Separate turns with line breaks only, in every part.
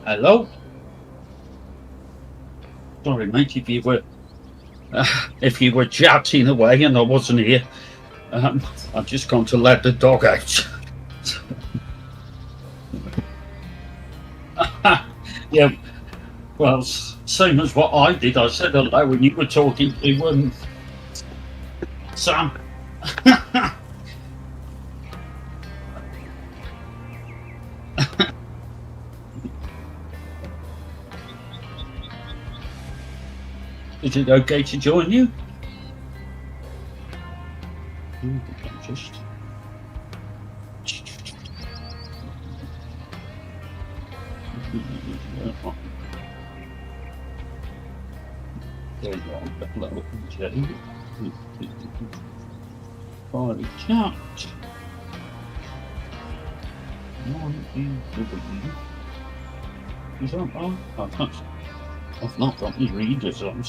Hello? Sorry, mate, if you were chatting away and I wasn't here, I've just gone to let the dog out. Yeah, well, same as what I did. I said hello when you were talking to Sam. Is it okay to join you? Just... There you are. Hello, Jay. Party chat. Is that on? I've not got any readers on.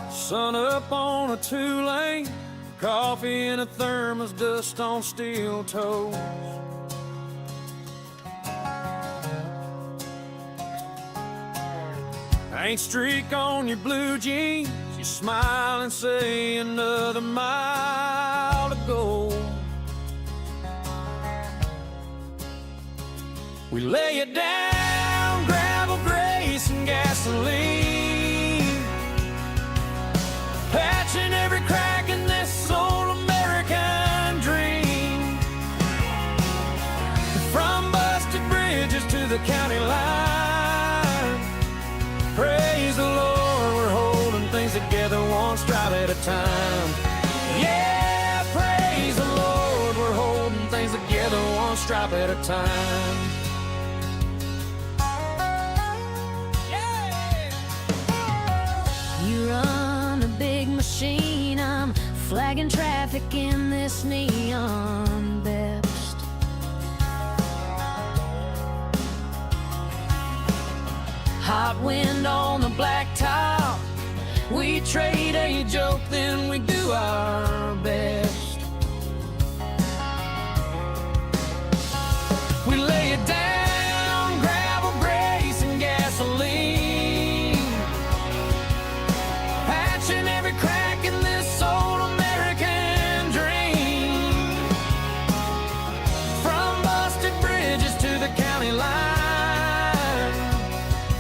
Sun up on a two-lane, coffee in a thermos, dust on steel toes. Paint streak on your blue jeans, you smile and say another mile to go. We lay it down, gravel, grace, and gasoline, patching every crack in this old American dream. From busted bridges to the county line, praise the Lord, we're holding things together one stripe at a time. Yeah, praise the Lord, we're holding things together one stripe at a time.
You run a big machine, I'm flagging traffic in this neon best. Hot wind on the blacktop, we trade a joke, then we do our best. We lay it down, gravel, grace, and gasoline, patching every crack in this old American dream. From busted bridges to the county line,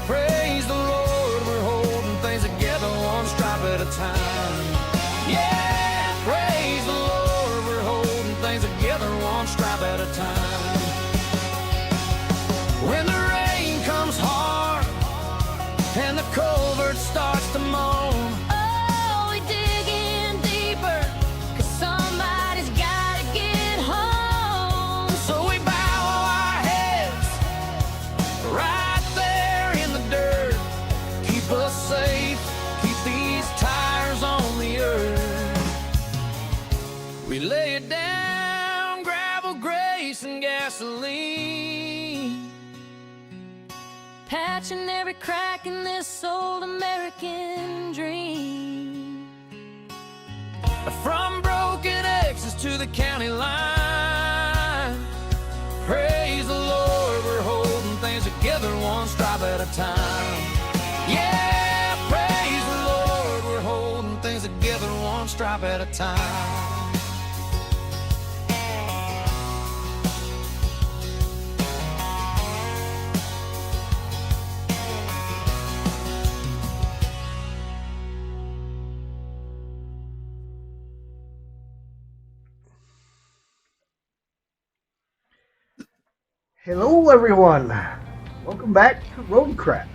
praise the Lord, we're holding things together one stripe at a time. Yeah, praise the Lord, we're holding things together one stripe at a time. When the rain comes hard and the culvert starts to moan, Oh, we dig in deeper, 'cause somebody's gotta get home.
so we bow our heads right there in the dirt. Keep us safe, keep these tires on the earth. We lay it down, gravel, grace, and gasoline,
Patching every crack in this old American dream.
from broken X's to the county line. Praise the Lord, we're holding things together one stripe at a time. Yeah, praise the Lord, we're holding things together one stripe at a time.
Hello, everyone. Welcome back to Roadcraft.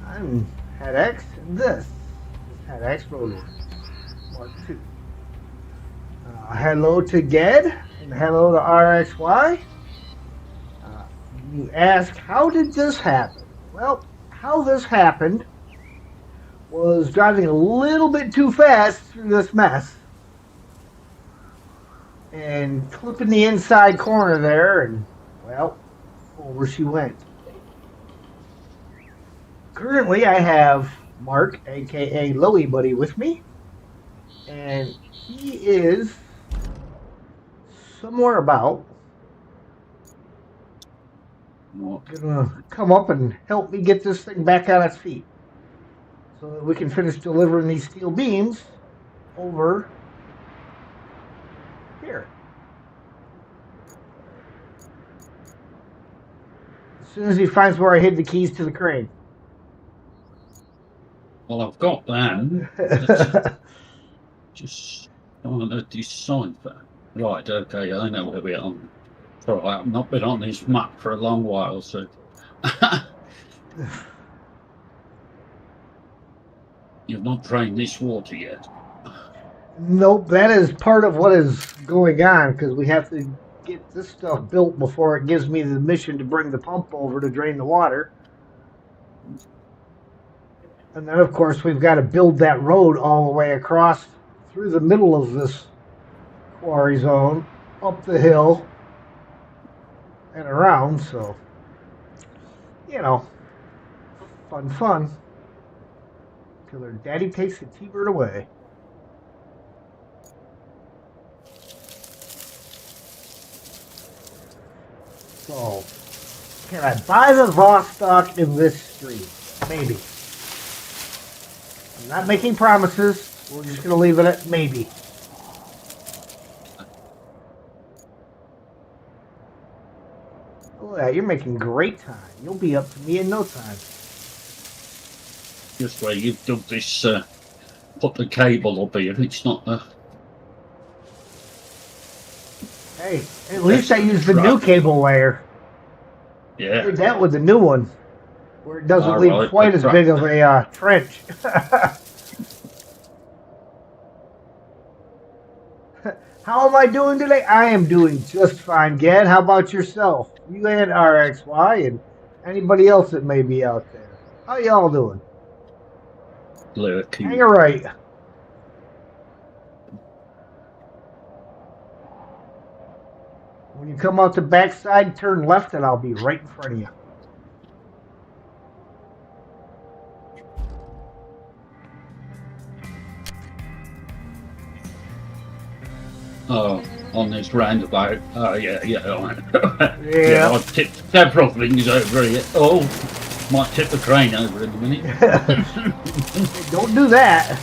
I'm HeadX, and this is HeadX Roadcraft Mark II. Hello to Ged, and hello to RXY. You ask, how did this happen? Well, how this happened was driving a little bit too fast through this mess and clipping the inside corner there and Well, over she went. Currently, I have Mark, aka Louie Buddy, with me, and he is somewhere about gonna come up and help me get this thing back on its feet so that we can finish delivering these steel beams over here. As soon as he finds where I hid the keys to the crane.
Well, I've got them. Just trying to decipher. Right, okay, I know where we are. All right, I've not been on this map for a long while, so. You've not drained this water yet.
Nope, that is part of what is going on because we have to get this stuff built before it gives me the mission to bring the pump over to drain the water. And then, of course, we've got to build that road all the way across through the middle of this quarry zone, up the hill, and around. So, you know, fun. Till her daddy takes the T-bird away. So, can I buy the Vostok in this street? Maybe. I'm not making promises. We're just going to leave it at maybe. Oh, yeah, you're making great time. You'll be up to me in no time.
Just where you've dug this, put the cable up here. It's not the.
Hey, at least I used the new cable layer.
Yeah.
I did that with the new one, where it doesn't leave
Right,
quite as big of a trench. How am I doing today? I am doing just fine, Gad. How about yourself? You and RXY and anybody else that may be out there. How y'all doing?
Lurking.
Hang it right. When you come out the backside, turn left and I'll be right in front of you.
Oh, on this roundabout. Oh, yeah.
Yeah.
I've tipped several things over here. Oh, might tip the crane over in a minute.
Hey, don't do that.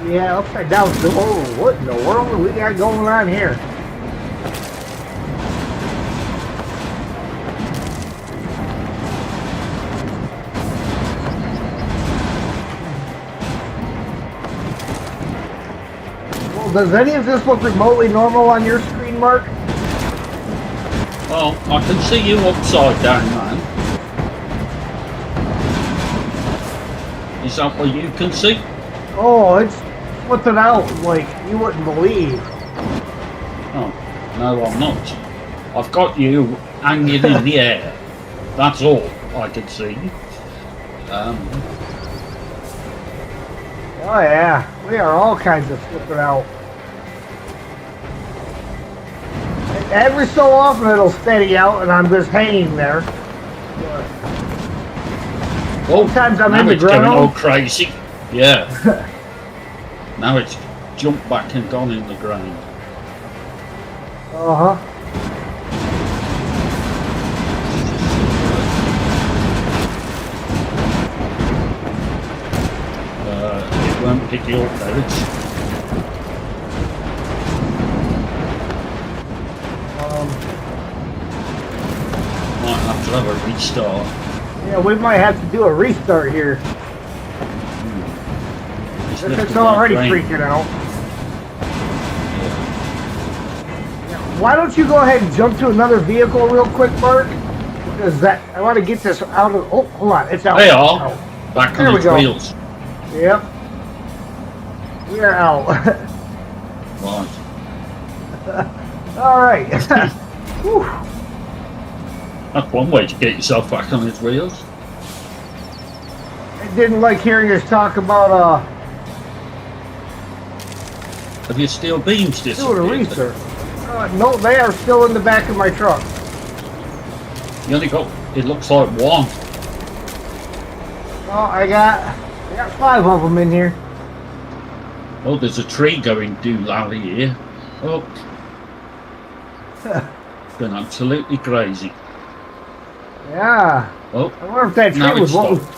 Yeah, upside down. Oh, what in the world do we got going on here? Well, does any of this look remotely normal on your screen, Mark?
Oh, I can see you upside down, man. Is that what you can see?
Oh, it's flipping out like you wouldn't believe.
Oh, no, I'm not. I've got you hanging in the air. That's all I can see.
Oh yeah, we are all kinds of flipping out. Every so often it'll steady out and I'm just hanging there.
Oh,
Sometimes I'm
now
in the
it's going
ground.
all crazy. Yeah. Now it's jumped back and gone in the ground.
Uh-huh.
It won't pick you up there. Might have to have a restart.
Yeah, we might have to do a restart here. It's already freaking out. why don't you go ahead and jump to another vehicle real quick, Bart? Because I want to get this out of. Oh, hold on, it's out.
They are
Out.
back
There
on
we
its
go.
wheels.
Yep. We are out.
Right.
All right. Whew.
That's one way to get yourself back on its wheels.
I didn't like hearing us talk about
Have your steel beams
doing a
disappeared?
research. No, they are still in the back of my truck.
You only got, it looks like one.
Oh, I got 5 of them in here.
Oh, there's a tree going doolally here. Oh. Been absolutely crazy.
Yeah.
Oh,
I wonder if that
now
tree was
it's
what was.
stopped.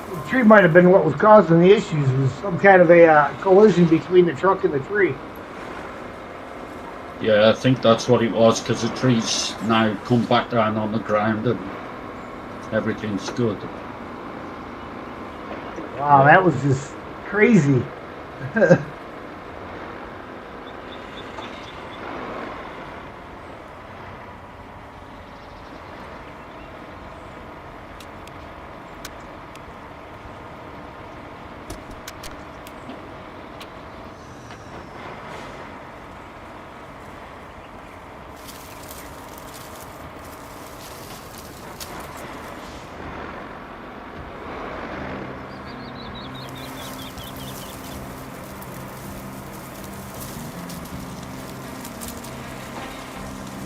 The tree might have been what was causing the issues. Was some kind of a collision between the truck and the tree.
Yeah, I think that's what it was, because the tree's now come back down on the ground and everything's good.
Wow, that was just crazy.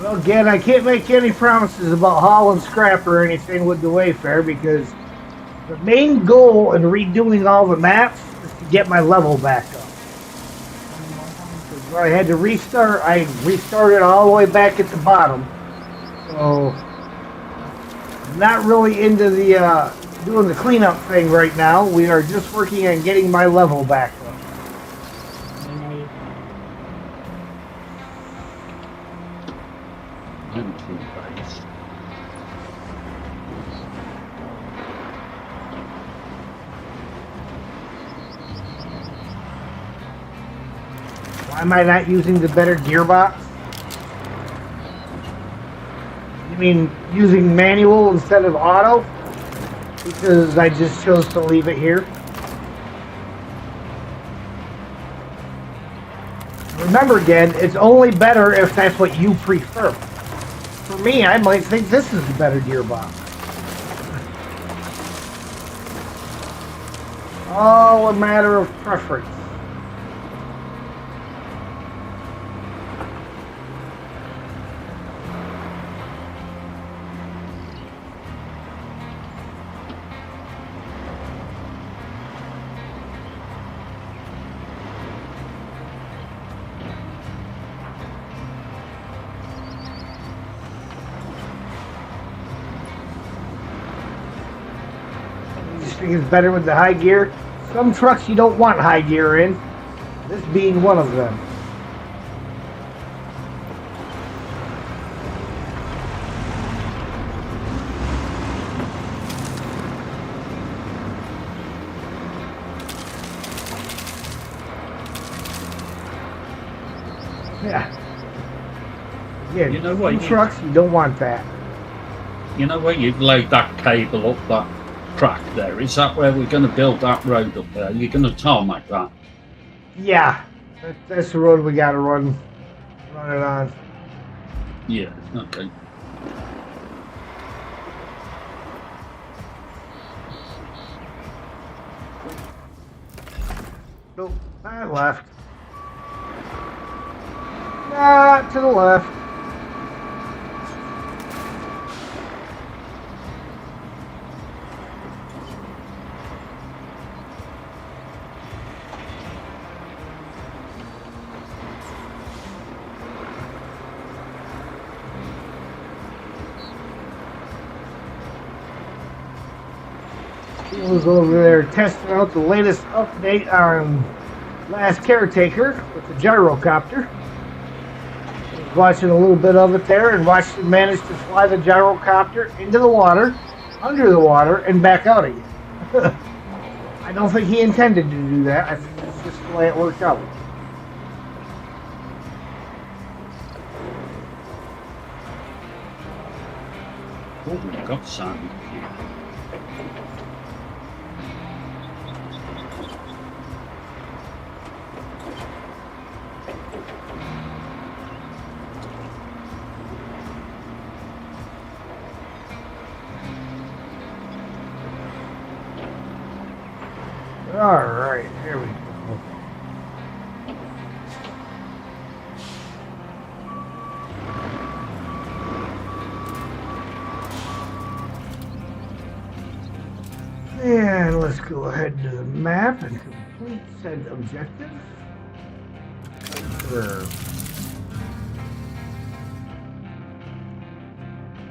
Well, again, I can't make any promises about hauling scrap or anything with the Wayfarer because the main goal in redoing all the maps is to get my level back up. When I had to restart, I restarted all the way back at the bottom. So, I'm not really into the doing the cleanup thing right now. We are just working on getting my level back up. Why am I not using the better gearbox? You mean using manual instead of auto? Because I just chose to leave it here. Remember again, it's only better if that's what you prefer. For me, I might think this is the better gearbox. All a matter of preference. I think it's better with the high gear. Some trucks you don't want high gear in, this being one of them. Yeah. Again,
You know what,
some trucks you don't want that.
You know where you've laid that cable up that track there? Is that where we're going to build that road up there? You're going to tarmac that?
Yeah, that's the road we got to run it on.
Yeah, okay.
Nope, I left. Not to the left. He was over there testing out the latest update on Last Caretaker with the gyrocopter. Was watching a little bit of it there and watched him manage to fly the gyrocopter into the water, under the water, and back out again. I don't think he intended to do that. I think that's just the way it worked out.
Oh, we've got sand here.
All right, here we go. And let's go ahead to the map and complete said objective.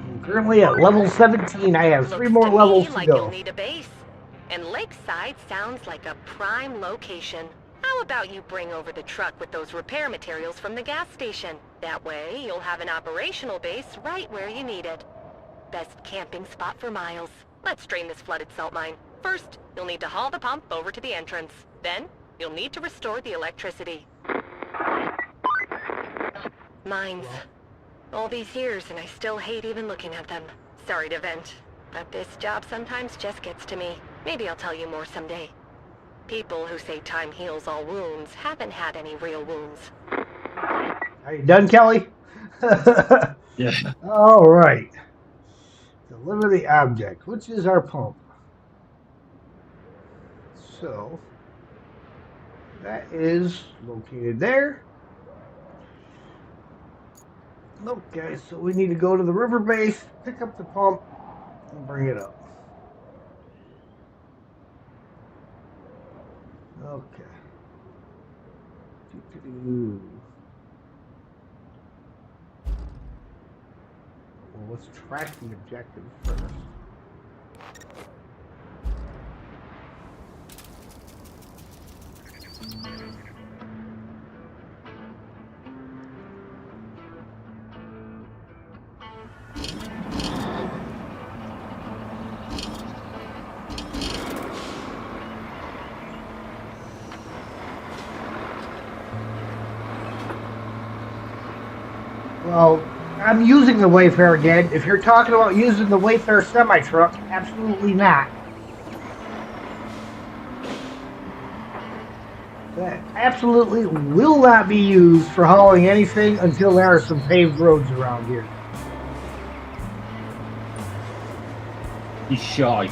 I'm currently at level 17. I have 3 more levels to
like
go.
You'll need a base. And Lakeside sounds like a prime location. How about you bring over the truck with those repair materials from the gas station? That way, you'll have an operational base right where you need it. Best camping spot for miles. Let's drain this flooded salt mine. First, you'll need to haul the pump over to the entrance. Then, you'll need to restore the electricity. Mines. All these years and I still hate even looking at them. Sorry to vent, but this job sometimes just gets to me. Maybe I'll tell you more someday. People who say time heals all wounds haven't had any real wounds.
Are you done, Kelly?
Yeah.
All right. Deliver the object, which is our pump. So, that is located there. Okay, so we need to go to the river base, pick up the pump, and bring it up. Okay. Well, let's track the objective first. Well, I'm using the Wayfair again. If you're talking about using the Wayfair semi-truck, absolutely not. That absolutely will not be used for hauling anything until there are some paved roads around here.
He's shy.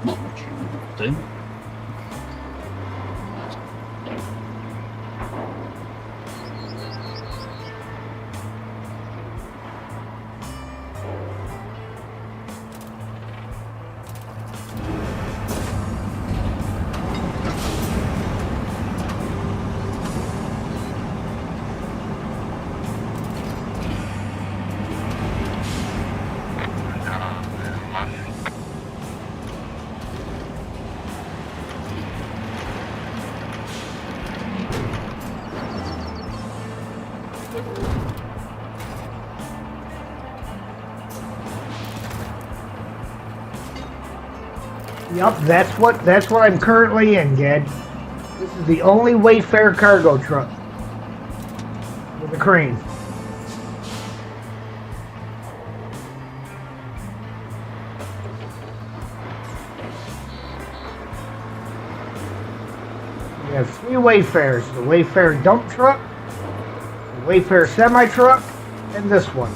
Not much you can do.
Yep, that's what I'm currently in, Ged. This is the only Wayfair cargo truck with a crane. We have 3 Wayfairs: the Wayfair dump truck, the Wayfair semi truck, and this one.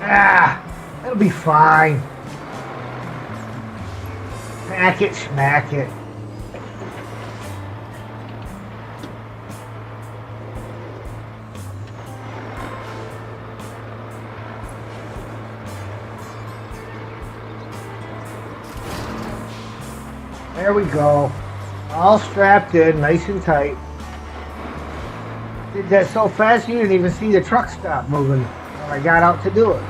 Ah, it'll be fine. Smack it, smack it. There we go. All strapped in, nice and tight. Did that so fast you didn't even see the truck stop moving when I got out to do it.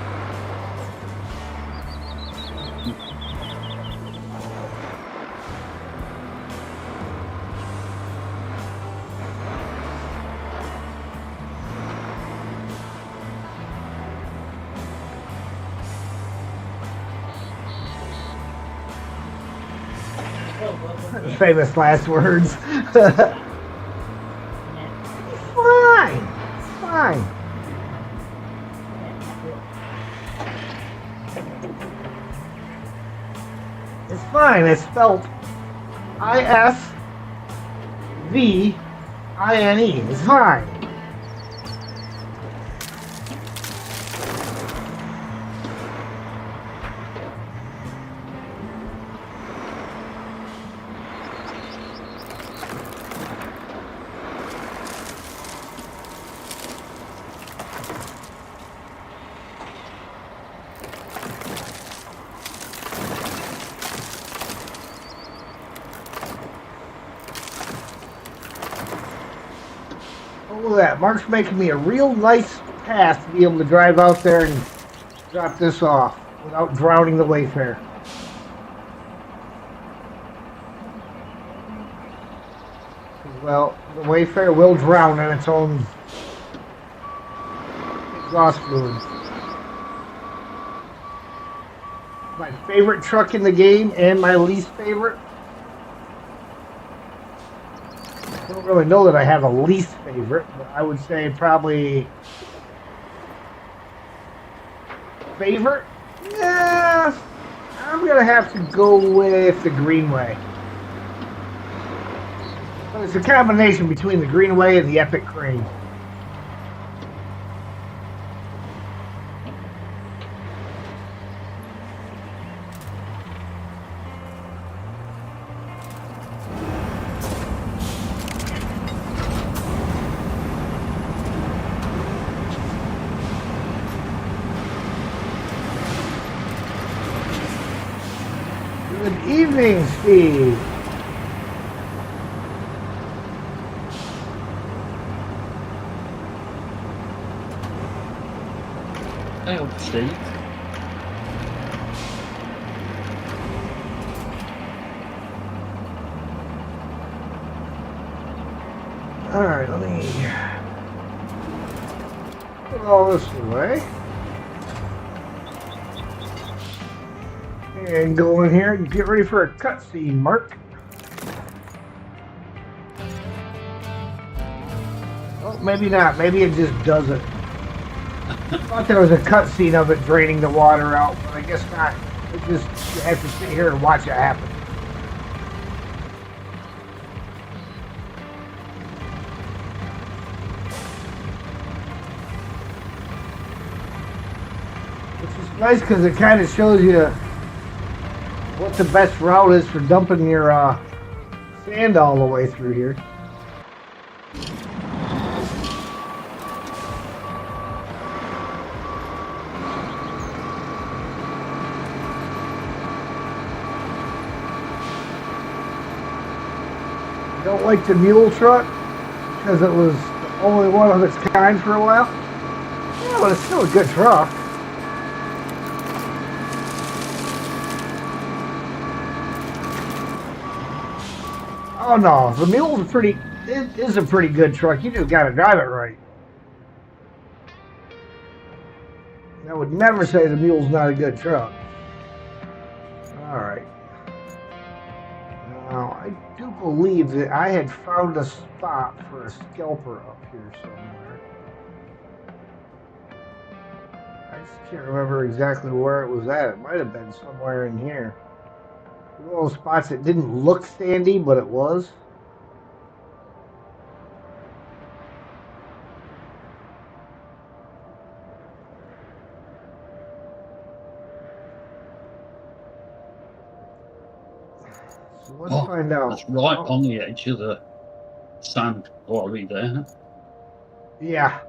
Famous last words. Fine. Fine. It's fine. It's spelled I-S-V-I-N-E. It's fine. Look at that. Mark's making me a real nice path to be able to drive out there and drop this off without drowning the Wayfarer. Well, the Wayfarer will drown in its own exhaust fluid. My favorite truck in the game and my least favorite. I don't really know that I have a least favorite, but I would say probably favorite. Yeah, I'm gonna have to go with the Greenway. But it's a combination between the Greenway and the Epic Crane. Good evening, Steve.
Hey, old Steve.
All right, let me put all this away. And go in here and get ready for a cutscene, Mark. Well, maybe not. Maybe it just doesn't. I thought there was a cutscene of it draining the water out, but I guess not. It just, you have to sit here and watch it happen. Which is nice because it kind of shows you what the best route is for dumping your sand all the way through here. Don't like the mule truck because it was the only one of its kind for a while. Yeah, but it's still a good truck. Oh no, the mule's it is a pretty good truck. You just gotta drive it right. I would never say the mule's not a good truck. Alright. Now, I do believe that I had found a spot for a scalper up here somewhere. I just can't remember exactly where it was at. It might have been somewhere in here. One of those spots that didn't look sandy, but it was. So let's find out.
That's right
Oh,
on the edge of the sand quarry there.
yeah.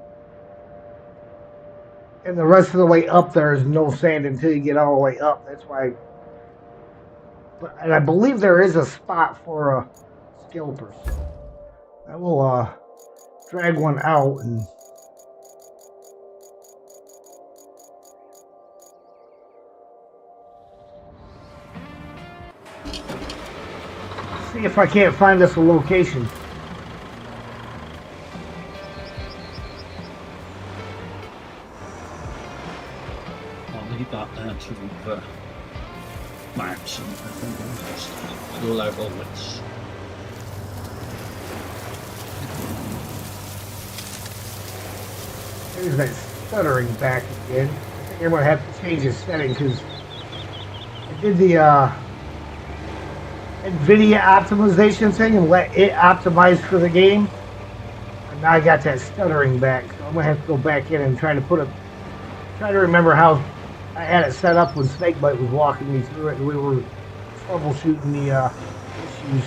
And the rest of the way up there is no sand until you get all the way up. That's why. And I believe there is a spot for a scalper, so I will drag one out and see if I can't find us a location.
I'll leave that there to Max, and I think we'll just level it.
There's that stuttering back again. I think I'm gonna have to change the setting because I did the NVIDIA optimization thing and let it optimize for the game. And now I got that stuttering back, so I'm gonna have to go back in and try to remember how I had it set up when Snakebite was walking me through it and we were troubleshooting the issues.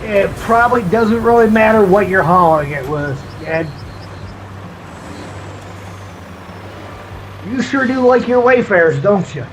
It probably doesn't really matter what you're hauling it with, Ed. You sure do like your Wayfarers, don't you?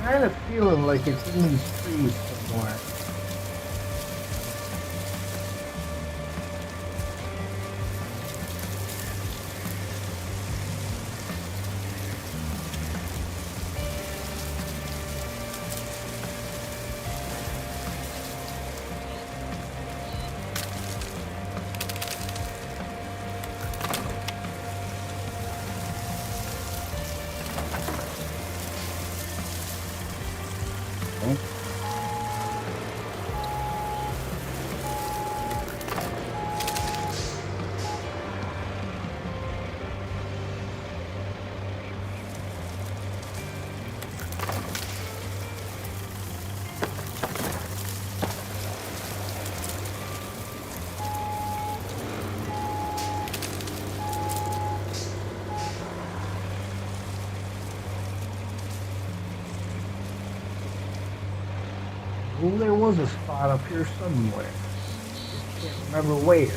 Kind of feeling like it's in these trees somewhere. Well, there was a spot up here somewhere. Can't remember where.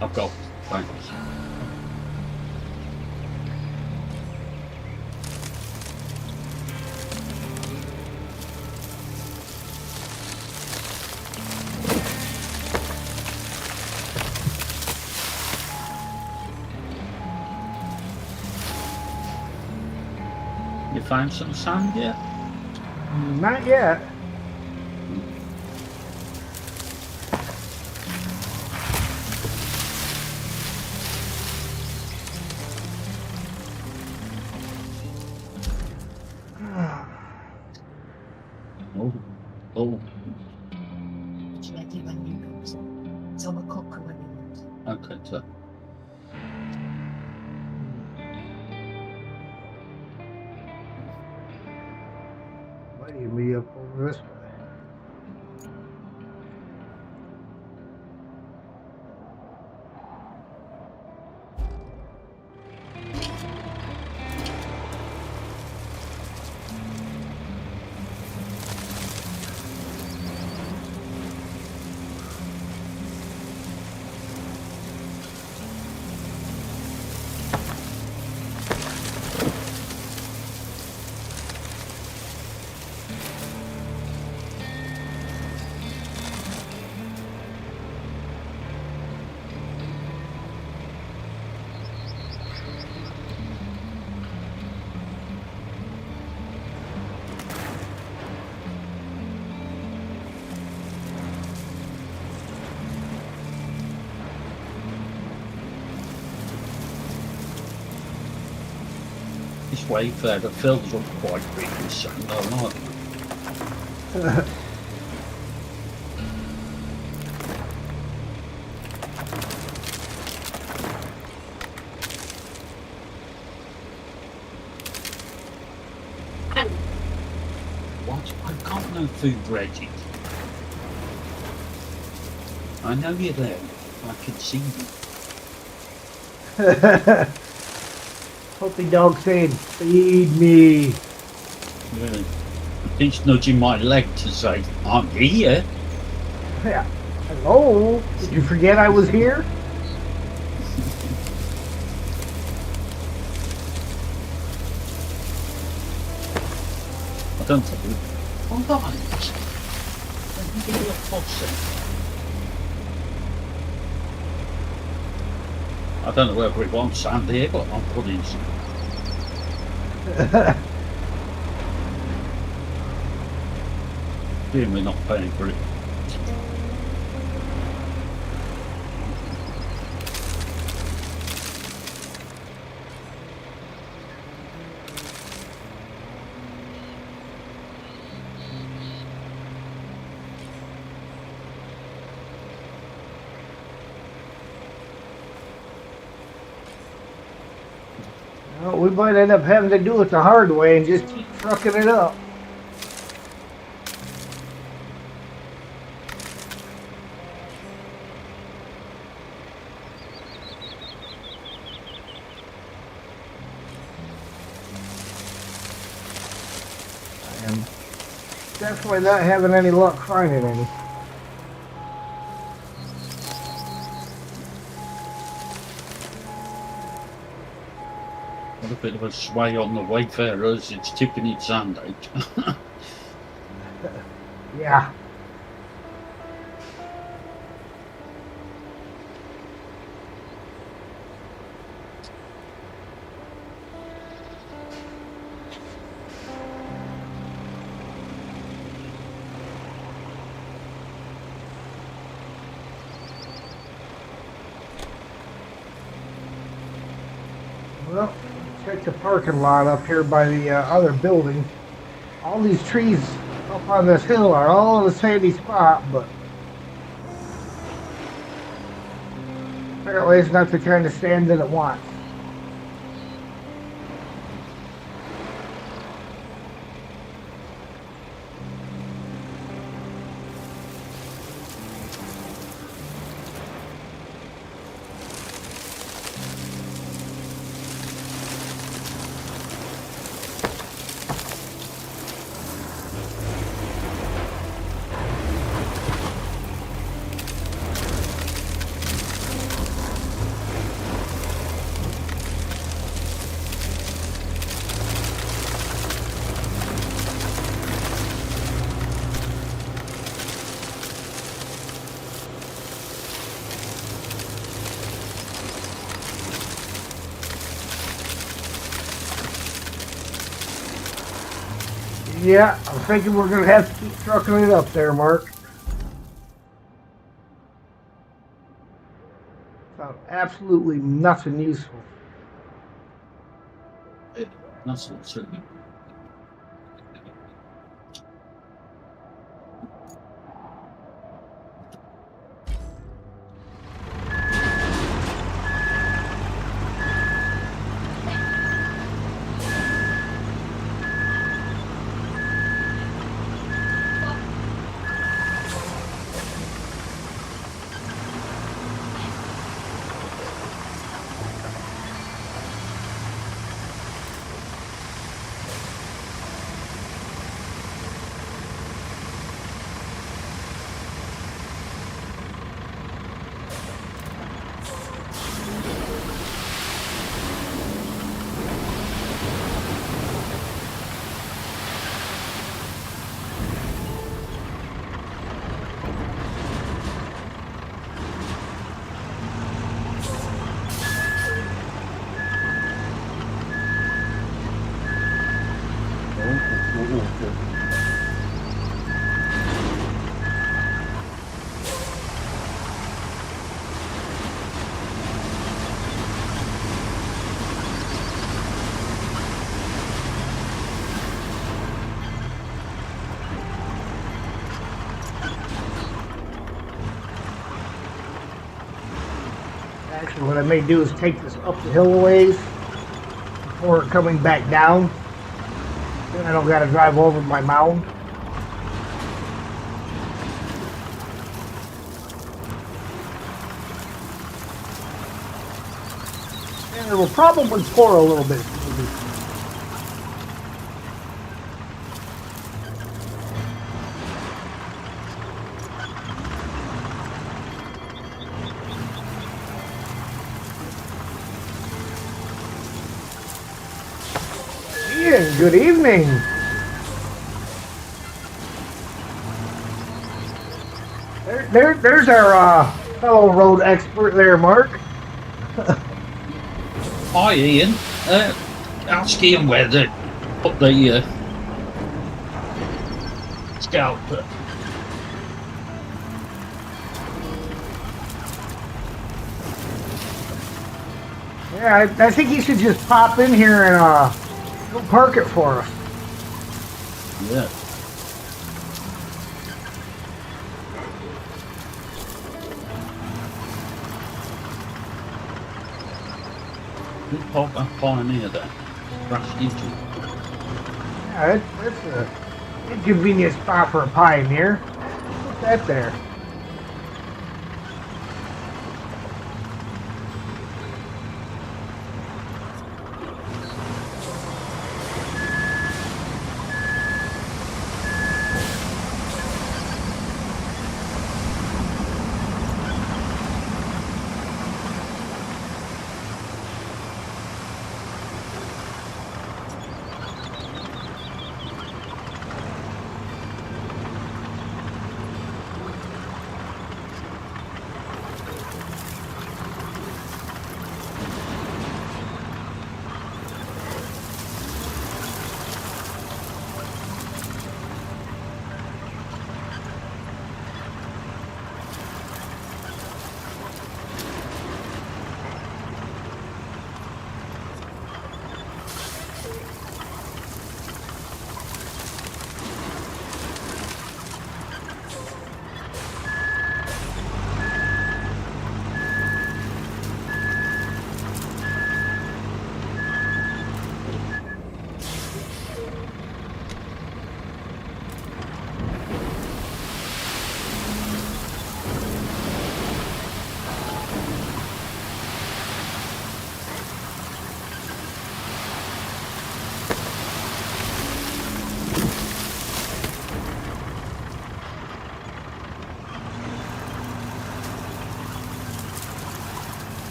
I've got. Thanks. You found some sand yet?
Not yet.
Oh, oh,
It's ready when you come. It's on the cooker when you want.
okay, so.
Might be up over this way.
This wave there, the fills up quite big with sand, I like it. What? I've got no food ready. I know you're there. I can see you.
Puppy dog saying, feed me.
Really. He's nudging my leg to say, I'm here.
Yeah. Hello? Did you forget I was here?
I don't think it. Hold on. Let me get a fussy. I don't know whether it wants sand here, but I'm putting some. We're not paying for it.
Well, we might end up having to do it the hard way and just keep trucking it up. I am definitely not having any luck finding any.
Got a bit of a sway on the wayfarers, it's tipping its sand out.
Yeah. Well, check the parking lot up here by the other building. All these trees up on this hill are all in the sandy spot, but apparently it's not the kind of sand that it wants. Yeah, I'm thinking we're gonna have to keep trucking it up there, Mark. Found absolutely nothing useful.
That's all true.
Actually, what I may do is take this up the hill a ways before coming back down. Then I don't gotta drive over my mound. And it will probably pour a little bit. Ian, good evening. There's our fellow road expert there, Mark.
Hi, Ian. Ask Ian where to put the scalper.
Yeah, I think he should just pop in here and go park it for us.
Yeah. Who parked that Pioneer there? Crashed into it.
Yeah, that's a inconvenient spot for a Pioneer. Put that there.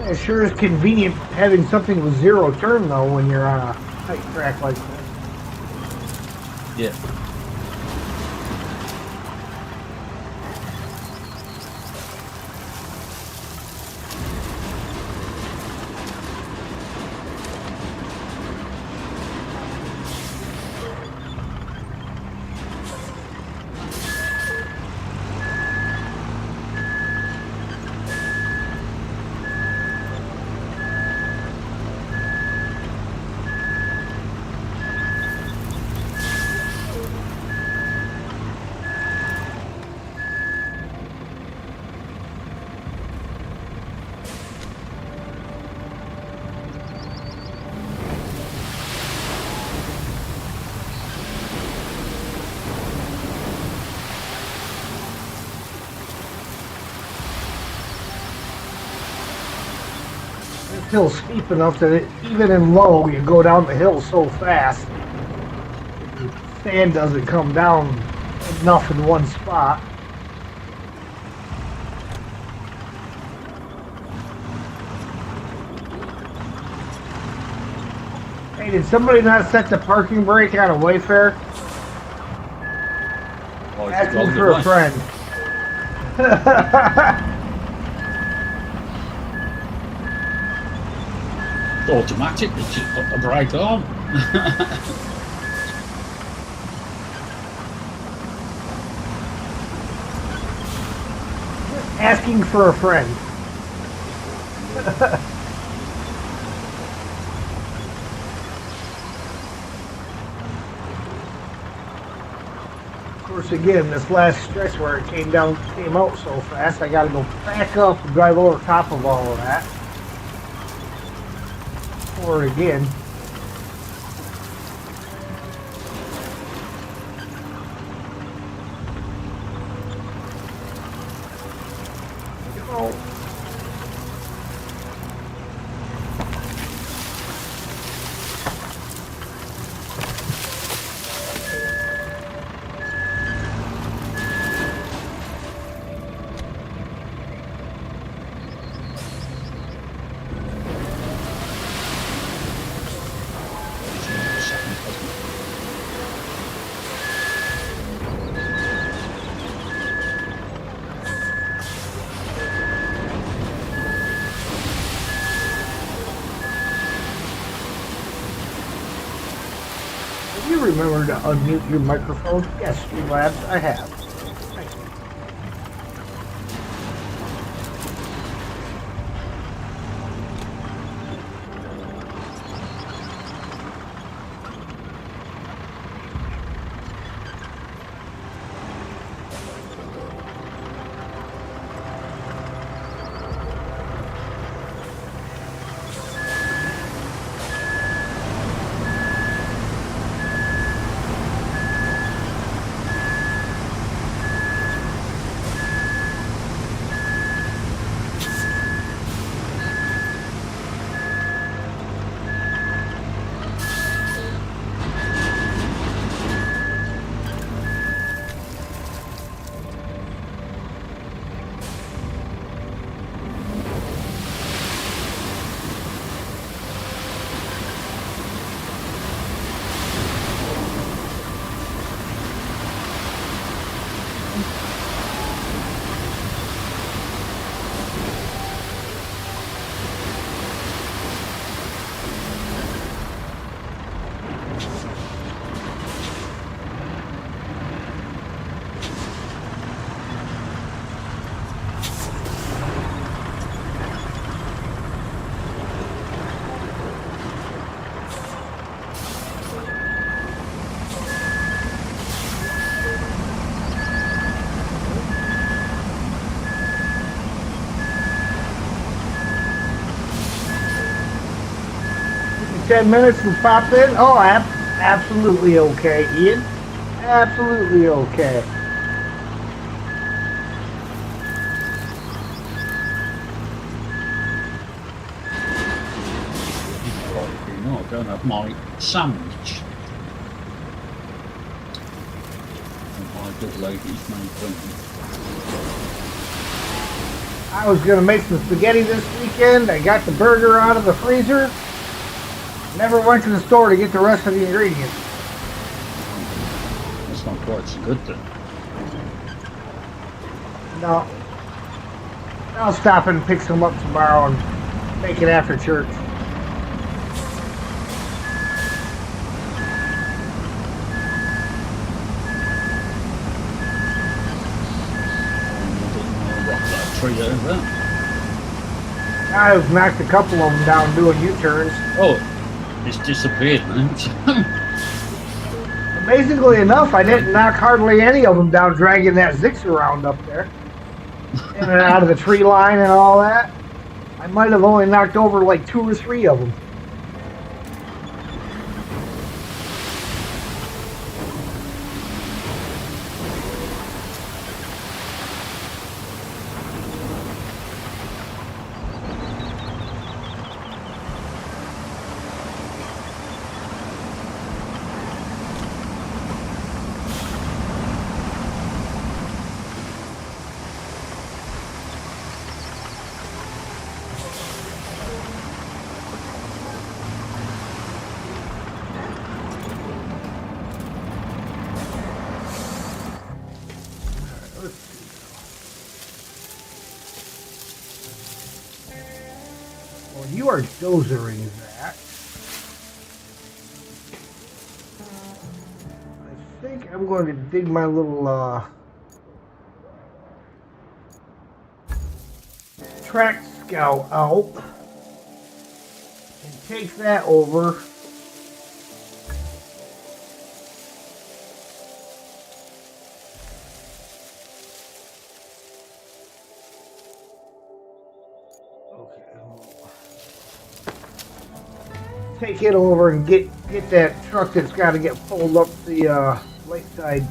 Yeah, it sure is convenient having something with 0 turn though when you're on a tight track like this.
Yeah.
This hill's steep enough that even in low, you go down the hill so fast. The sand doesn't come down enough in one spot. Hey, did somebody not set the parking brake on a Wayfair?
Oh,
Asking for a friend.
Automatic, you just put the brake on.
Asking for a friend. Of course, again, this last stretch where it came out so fast, I got to go back up and drive over top of all of that. Or again. Oh. Have you remembered to unmute your microphone? Yes, Streamlabs, I have. Thank you. Give me 10 minutes and pop in. Oh, absolutely okay, Ian. Absolutely okay.
No, I don't have my sandwich. And my good ladies made plenty.
I was going to make some spaghetti this weekend. I got the burger out of the freezer. Never went to the store to get the rest of the ingredients.
That's not quite so good then.
No. I'll stop and pick some up tomorrow and make it after church.
Tree over.
I've knocked a couple of them down doing U-turns.
Oh, it's disappeared, man.
Amazingly enough, I didn't knock hardly any of them down dragging that Zix around up there. In and out of the tree line and all that. I might have only knocked over like 2 or 3 of them. Well, you are dozering that. I think I'm going to dig my little track scout out and take that over. Take it over and get that truck that's got to get pulled up the lakeside.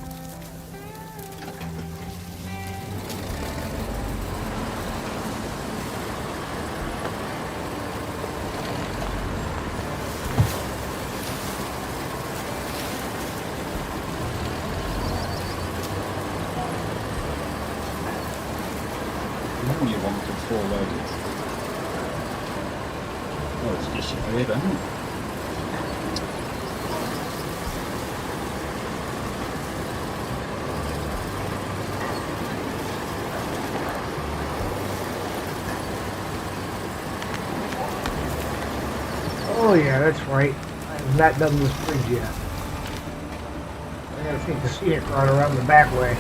Now you want to forward it. Oh, it's disappeared, hasn't it?
Oh yeah, that's right. I have not done this bridge yet. I gotta take the scenic route around the back way.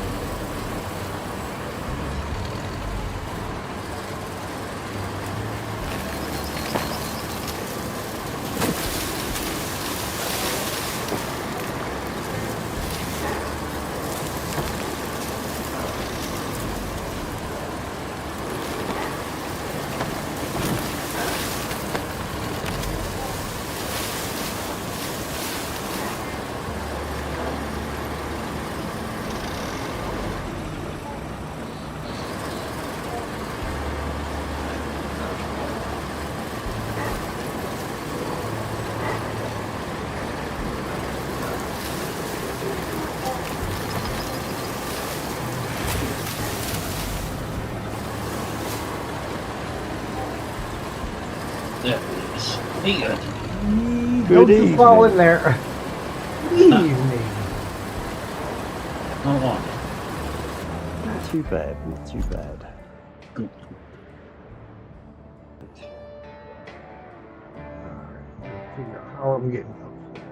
There it is. Here.
Don't you fall in there. Good evening.
How long?
Not too bad, not too bad.
Good.
Alright, figure out how I'm getting up there.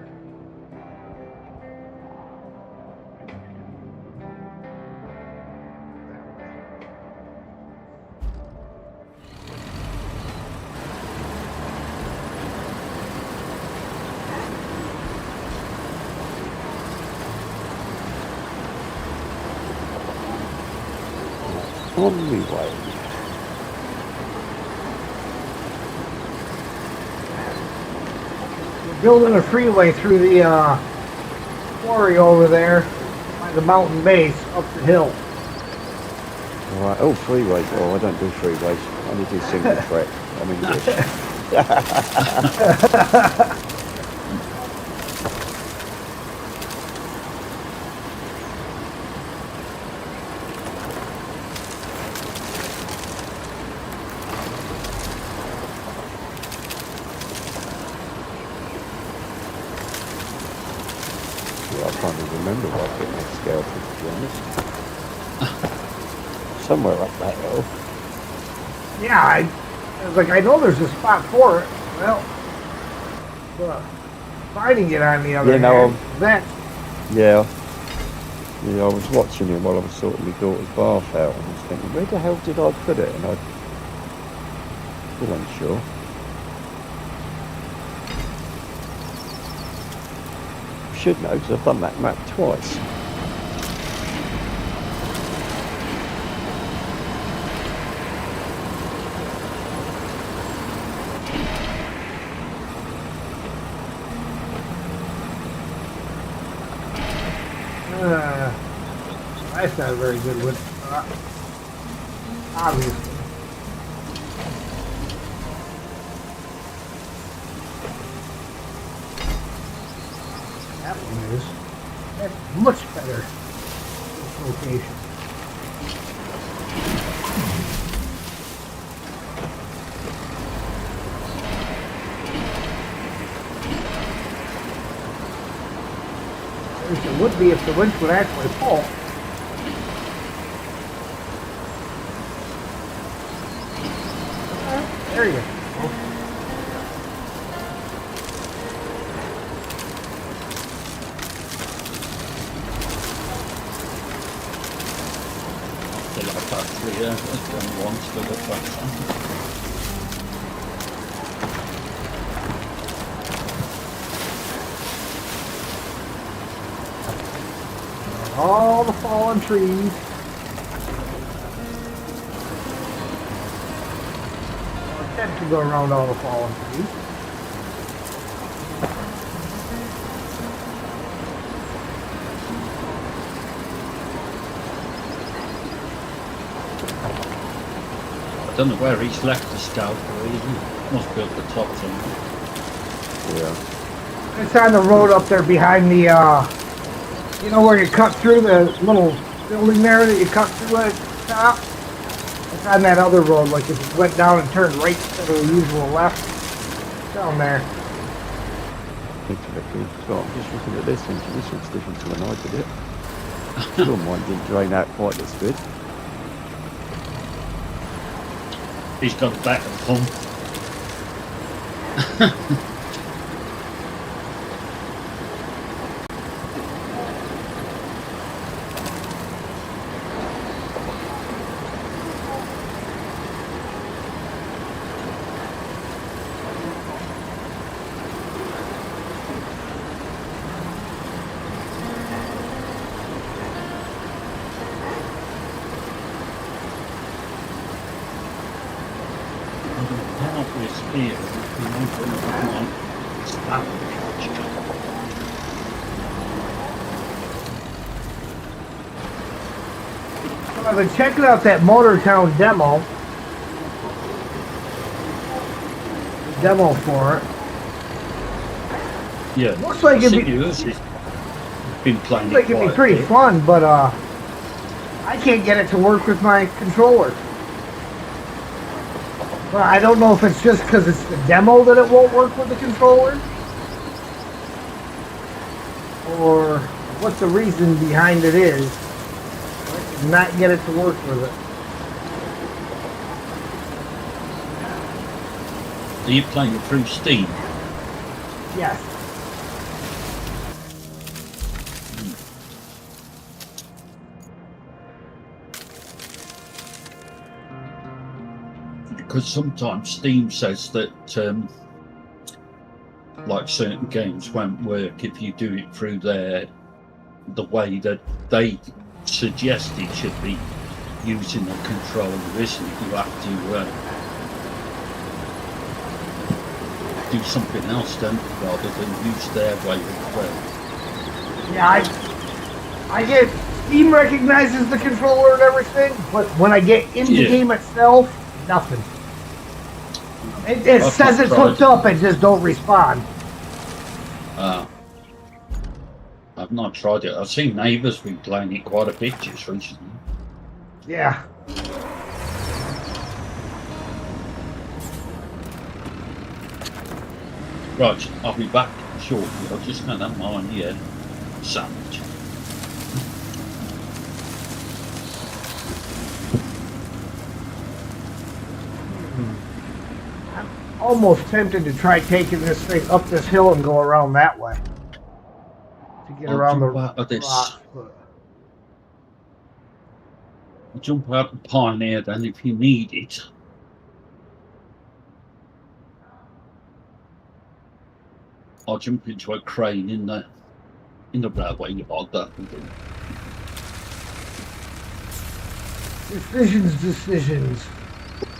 On my way.
We're building a freeway through the quarry over there by the mountain base up the hill.
Alright, oh, freeways. Oh, I don't do freeways. I only do single track. I'm English. I can't even remember what I put my scale to be honest. Somewhere up that hill.
Yeah, I was like, I know there's a spot for it. Well, finding it on the other hand,
yeah, I was watching it while I was sorting my daughter's bath out, and I was thinking, where the hell did I put it? And I still unsure. Should know because I've done that map twice.
That's not a very good one. Obviously. That one is. That's much better. This location. At least it would be if the winch would actually fall. There you go.
Fill our battery, yeah. It's going once, fill it back on.
All the fallen trees. To go around all the fallen trees.
I don't know where he's left the scout, or he must be at the top somewhere.
Yeah.
It's on the road up there behind the, you know where you cut through the little building there that you cut through at the top? It's on that other road, like if it went down and turned right instead of the usual left. Down there.
Interesting. So I'm just looking at this and this looks different to when I did it. Sure, mine didn't drain out quite as good.
He's got a back of pump.
I've been checking out that Motortown demo. The demo for it.
Yeah.
Looks like it'd be,
been playing
looks like it'd be pretty fun, but I can't get it to work with my controller. Well, I don't know if it's just because it's the demo that it won't work with the controller, or what the reason behind it is. Not get it to work with it.
Are you playing it through Steam?
Yes.
Because sometimes Steam says that like certain games won't work if you do it through the way that they suggest it should be using a controller, isn't it? You have to do something else, don't you, rather than use their way of well.
Yeah, I get Steam recognizes the controller and everything, but when I get in the game itself, nothing. It says it's hooked up, it just don't respond.
I've not tried it. I've seen neighbours been playing it quite a bit just recently.
Yeah.
Right, I'll be back shortly. I'll just get that mine here. sandwich.
I'm almost tempted to try taking this thing up this hill and go around that way. To get around the
out of this.
rocks, but...
Jump out the Pioneer then if you need it. I'll jump into a crane in the railway yard. That will do.
Decisions.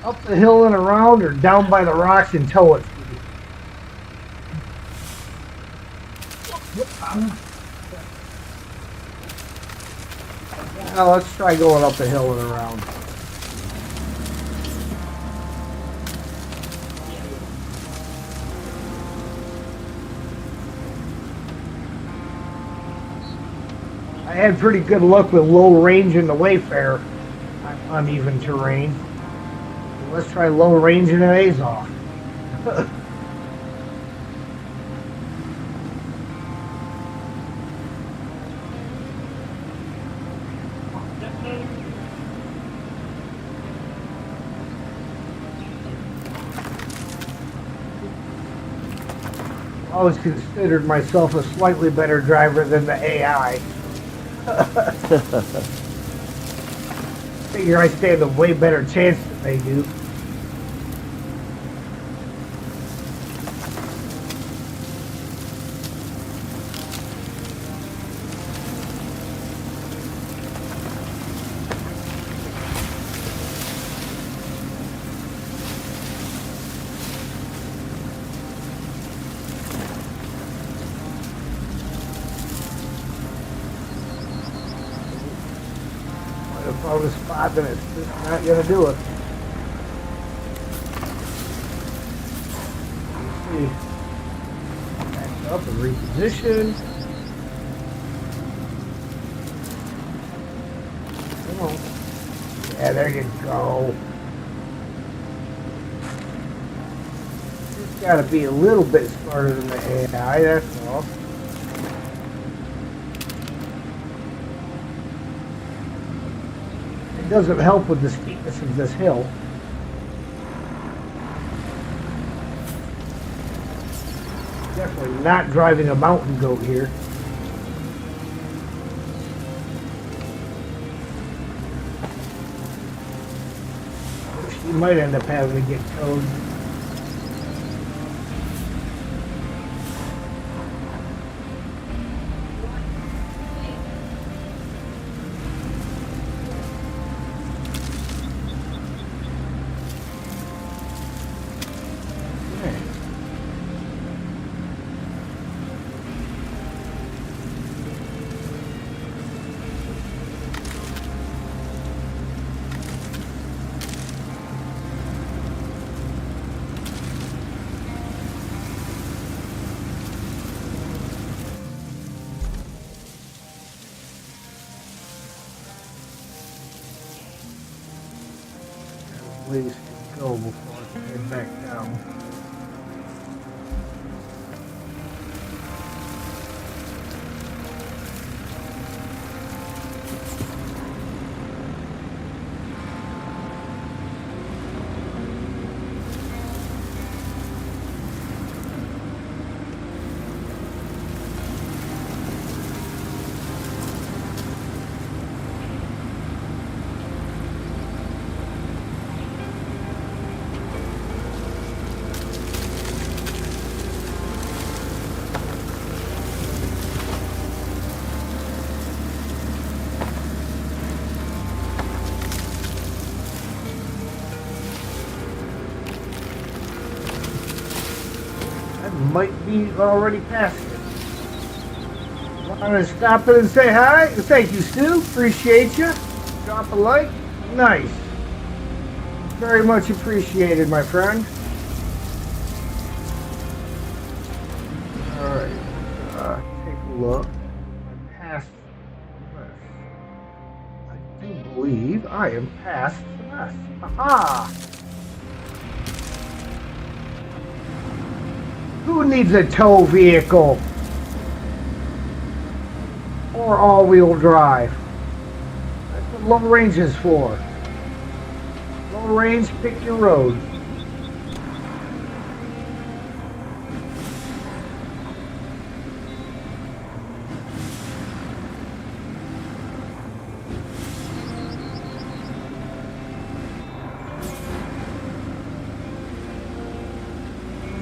Up the hill and around, or down by the rocks and tow it. Now let's try going up the hill and around. I had pretty good luck with low range in the Wayfarer on uneven terrain. Let's try low range in an Azov. I always considered myself a slightly better driver than the AI. Figure I stand a way better chance than they do. Found a spot, then it's just not gonna do it. Let's see. Back up and reposition. Come on. Yeah, there you go. Just gotta be a little bit smarter than the AI, that's all. It doesn't help with the steepness of this hill. Definitely not driving a mountain goat here. You might end up having to get towed. Ways to go before I can head back down. Might be already past it. Want to stop it and say hi? Thank you, Stu. Appreciate you. Drop a like. Nice. Very much appreciated, my friend. Alright. Take a look. I'm past the mess. I do believe I am past the mess. Aha! Who needs a tow vehicle? or all-wheel drive. That's what low range is for. Low range, pick your road.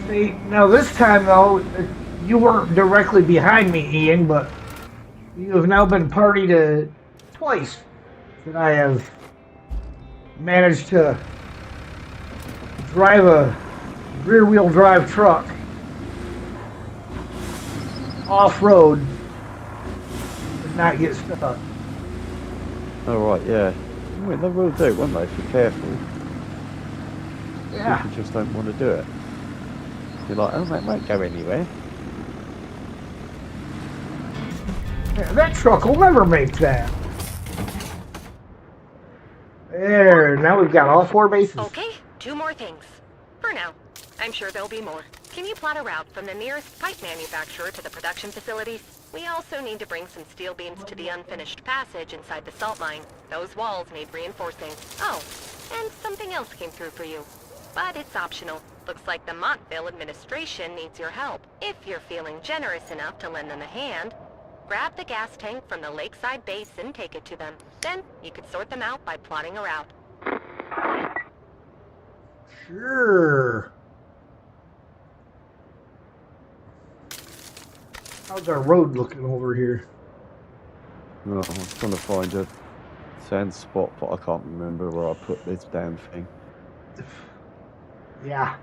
See, now this time though, you weren't directly behind me, Ian, but you have now been party to twice that I have managed to drive a rear-wheel drive truck off-road and not get stuck.
Oh, right, yeah. Well, they will do, won't they, if you're careful.
Yeah.
People just don't want to do it. You're like, oh, that won't go anywhere.
Yeah, that truck will never make that. There, now we've got all 4 bases.
Okay, 2 more things. For now. I'm sure there'll be more. Can you plot a route from the nearest pipe manufacturer to the production facilities? We also need to bring some steel beams to the unfinished passage inside the salt mine. Those walls need reinforcing. Oh, and something else came through for you. But it's optional. Looks like the Montville administration needs your help. If you're feeling generous enough to lend them a hand, grab the gas tank from the lakeside base and take it to them. Then you could sort them out by plotting a route.
Sure. How's our road looking over here?
Oh, I was trying to find a sand spot, but I can't remember where I put this damn thing.
Yeah.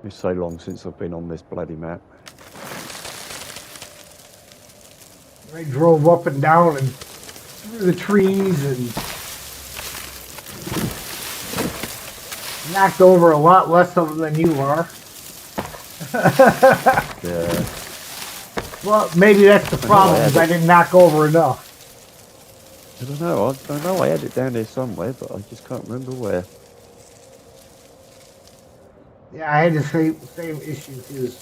It's so long since I've been on this bloody map.
I drove up and down and through the trees and knocked over a lot less of them than you are.
Yeah.
Well, maybe that's the problem, is I didn't knock over enough.
I don't know. I had it down there somewhere, but I just can't remember where.
Yeah, I had the same issue because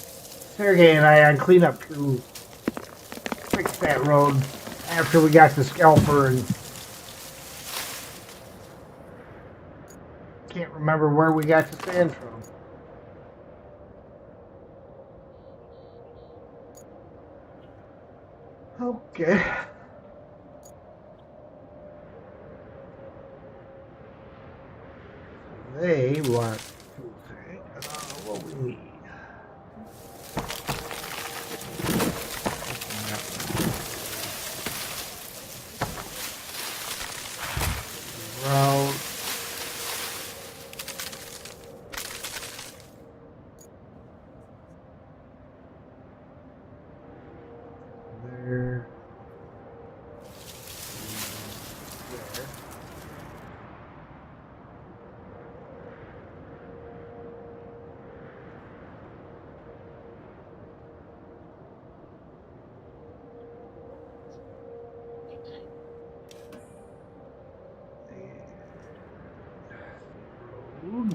Sergey and I on cleanup crew fixed that road after we got the scalper and can't remember where we got the sand from. Okay. They want what we need. Route. There. There. Road.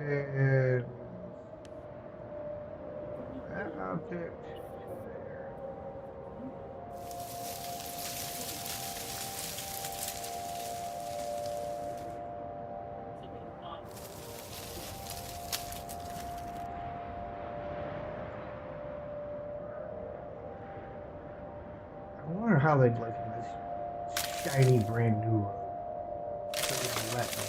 And that object there. I wonder how they'd like this shiny brand new road. Let me.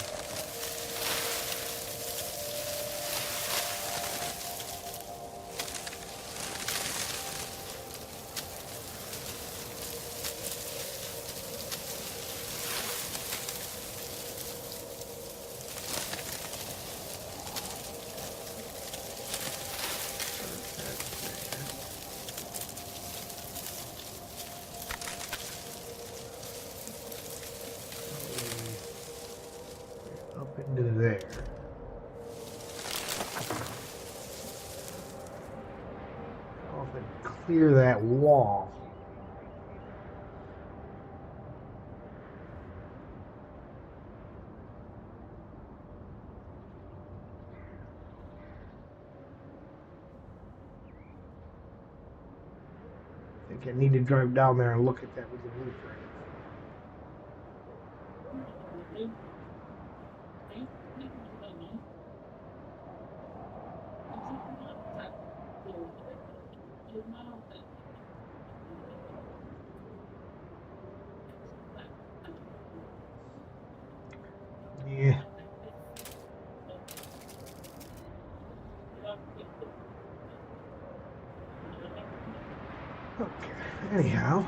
Up into there. Off and clear that wall. I need to drive down there and look at that with the roof right. Yeah. Okay. Anyhow.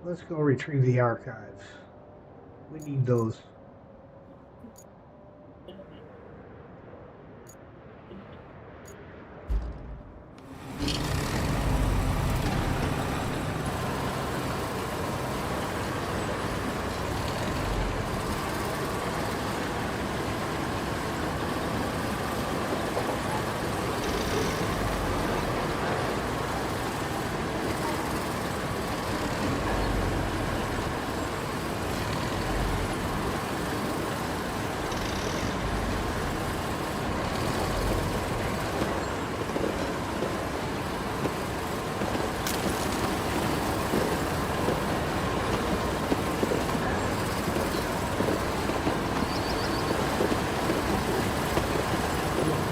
Let's go retrieve the archives. We need those.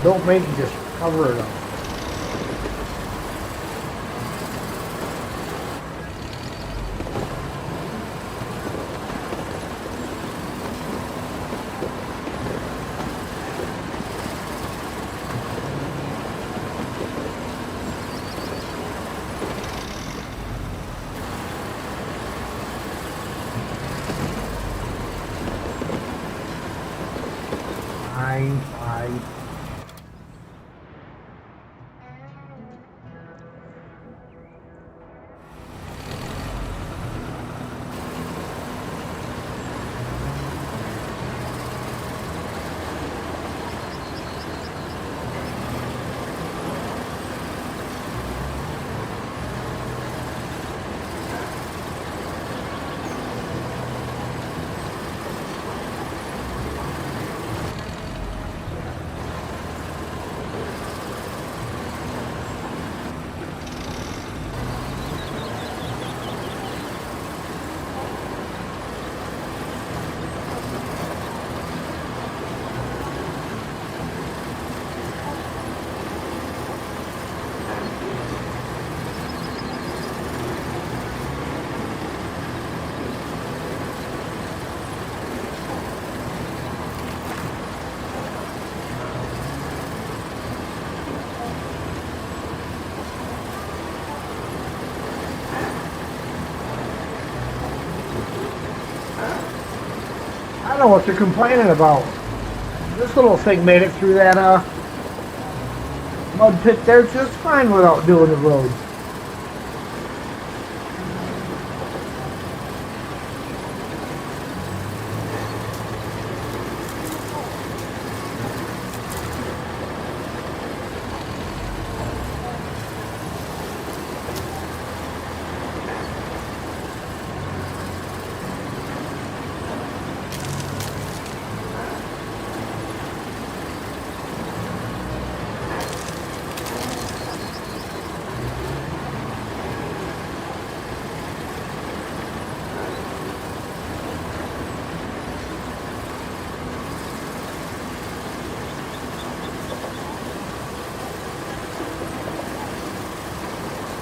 Don't make it, just cover it up. Fine. I don't know what they're complaining about. This little thing made it through that mud pit there just fine without doing the road.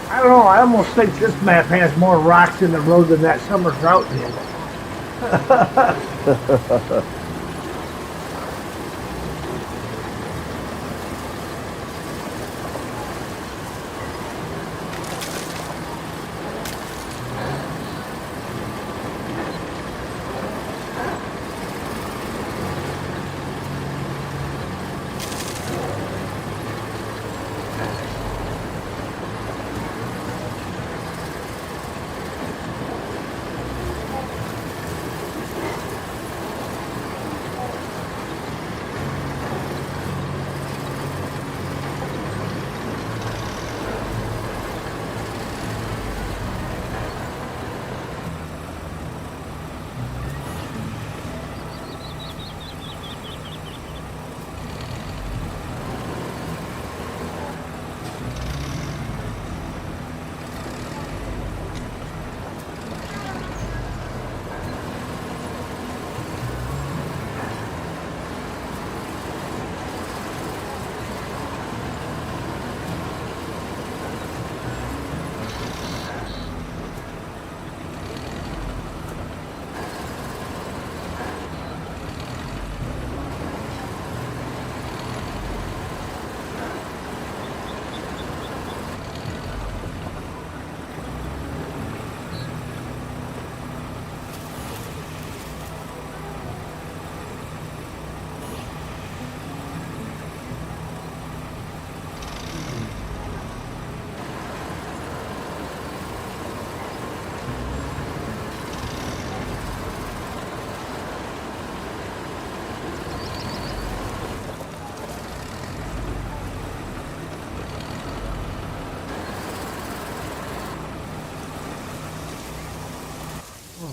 I don't know, I almost think this map has more rocks in the road than that summer drought did.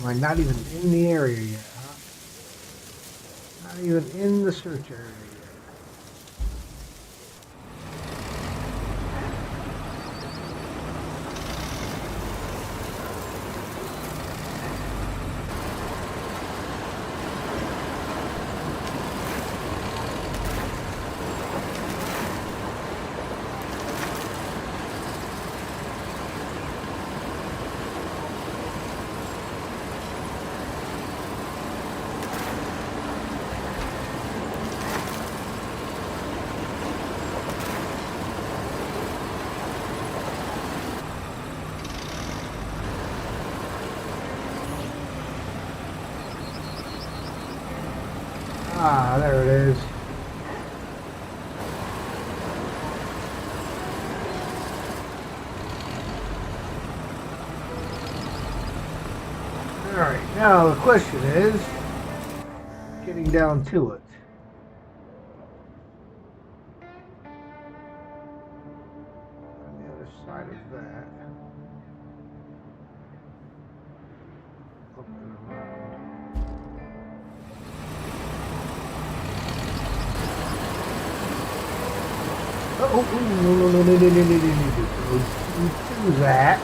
Am I not even in the area yet, huh? Not even in the search area yet. Ah, there it is. Alright, now the question is getting down to it. On the other side of that. Up and around. No, do that.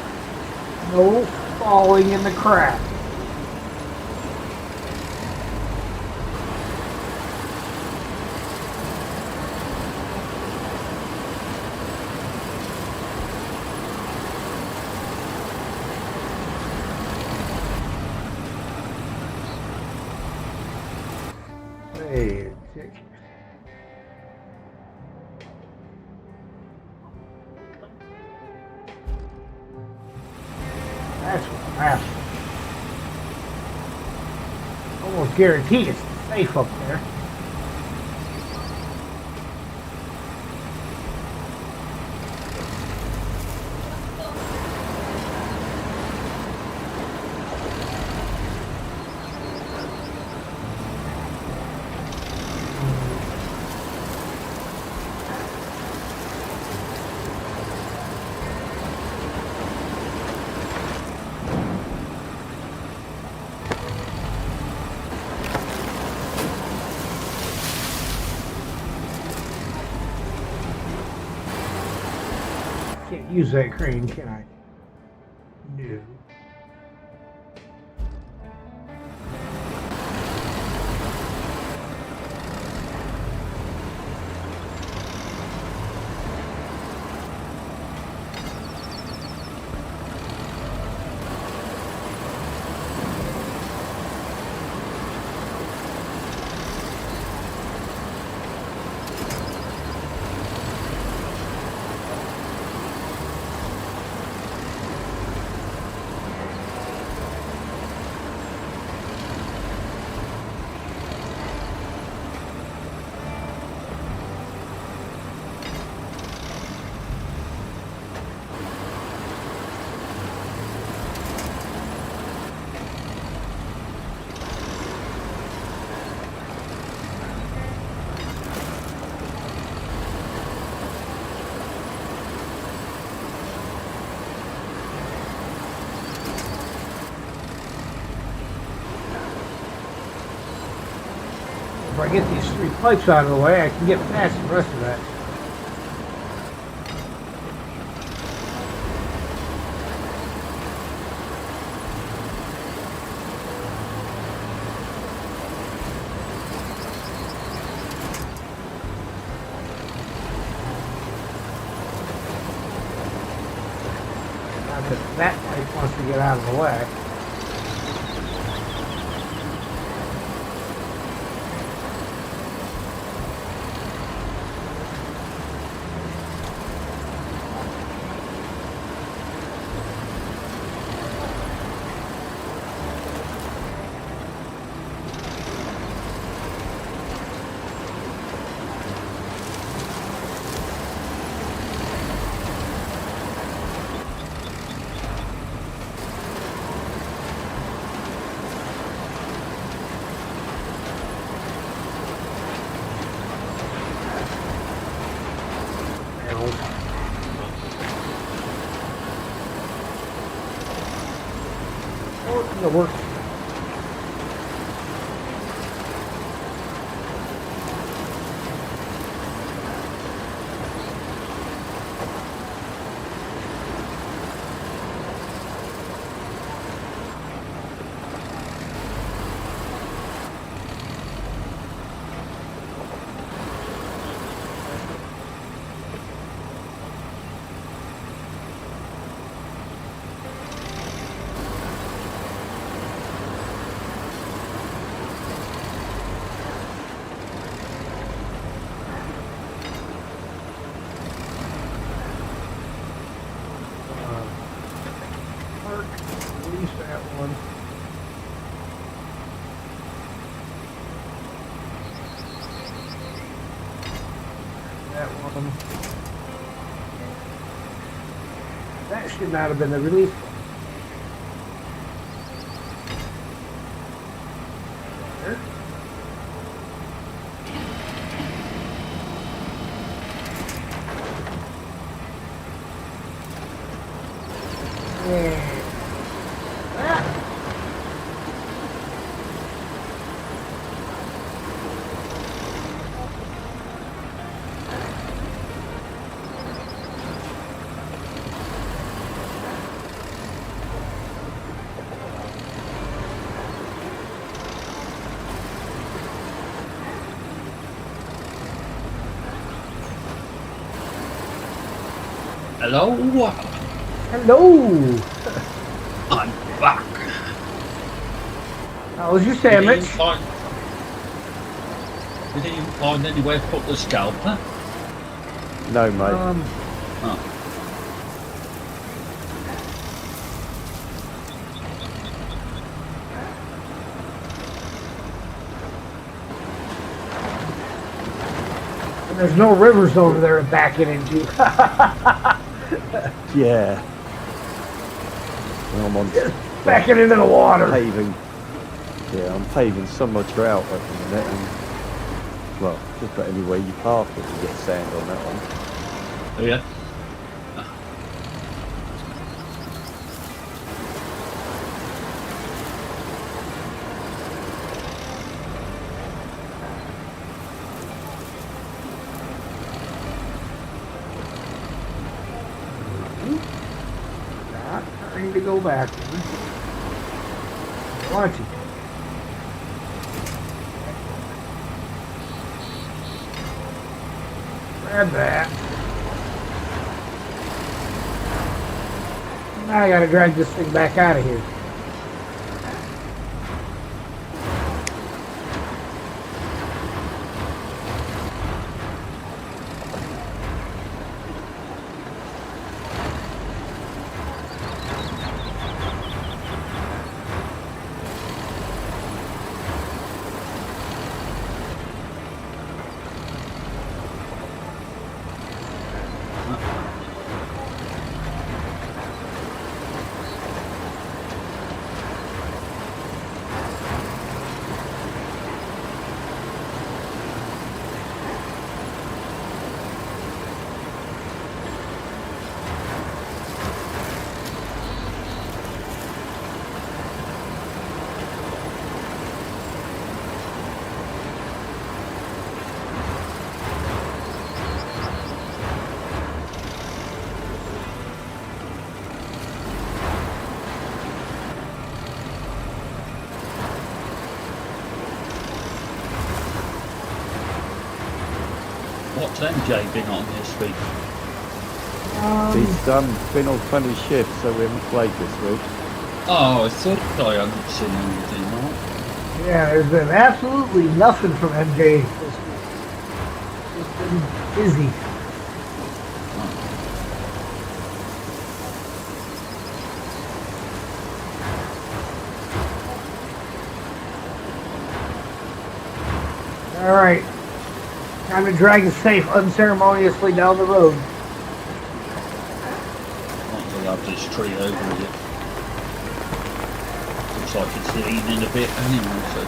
No falling in the crap. Hey, tick. That's what I'm after. Almost guaranteed it's safe up there. Can't use that crane, can I? No. If I get these 3 pipes out of the way, I can get past the rest of that. Not that that pipe wants to get out of the way. Oh, it works. one. That one. That should not have been the release. There. Yeah. Ah.
Hello?
Hello.
I'm back.
How was your
Did
sandwich?
you find anywhere to put the scalper?
No, mate.
Oh.
And there's no rivers over there to back it into.
Yeah. I'm on
Back it into the water.
paving. Yeah, I'm paving so much out at the minute, and well, just about anywhere you park it, you get sand on that one.
Oh, yeah.
Not trying to go backwards. Want to. Grab that. Now I gotta drag this thing back out of here.
What's MJ been on this week?
He's been on funny shifts, so we haven't played this week.
Oh, I thought I hadn't seen anything, right?
Yeah, there's been absolutely nothing from MJ this week. It's been busy. All right. Time to drag the safe unceremoniously down the road.
I'll have this tree over it. Looks like it's leaning a bit anyway, so.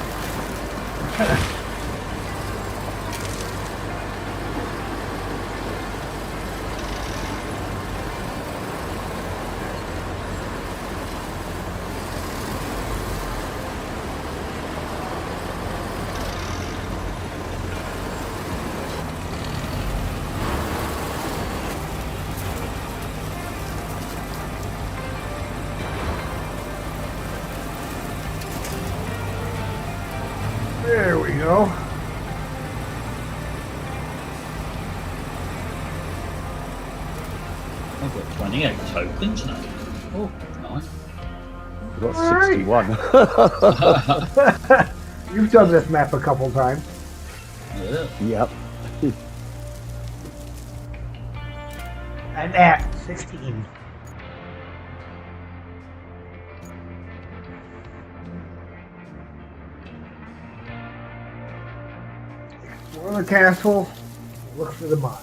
There we go.
I've got 28 tokens now. Oh, nice.
We've got
Alright.
61.
You've done this map a couple times.
Yeah.
Yep.
And at 16. for the castle, look for the mine.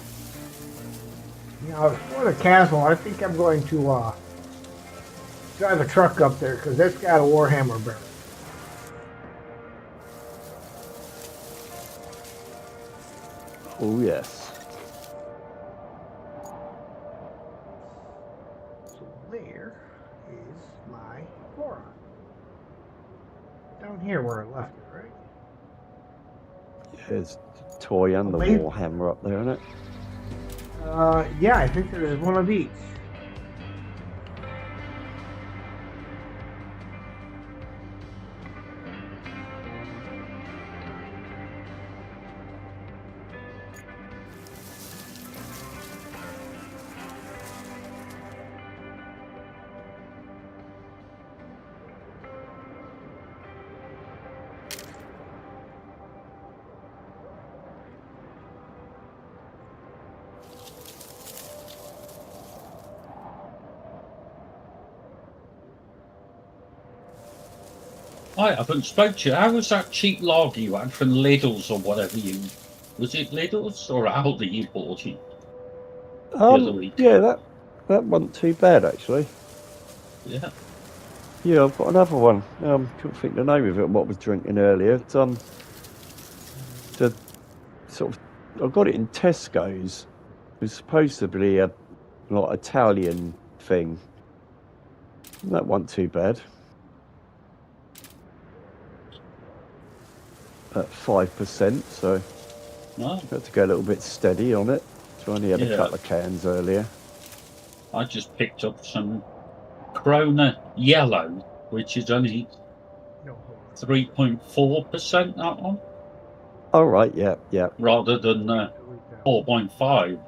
You know, for the castle, I think I'm going to drive a truck up there because that's got a Warhammer barrel.
Oh, yes.
So there is my Goron. Down here where I left it, right?
There's the toy and the Warhammer up there, isn't it?
Yeah, I think there's one of each.
I haven't spoke to you. How was that cheap log you had from Lidl's or whatever you... Was it Lidl's or Aldi you bought it? The other week?
Yeah, that wasn't too bad, actually.
Yeah.
Yeah, I've got another one. Couldn't think the name of it, what I was drinking earlier. It's, the sort of... I got it in Tesco's. It was supposedly a like Italian thing. That wasn't too bad. At 5%, so
No.
had to go a little bit steady on it. So I only had a couple of cans earlier.
I just picked up some Corona Yellow, which is only 3.4%, that one.
Oh, right, yeah.
Rather than 4.5.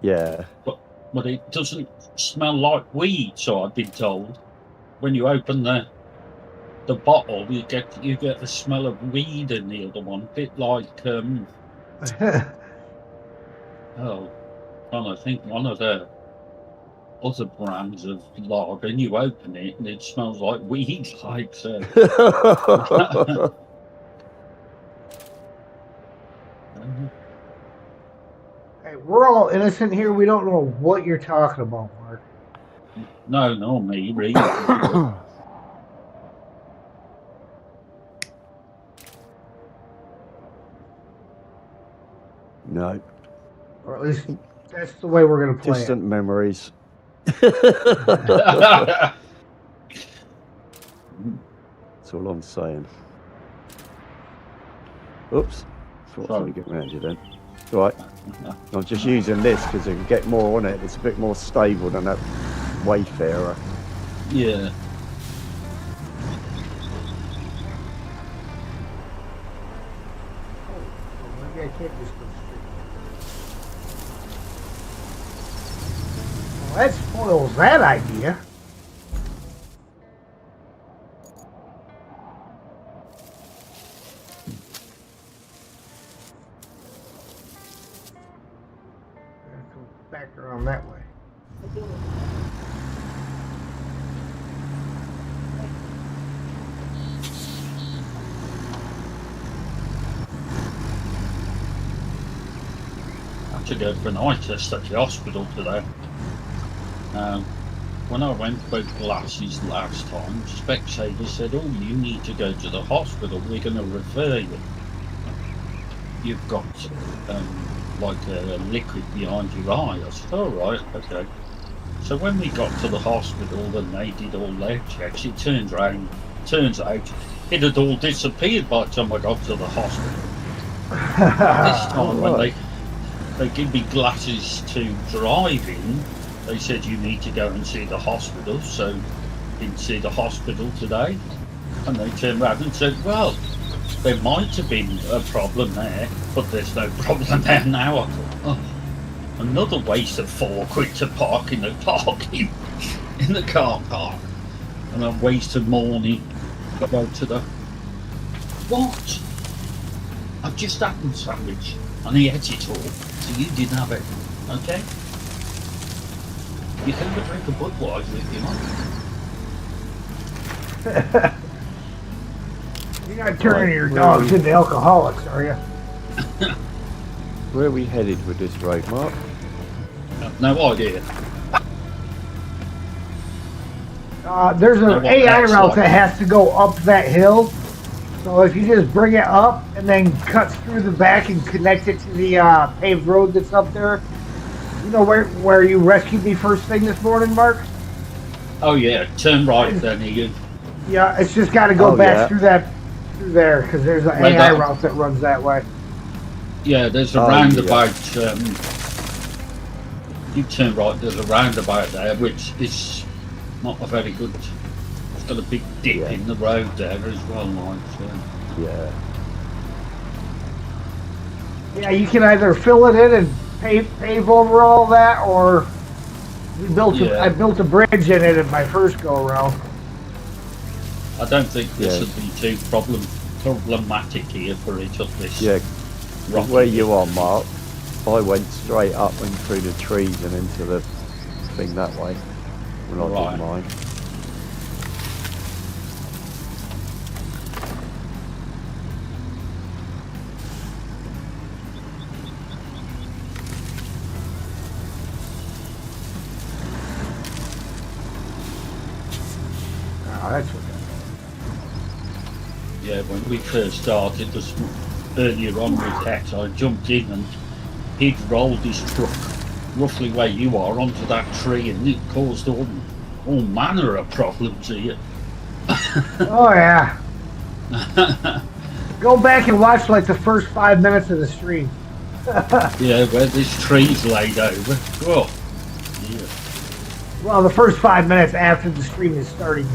Yeah.
But it doesn't smell like weed, so I've been told. When you open the bottle, you get the smell of weed in the other one, a bit like I think one of the other brands of lager, and you open it and it smells like weed, like so.
Hey, we're all innocent here. We don't know what you're talking about, Mark.
No, me, really.
No.
Or at least that's the way we're going to play
Distant memories. That's all I'm saying. Oops. Thought I was get around you then. Right. I'm just using this because I can get more on it. It's a bit more stable than that Wayfarer.
Yeah.
Maybe I can't just go straight. Well, that spoils that idea. Back around that way.
I had to go for an eye test at the hospital today. When I went for glasses last time, Spectator said, "Oh, you need to go to the hospital. We're going to refer you. You've got like a liquid behind your eye." I said, "All right, okay." So when we got to the hospital and they did all their checks, it turns out it had all disappeared by the time I got to the hospital. This time when they give me glasses to drive in, they said you need to go and see the hospital. So I didn't see the hospital today, and they turned around and said, "Well, there might have been a problem there, but there's no problem there now." I thought, oh, another waste of £4 to park in the car park, and a waste of morning to go to the... What? I've just had a sandwich, and he ate it all, so you didn't have it, okay? You can have a drink of Budweiser if you like.
You're not turning your dogs into alcoholics, are you?
Where are we headed with this road, Mark?
No idea.
There's an
what
AI
that's
route
like.
that has to go up that hill. So if you just bring it up and then cut through the back and connect it to the paved road that's up there, you know where you rescued me first thing this morning, Mark?
Oh yeah, turn right then, Ian.
Yeah, it's just got to go back through there because there's an AI route that runs that way.
Yeah, there's a roundabout. You turn right, there's a roundabout there, which is not a very good. It's got a big dip in the road there as well, like. So.
Yeah.
Yeah, you can either fill it in and pave over all that, or I built a bridge in it in my first go around.
I don't think this would be too problematic here for each of this.
Yeah, where you are, Mark, I went straight up and through the trees and into the thing that way when I did mine.
Oh, that's what
Yeah, when we first started, this earlier on with Hex, I jumped in and he'd rolled his truck roughly where you are onto that tree, and it caused all manner of problems here.
Oh yeah. Go back and watch like the first 5 minutes of the stream.
Yeah, where this tree's laid over. Oh, yeah.
Well, the first 5 minutes after the stream is starting.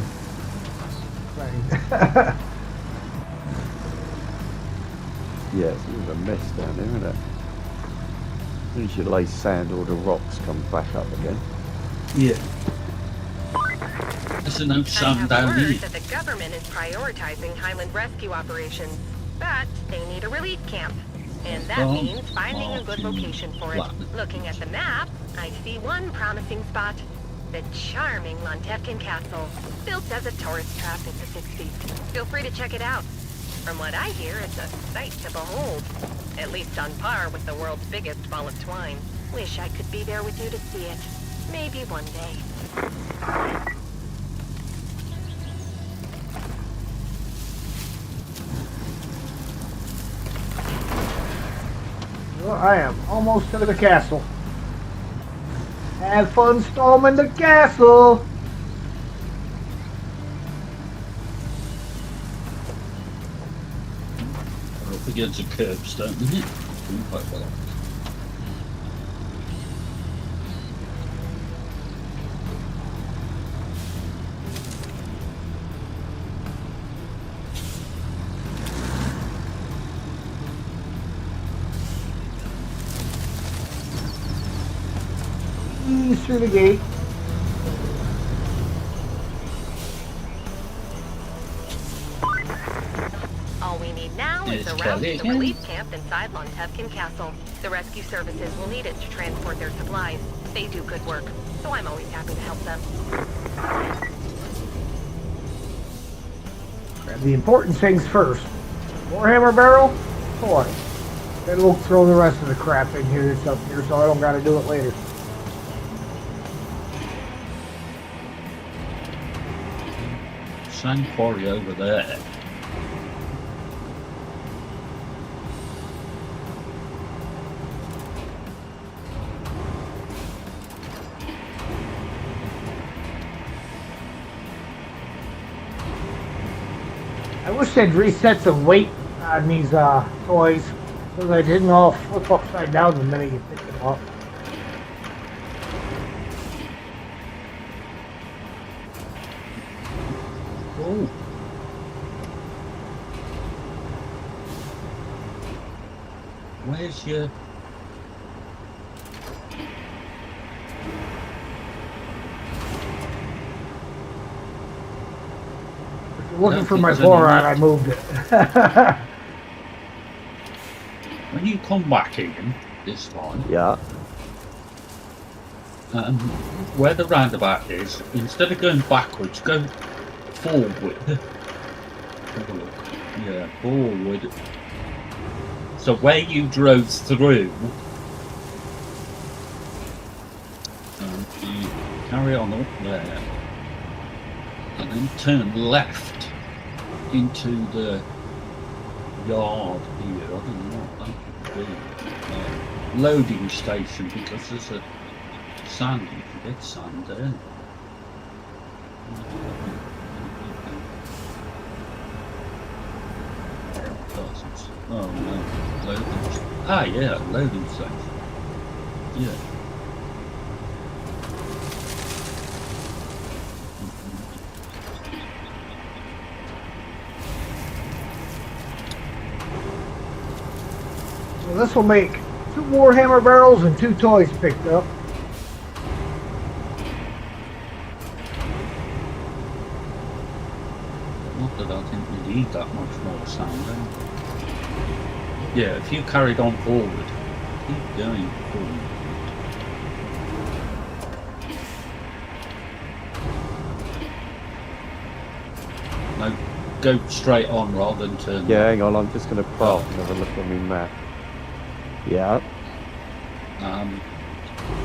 Yeah, it's a mess down there, isn't it? As soon as you lay sand, all the rocks come back up again.
Yeah. There's no sun down here.
That the government is prioritizing Highland rescue operations, but they need a relief camp. And that means finding a good location for it. Looking at the map, I see one promising spot. The charming Lontefkin Castle, built as a tourist trap in the 60s. Feel free to check it out. From what I hear, it's a sight to behold. At least on par with the world's biggest ball of twine. Wish I could be there with you to see it. Maybe one day.
Well, I am almost to the castle. Have fun storming the castle.
Up against a curbstone, isn't it? Doing quite well.
Ease through the gate.
All we need now is a route to the relief camp inside Lontefkin Castle. The rescue services will need it to transport their supplies. They do good work, so I'm always happy to help them.
Grab the important things first. Warhammer barrel, toy. Then we'll throw the rest of the crap in here that's up here so I don't gotta do it later.
Sand quarry over there.
I wish they'd reset the weight on these toys so they didn't all flip upside down the minute you pick them up.
Oh. Where's your...
Looking for my boron, I moved it.
When you come back in this time,
Yeah.
Where the roundabout is, instead of going backwards, go forward. Have a look. Yeah, forward. So where you drove through, you carry on up there, and then turn left into the yard here. I don't know what that would be. Loading station, because there's a sand. You can get sand there. Oh no, loading. Ah, yeah, loading station. Yeah.
So this will make 2 Warhammer barrels and 2 toys picked up.
Not that I think we need that much more sand. Yeah, if you carried on forward, keep going forward. No, go straight on rather than turn.
Yeah, hang on, I'm just going to park and have a look on my map. Yeah.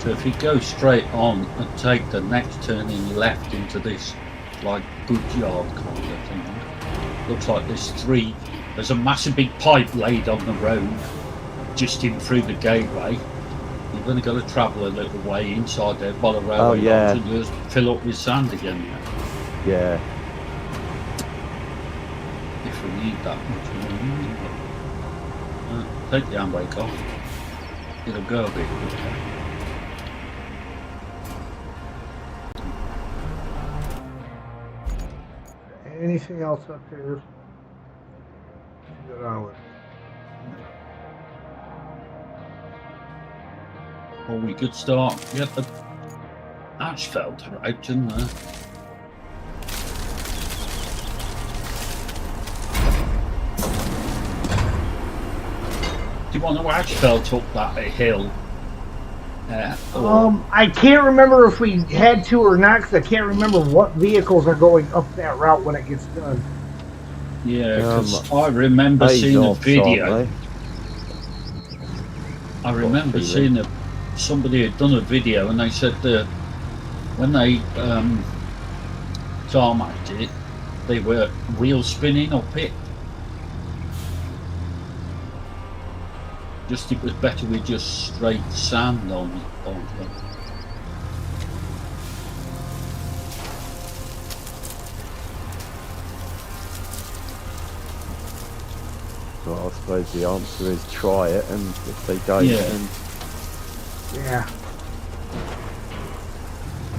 So if you go straight on and take the next turning left into this, like, goods yard kind of thing, looks like there's a massive big pipe laid on the road just in through the gateway. You're going to go to travel a little way inside there by the railway lines and just fill up with sand again.
Yeah.
If we need that much more. Take the handbrake off. It'll go a bit quicker.
Anything else up here? Get on with it.
Well, we could start. We had the asphalt right, didn't there? Do you want to asphalt up that hill?
I can't remember if we had to or not, because I can't remember what vehicles are going up that route when it gets done.
Yeah, because I remember seeing a video. I remember seeing somebody had done a video, and they said that when they tarmacked it, they were wheel spinning up it. Just it was better with just straight sand on it.
Well, I suppose the answer is try it, and if they don't, then...
Yeah.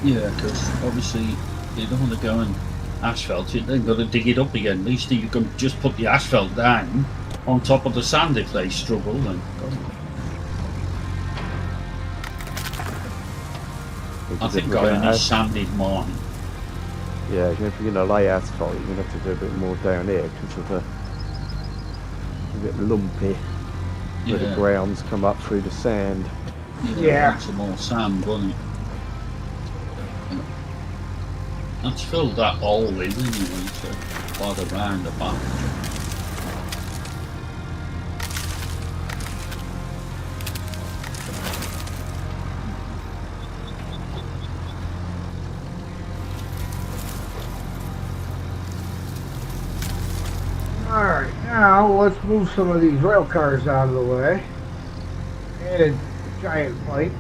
Yeah, because obviously you don't want to go and asphalt it, then got to dig it up again. At least you can just put the asphalt down on top of the sand if they struggle. Then I think I only sanded mine.
Yeah, if you're going to lay asphalt, you're going to have to do a bit more down here because of the a bit lumpy where the grounds come up through the sand.
Yeah.
Some more sand, won't it? Let's fill that hole in anyway, so by the roundabout.
Alright, now let's move some of these rail cars out of the way. Added a giant pipe.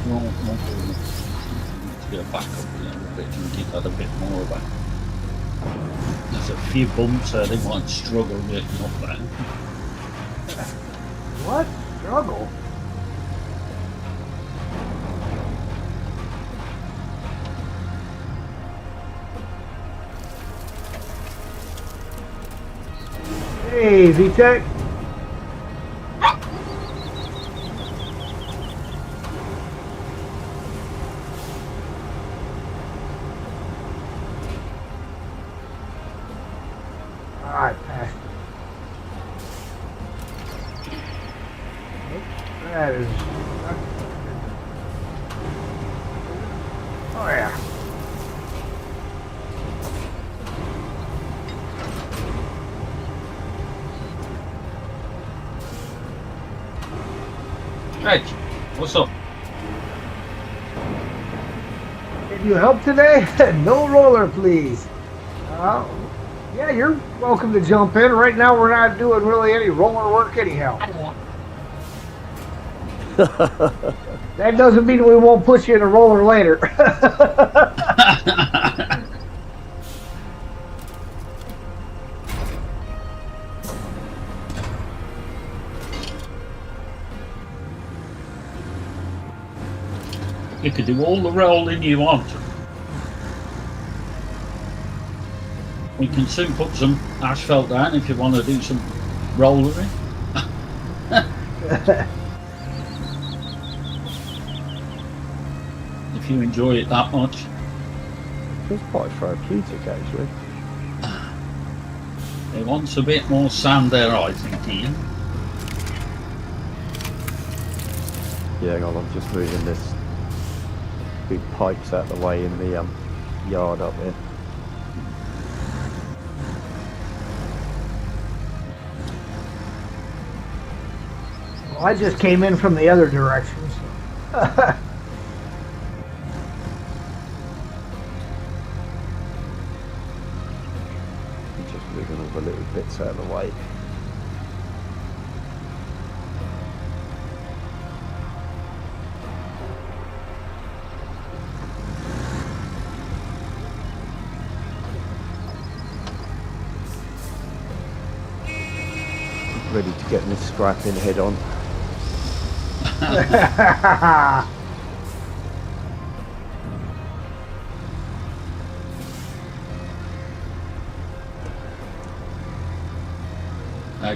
To go back up a little bit and get that a bit more back. There's a few bumps there, they might struggle getting up there.
What? Struggle? Hey, VTech. Alright, pass. That is... Oh, yeah.
Hey, what's up?
Can you help today? No roller, please. Yeah, you're welcome to jump in. Right now, we're not doing really any roller work anyhow. That doesn't mean we won't put you in a roller later.
You could do all the rolling you want. We can soon put some asphalt down if you want to do some rollering. If you enjoy it that much.
It's quite therapeutic, actually.
It wants a bit more sand there, I think, Ian.
Yeah, hang on, I'm just moving this big pipes out the way in the yard up there.
Well, I just came in from the other direction. So.
Just moving all the little bits out of the way. Ready to get this scrapping head on.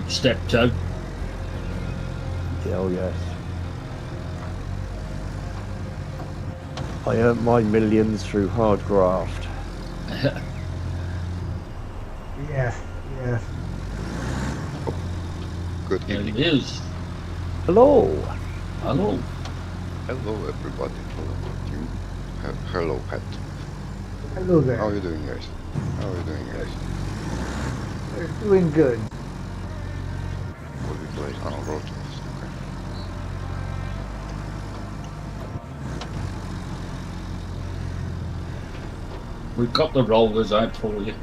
Step toe.
Yeah, oh yes. I earned my millions through hard graft.
Yes, yes.
Good
There
evening.
it is.
Hello.
Hello.
Hello, everybody. Hello, team. Hello, Pat.
Hello there.
How are you doing, guys? How are you doing, guys?
They're doing good.
What we play? Oh, Roadcraft. Okay.
We've got the rollers out for you.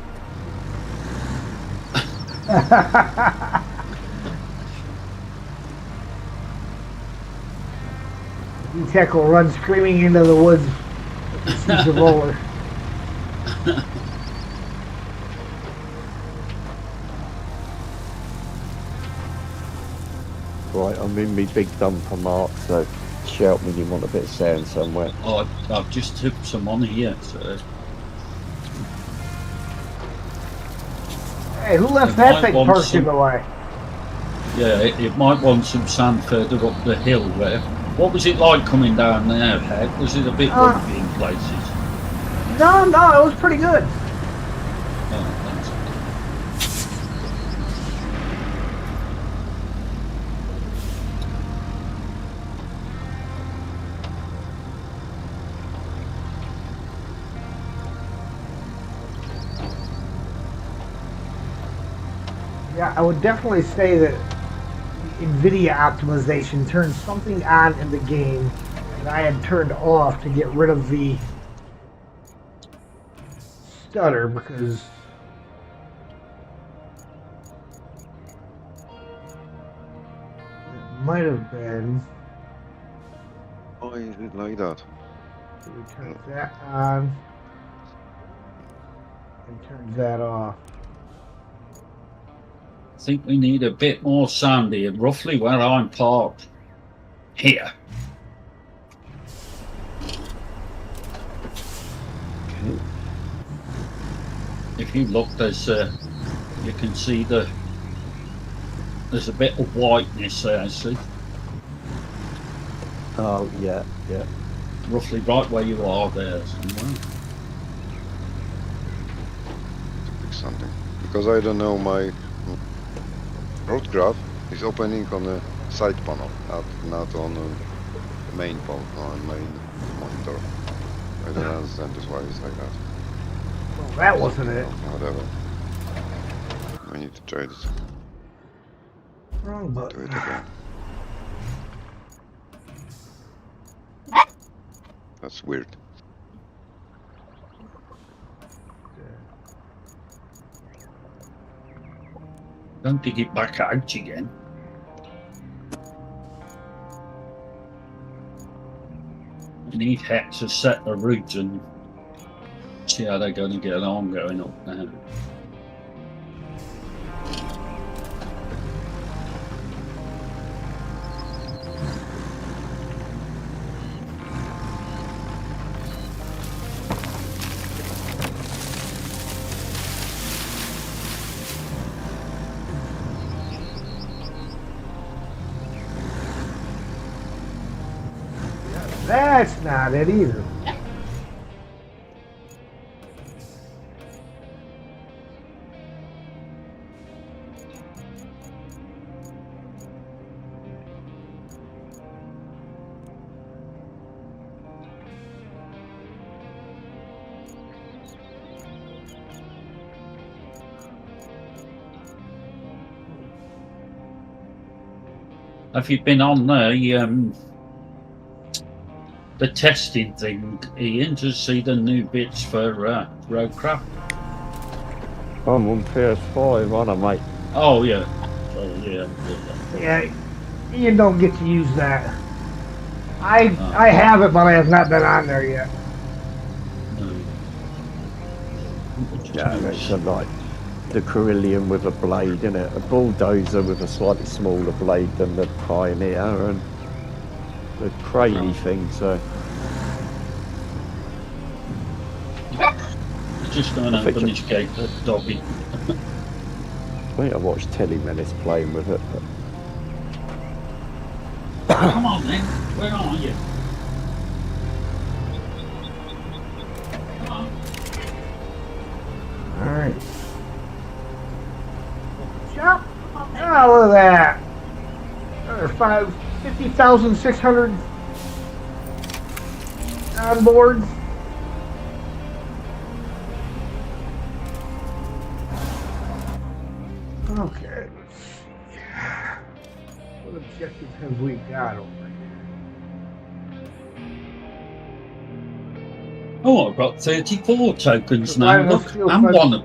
VTech will run screaming into the woods if he sees a roller.
Right, I'm in me big dumper, Mark, so shout when you want a bit of sand somewhere.
Oh, I've just tipped some on here. So
Hey, who left
It
that
might
thing
want
parked
some-
in the way?
yeah, it might want some sand further up the hill there. What was it like coming down there, Peg? Was it a bit bumpy in places?
No, it was pretty good.
Oh, thanks.
Yeah, I would definitely say that NVIDIA optimization turned something on in the game that I had turned off to get rid of the stutter, because it might have been...
Why is it like that?
So we turn that on and turn that off.
I think we need a bit more sand here, roughly where I'm parked. Here.
Okay.
If you look, there's you can see there's a bit of whiteness there, see?
Oh, yeah, yeah.
Roughly right where you are there somewhere.
Something. Because I don't know, my Roadcraft is opening on a side panel, not on the main main monitor. I don't understand this why it's like that.
Well, that wasn't it.
Whatever. I need to try this.
Wrong
Do
button.
it again. That's weird.
Don't dig it back out again. We need Hex to set the route and see how they're going to get on going up there.
That's not it either.
Have you been on the testing thing, Ian, to see the new bits for Roadcraft?
I'm on PS5, aren't I, mate?
Oh yeah. Oh yeah.
Yeah, Ian don't get to use that. I have it, but I have not been on there yet.
Yeah, it's like the Carillion with a blade in it, a bulldozer with a slightly smaller blade than the Pioneer, and the crazy thing. So
Just going to open this gate for Dobby.
I think I watched Telly Menace playing with it. But
Come on then, where are you? Come on.
All right. Shop. Oh, look at that. Another 50,600 on board. Okay, let's see. What objectives have we got over here?
Oh, I've got 34 tokens now.
Provided
Look,
us fuel
I'm
fund-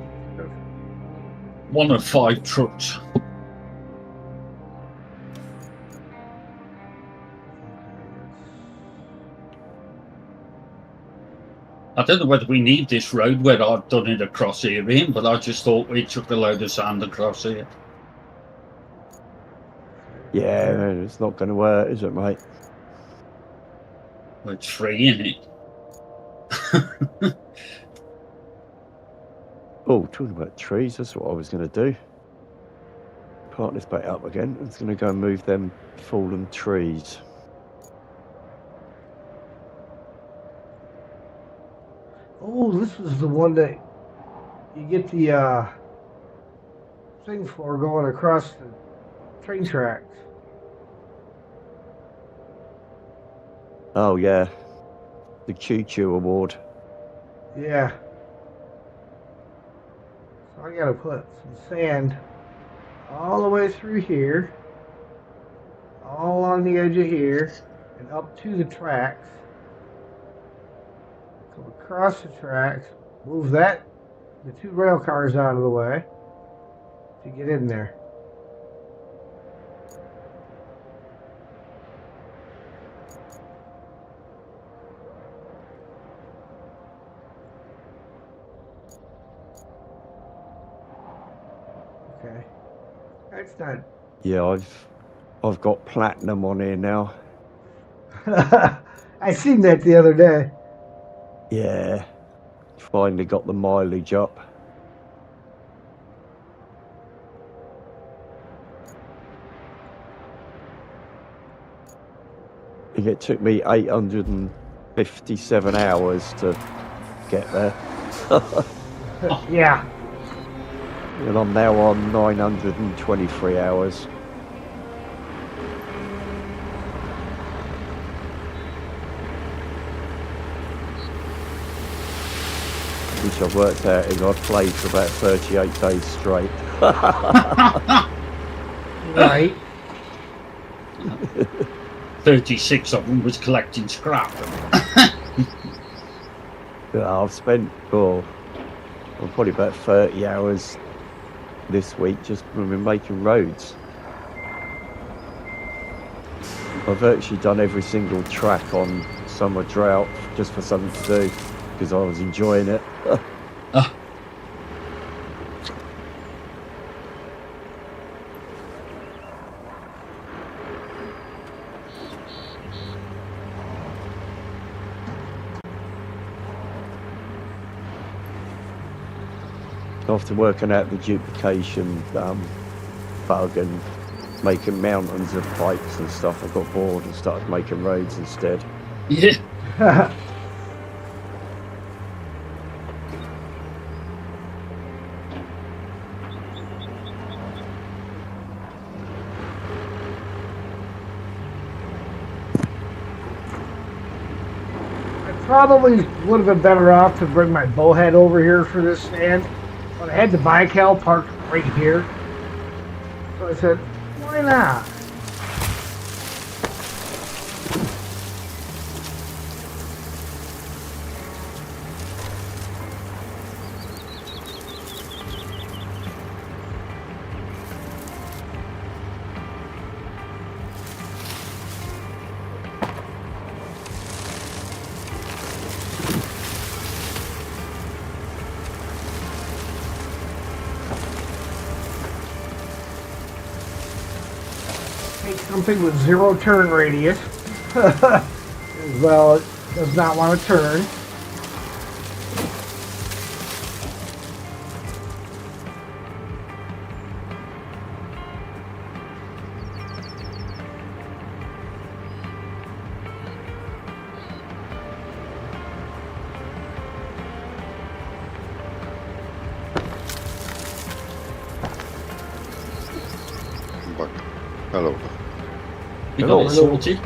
one of 5 trucks. I don't know whether we need this road where I've done it across here, Ian, but I just thought we took a load of sand across here.
yeah, it's not going to work, is it, mate?
Well, it's free, isn't it?
Oh, talking about trees, that's what I was going to do. Park this back up again. I was going to go and move them fallen trees.
Oh, this is the one that you get the thing for going across the train tracks.
Oh, yeah. The Choo-Choo Award.
Yeah. So I gotta put some sand all the way through here, all along the edge of here, and up to the tracks. Come across the tracks, move the 2 rail cars out of the way to get in there. Okay. That's not.
Yeah, I've got platinum on here now.
I seen that the other day.
Yeah, finally got the mileage up. I think it took me 857 hours to get there.
Yeah.
And I'm now on 923 hours. Which I've worked out is I've played for about 38 days straight.
Right.
36 of them was collecting scrap.
I've spent probably about 30 hours this week just making roads. I've virtually done every single track on Summer Drought just for something to do because I was enjoying it. After working out the duplication bug and making mountains of pipes and stuff, I got bored and started making roads instead.
Yeah.
I probably would have been better off to bring my bowhead over here for this stand, but I had the Baikal parked right here. So I said, why not? Take something with 0 turn radius. As well, it does not want to turn.
But hello.
You got it sorted?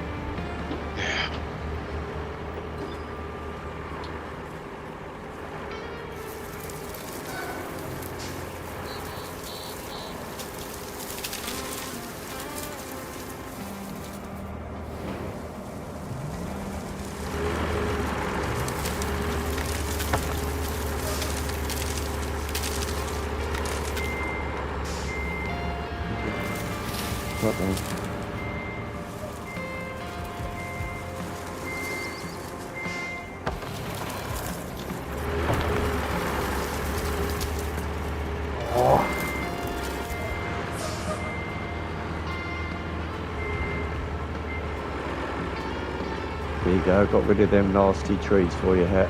There you go, got rid of them nasty trees for your hat.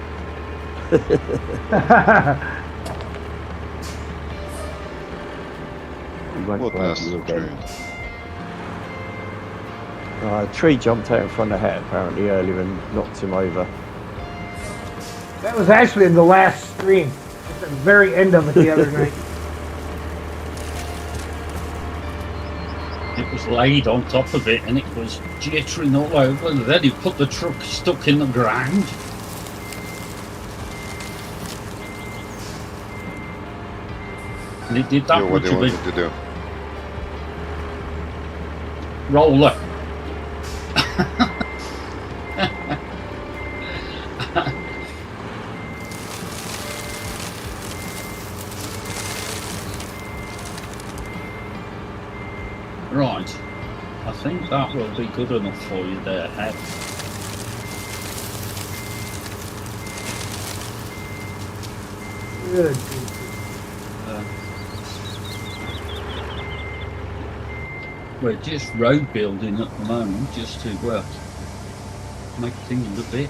What nasty tree?
A tree jumped out in front of the hat apparently earlier and knocked him over.
That was actually in the last stream, at the very end of it the other night.
It was laid on top of it and it was jittering all over, and then he put the truck stuck in the ground. And it did that
Yeah, what
much
do you
of
want
it.
me to do?
Roller. Right. I think that will be good enough for you there, Head.
Good.
We're just road building at the moment, just to make things a bit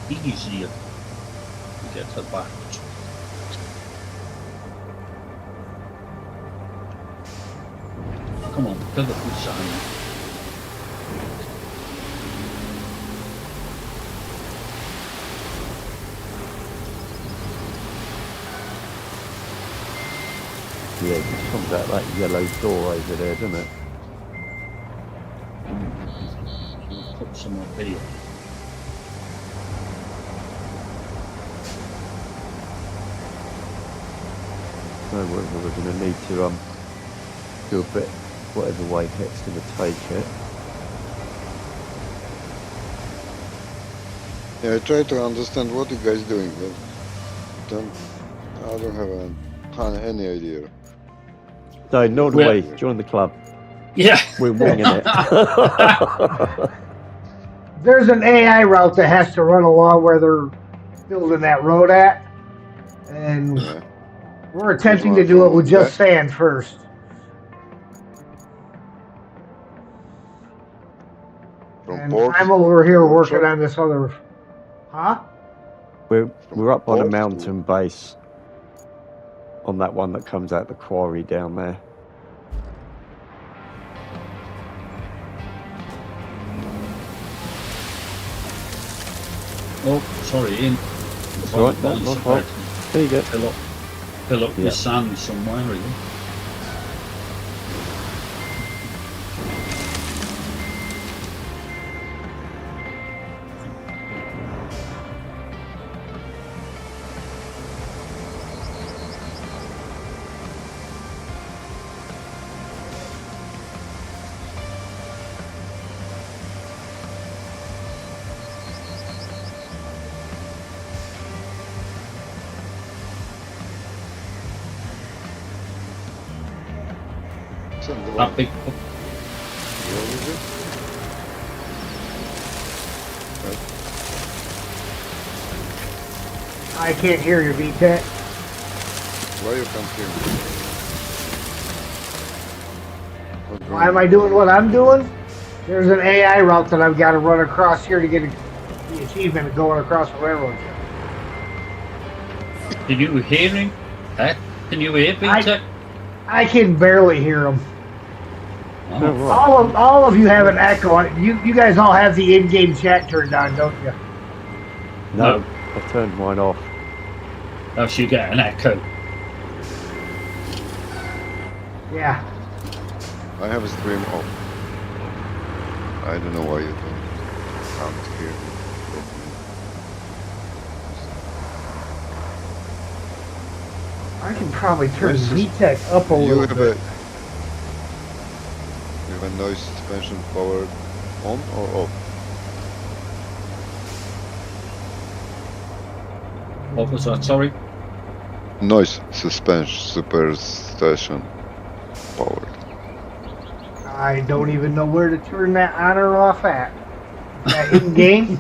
easier to get about. Come on, fill up the sand.
Yeah, it just comes out that yellow door over there, doesn't it?
We'll put some up here.
So we're going to need to do a bit whatever way Het's going to take it.
Yeah, I try to understand what you guys doing, but I don't have any idea.
No, nor do we. Join the club.
Yeah.
We're winging it.
There's an AI route that has to run along where they're building that road at, and we're attempting to do it with just sand first. And I'm over here working on this other. Huh?
We're up on a mountain base on that one that comes out the quarry down there.
Oh, sorry, Ian.
That's all right, no fault. There you go.
Fill up the sand somewhere, really. That big.
I can't hear you, VTech.
Why you can't hear me?
Why am I doing what I'm doing? There's an AI route that I've got to run across here to get the achievement of going across the railroad.
Can you hear him? Can you hear VTech?
I can barely hear him.
Oh.
All of you have an echo on it. You guys all have the in-game chat turned on, don't you?
No, I've turned mine off.
Oh, so you get an echo.
Yeah.
I have a stream off. I don't know why you can't hear me.
I can probably turn VTech up a little bit.
You have a noise suspension powered on or off?
What was that, sorry?
Noise suspension superstation powered.
I don't even know where to turn that on or off at. Is that in game?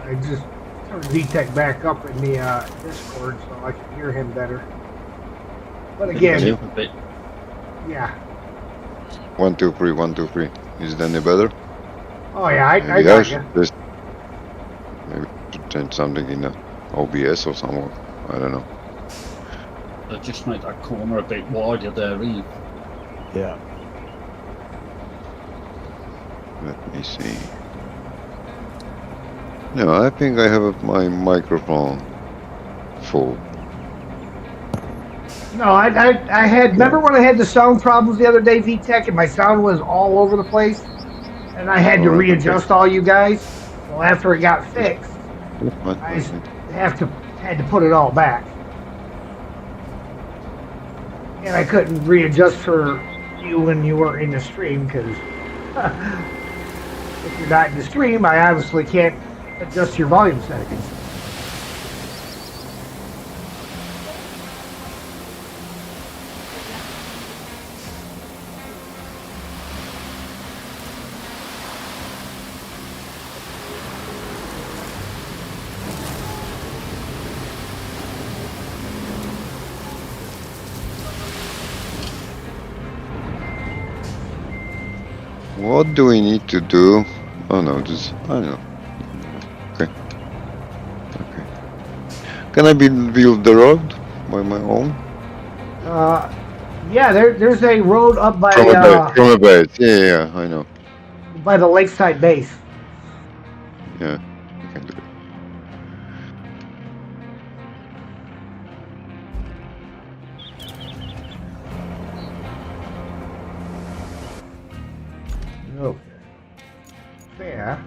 I just turned VTech back up in the Discord so I can hear him better. But again, yeah.
1, 2, 3, 1, 2, 3. Is it any better?
Oh yeah, I got you.
Maybe to change something in the OBS or somewhere. I don't know.
Just make that corner a bit wider there, Eve.
Yeah.
Let me see. No, I think I have my microphone full.
No, I had. Remember when I had the sound problems the other day, VTech, and my sound was all over the place, and I had to readjust all you guys. Well, after it got fixed, I had to put it all back, and I couldn't readjust for you when you were in the stream because if you're not in the stream, I obviously can't adjust your volume settings.
What do we need to do? Oh no, just I don't know. Okay. Okay. Can I build the road by my own?
Yeah, there's a road up by
From a base. From a base. Yeah, I know.
by the lakeside base.
Yeah, I can do it.
Okay. Fair.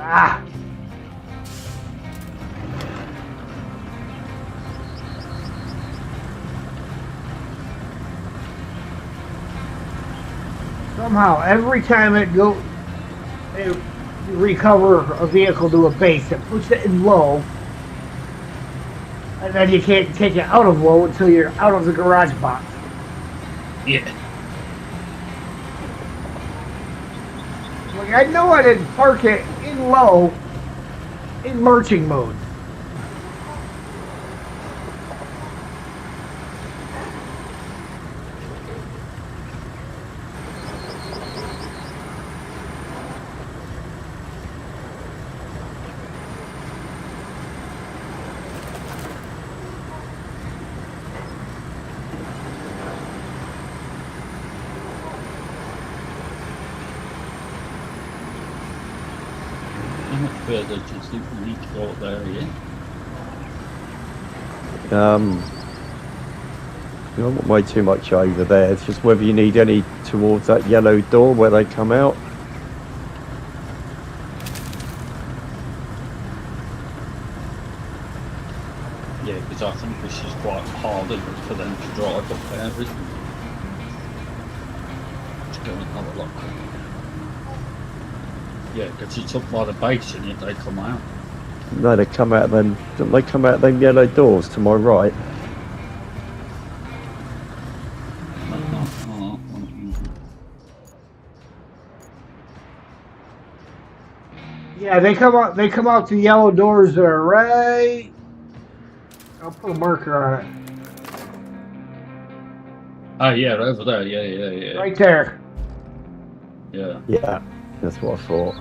Ah! Somehow, every time it recover a vehicle to a base, it puts it in low, and then you can't take it out of low until you're out of the garage box.
Yeah.
Like, I know I didn't park it in low, in lurching mode.
How much further do you think we need to go up there again?
You don't want way too much over there. It's just whether you need any towards that yellow door where they come out.
Yeah, because I think this is quite hard for them to drive up there, isn't it? Let's go and have a look. Yeah, because it's up by the base and yet they come out.
No, they come out then. Don't they come out them yellow doors to my right?
Yeah, they come out. They come out the yellow doors that are right. I'll put a marker on it.
Oh yeah, over there. Yeah.
Right there.
Yeah.
Yeah, that's what I thought.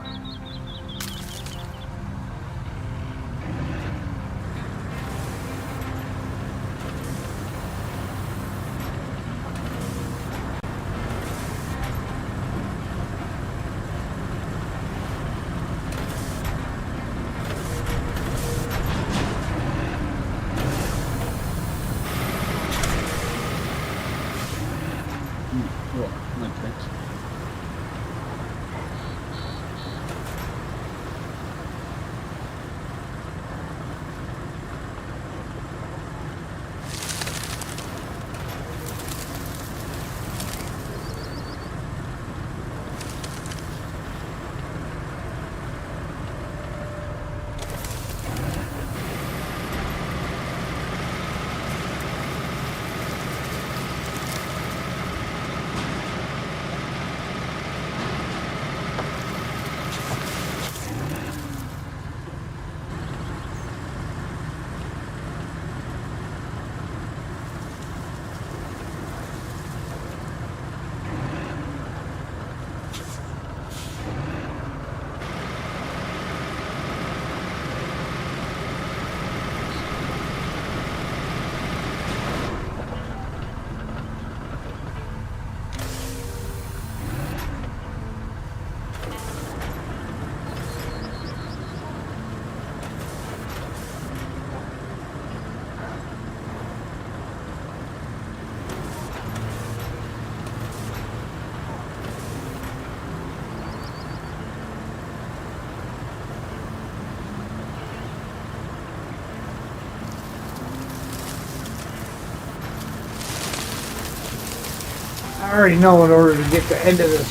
I already know in order to get the end of this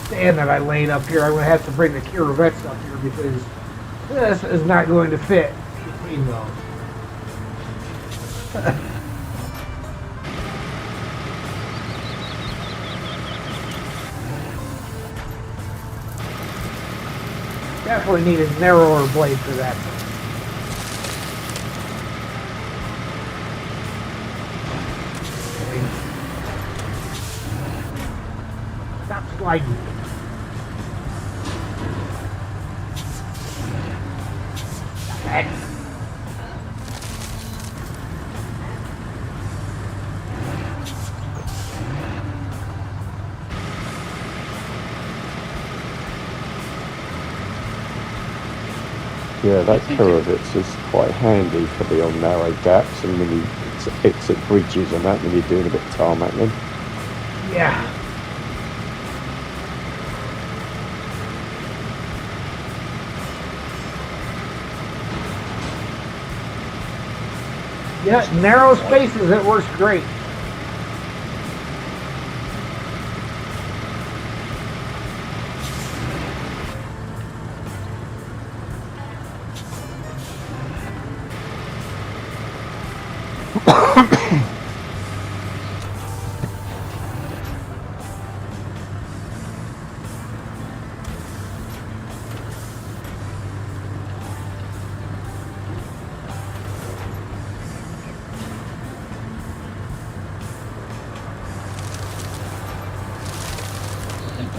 stand that I laid up here, I'm going to have to bring the Kirovettes up here because this is not going to fit between those. Definitely need a narrower blade for that. Stop sliding. Stop it.
Yeah, that curvet's is quite handy for the on narrow gaps and when you exit bridges and that when you're doing a bit of tarmacking.
Yeah. Yeah, narrow spaces, it works great.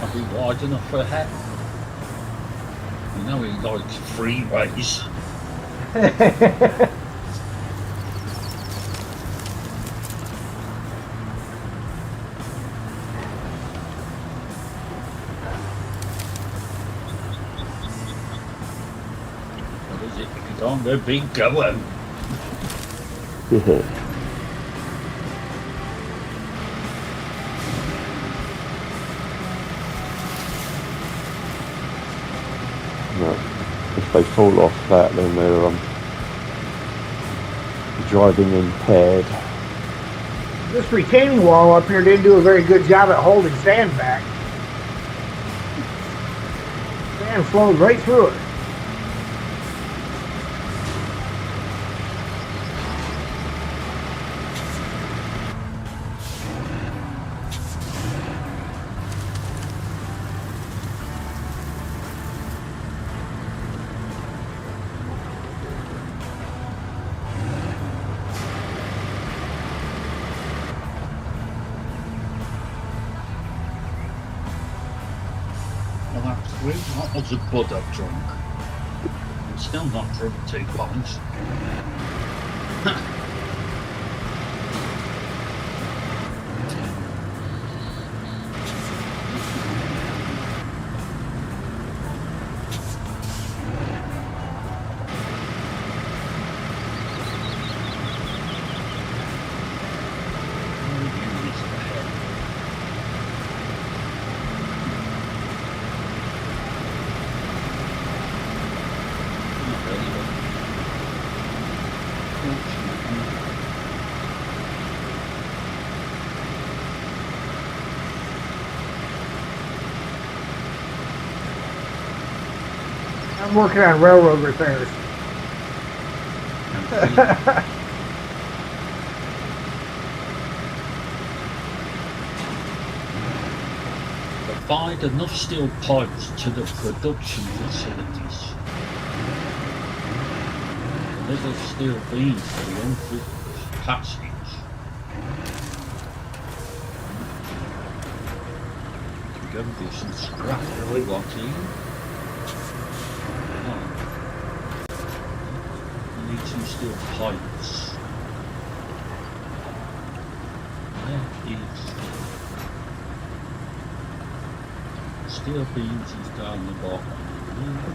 I'll be wide enough for a hat. You know he likes freeways. What is it? It's on the big going.
No, if they fall off that, then they're driving impaired.
This retaining wall up here didn't do a very good job at holding sand back. Sand flowed right through it.
Well, that's great. That was a bud up drunk. I'm still not drunk 2 pints.
I'm working on railroad repairs.
Provide enough steel pipes to the production facilities. Little steel beams for the unfit passage. Can go and do some scrap really watching. Need some steel pipes. There is steel beams is down the bottom.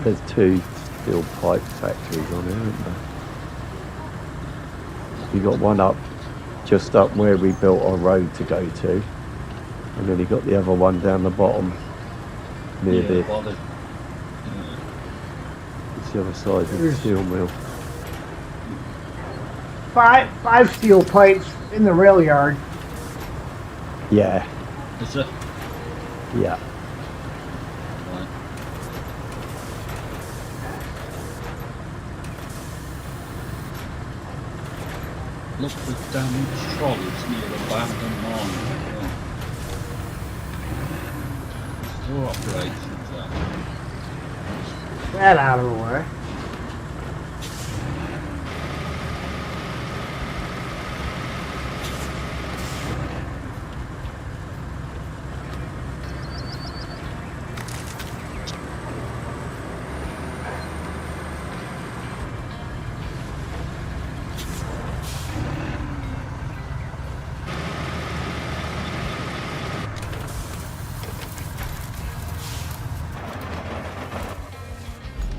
There's 2 steel pipe factories on here, isn't there? You got one up, just up where we built our road to go to, and then you got the other one down the bottom near the it's the other side of the steel mill.
Five steel pipes in the rail yard.
Yeah.
Is it?
Yeah.
Right. Look for damaged trolleys near the abandoned mine. Store operations there.
that out of the way.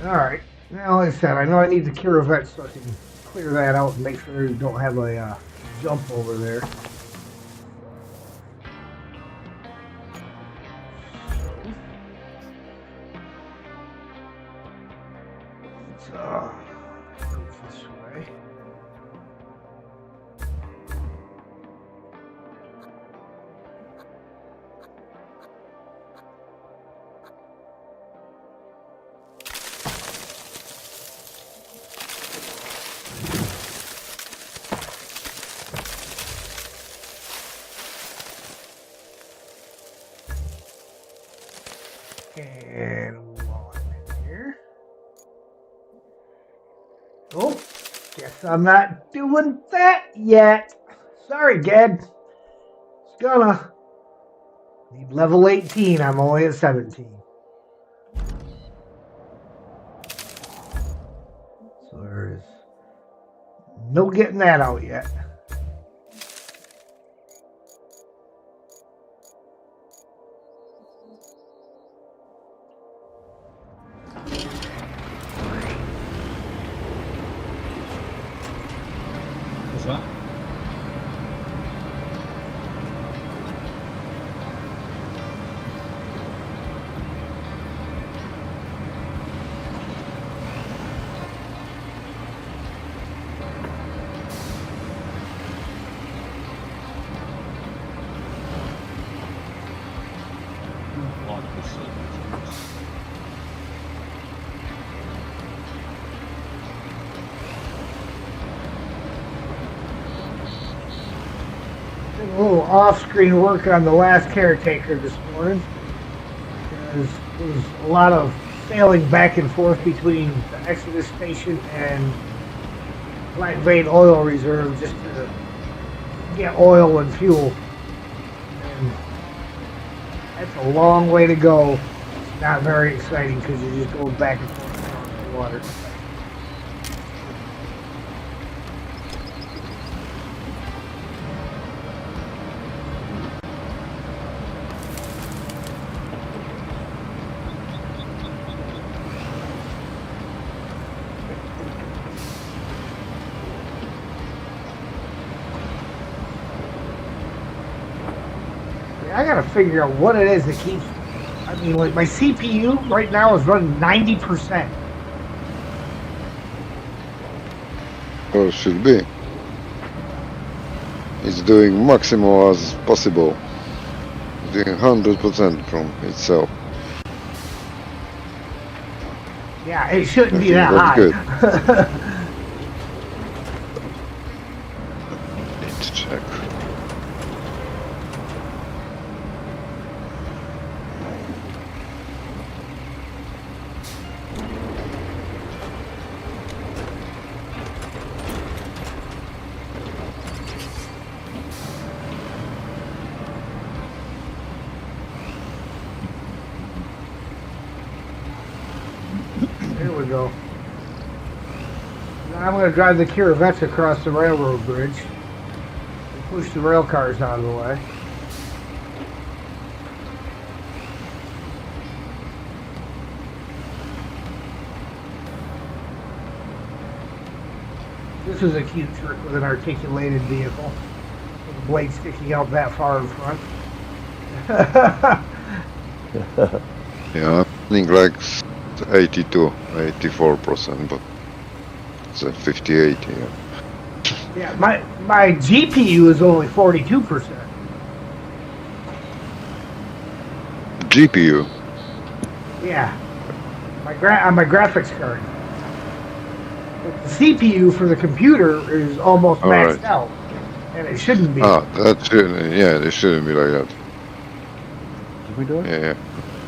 Alright, now like I said, I know I need the Kirovette so I can clear that out and make sure you don't have a jump over there. Let's go this way. And one here. Oh, guess I'm not doing that yet. Sorry, Ged. It's gonna need level 18. I'm only at 17. So there's no getting that out yet.
What's that? Like this.
Did a little off-screen work on the last caretaker this morning. There was a lot of sailing back and forth between the Exodus station and Black Vein Oil Reserve just to get oil and fuel. And that's a long way to go. It's not very exciting because you're just going back and forth across the water. I gotta figure out what it is that keeps. I mean, like my CPU right now is running 90%.
Or should be. It's doing maximum as possible. It's doing 100% from itself.
Yeah, it shouldn't
I
be
think
that
that's
high.
Need to check.
There we go. Now I'm going to drive the Kirovettes across the railroad bridge and push the rail cars out of the way. This is a cute trick with an articulated vehicle, with the blade sticking out that far in front.
Yeah, I think like 82, 84%, but it's a 58 here.
Yeah, my GPU is only 42%.
GPU.
Yeah, on my graphics card. But the CPU for the computer is almost maxed out, and it shouldn't be.
Ah, that shouldn't. Yeah, it shouldn't be like that.
Did we do it?
Yeah,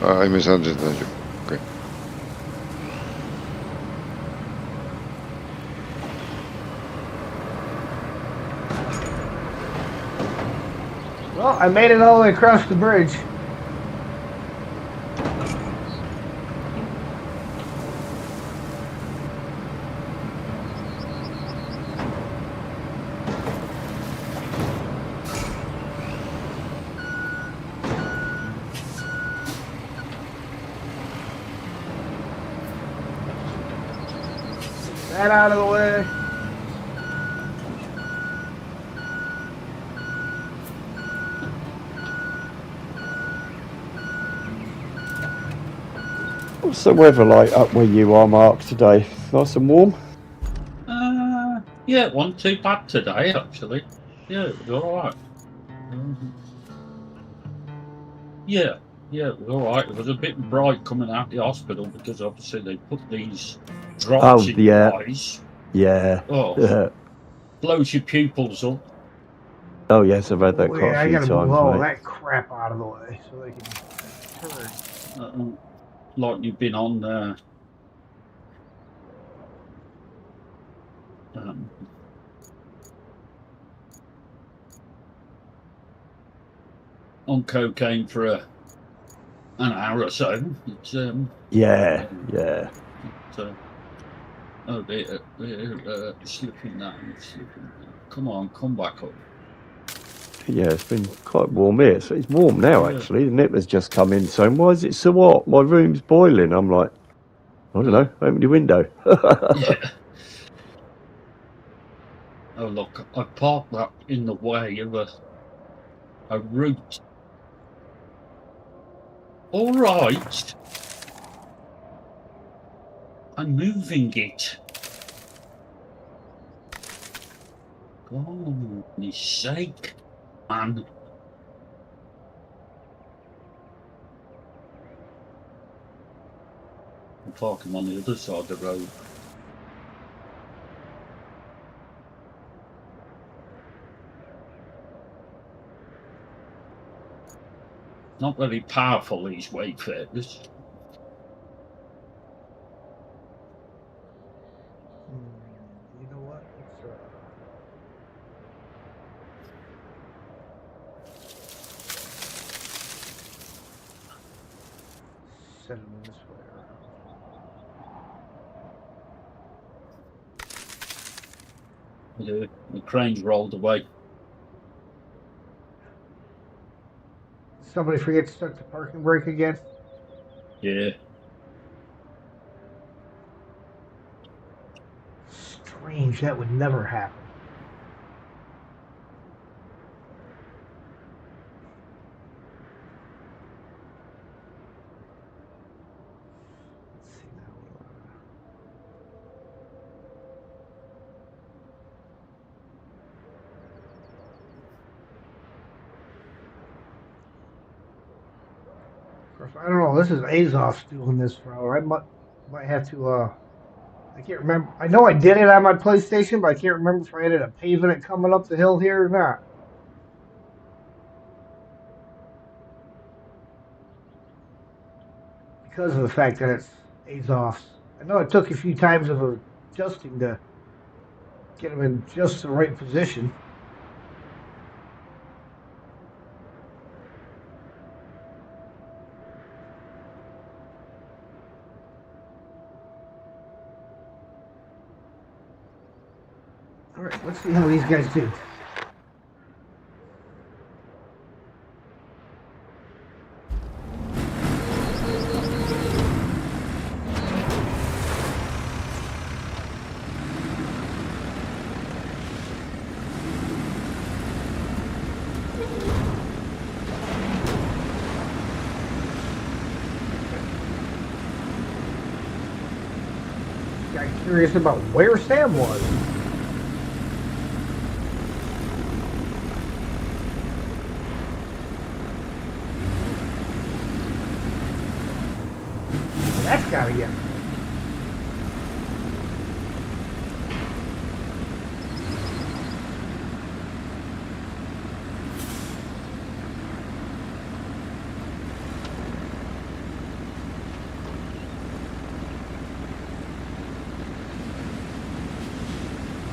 yeah. I misunderstood you. Okay.
Well, I made it all the way across the bridge. That out of the way.
What's the weather like up where you are, Mark, today? Nice and warm?
Yeah, it wasn't too bad today, actually. Yeah, it was alright. Yeah, it was alright. It was a bit bright coming out the hospital because obviously they put these drops in your eyes.
Yeah.
Oh, blows your pupils up.
Oh, yes, I've had that quite a
I
few
gotta move
times,
all
mate.
that crap out of the way so they can turn.
Like you've been on cocaine for an hour or so. It's,
yeah.
Oh, they're slipping down. Come on, come back up.
Yeah, it's been quite warm here. So it's warm now, actually. The nip has just come in saying, why is it so hot? My room's boiling. I'm like, I don't know, open the window.
Yeah. Oh, look, I parked that in the way of a route. All right. I'm moving it. Oh, for sake, man. I'm parking on the other side of the road. Not very powerful, these wayfarers.
You know what? Send them this way around.
The crane's rolled away.
Somebody forget to start the parking brake again?
Yeah.
Strange, that would never happen. Let's see now. Of course, I don't know. This is Azov's doing this row. I might have to. I can't remember. I know I did it on my PlayStation, but I can't remember if I ended up paving it coming up the hill here or not. Because of the fact that it's Azov's. I know it took a few times of adjusting to get them in just the right position. All right, let's see how these guys do. Got curious about where Sam was. That's gotta get.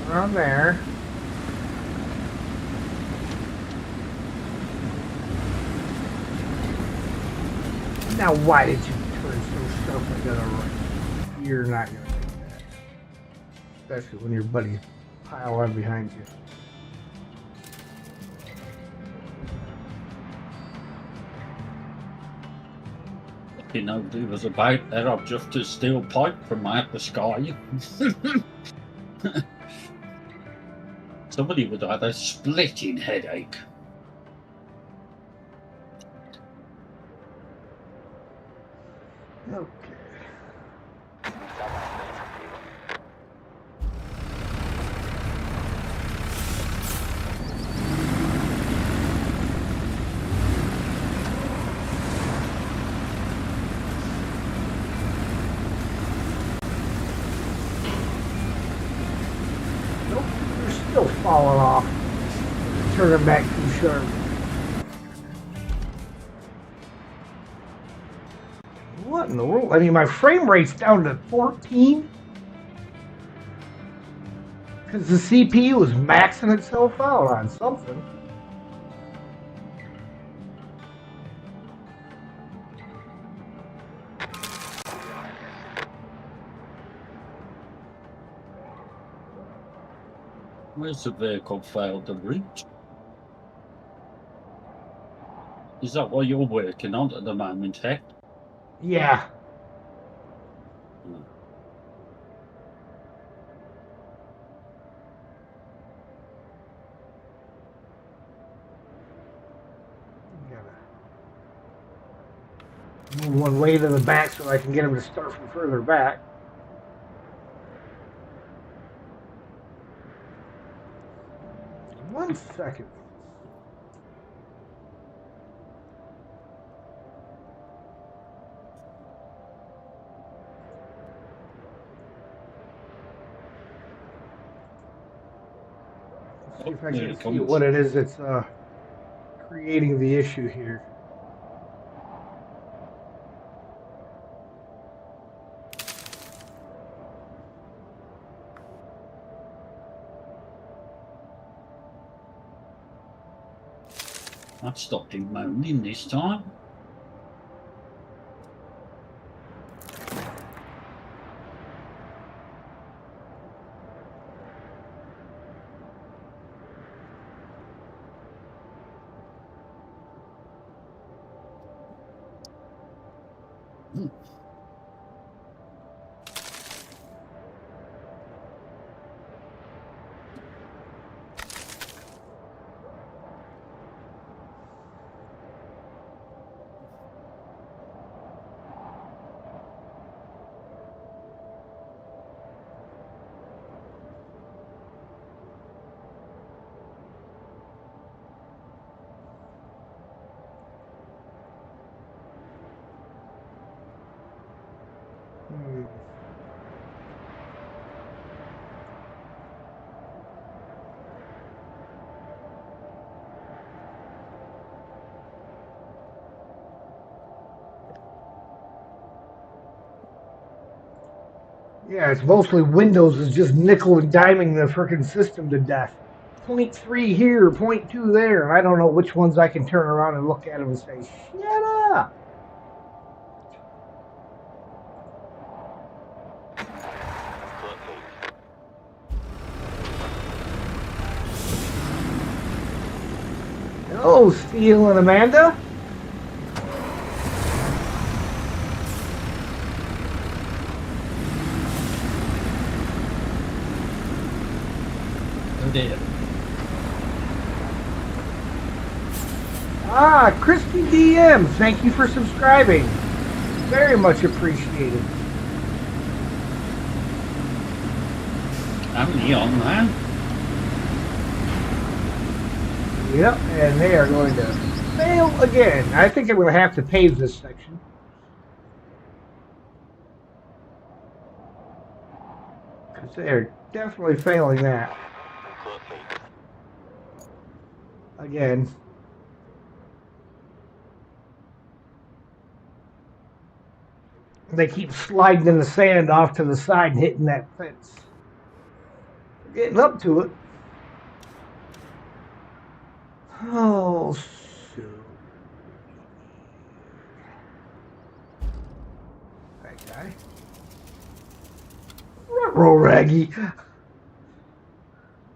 Around there. Now, why did you turn so sharply to the right? You're not going to make that. Especially when your buddies pile on behind you.
You know, there was about that. I've just a steel pipe from out the sky. Somebody would have had a splitting headache.
Okay. Nope, you're still falling off. Turning back too sharp. What in the world? I mean, my frame rate's down to 14 because the CPU is maxing itself out on something.
Where's the vehicle failed to reach? Is that what you're working on at the moment, Heck?
Yeah. Gotta move one way to the back so I can get him to start from further back. One second. See if I can see what it is that's creating the issue here.
That stopped him moaning this time. Yeah, it's mostly Windows is just nickel and diming the freaking system to death. 0.3 here, 0.2 there, and I don't know which ones I can turn around and look at them and say, shut up. Hello, Steele and Amanda. There.
Ah, Crispy DM, thank you for subscribing. Very much appreciated.
How many on now?
Yep, and they are going to fail again. I think I'm going to have to pave this section. Because they're definitely failing that. Again. They keep sliding in the sand off to the side and hitting that fence. They're getting up to it. Oh, shoot. row, Raggy.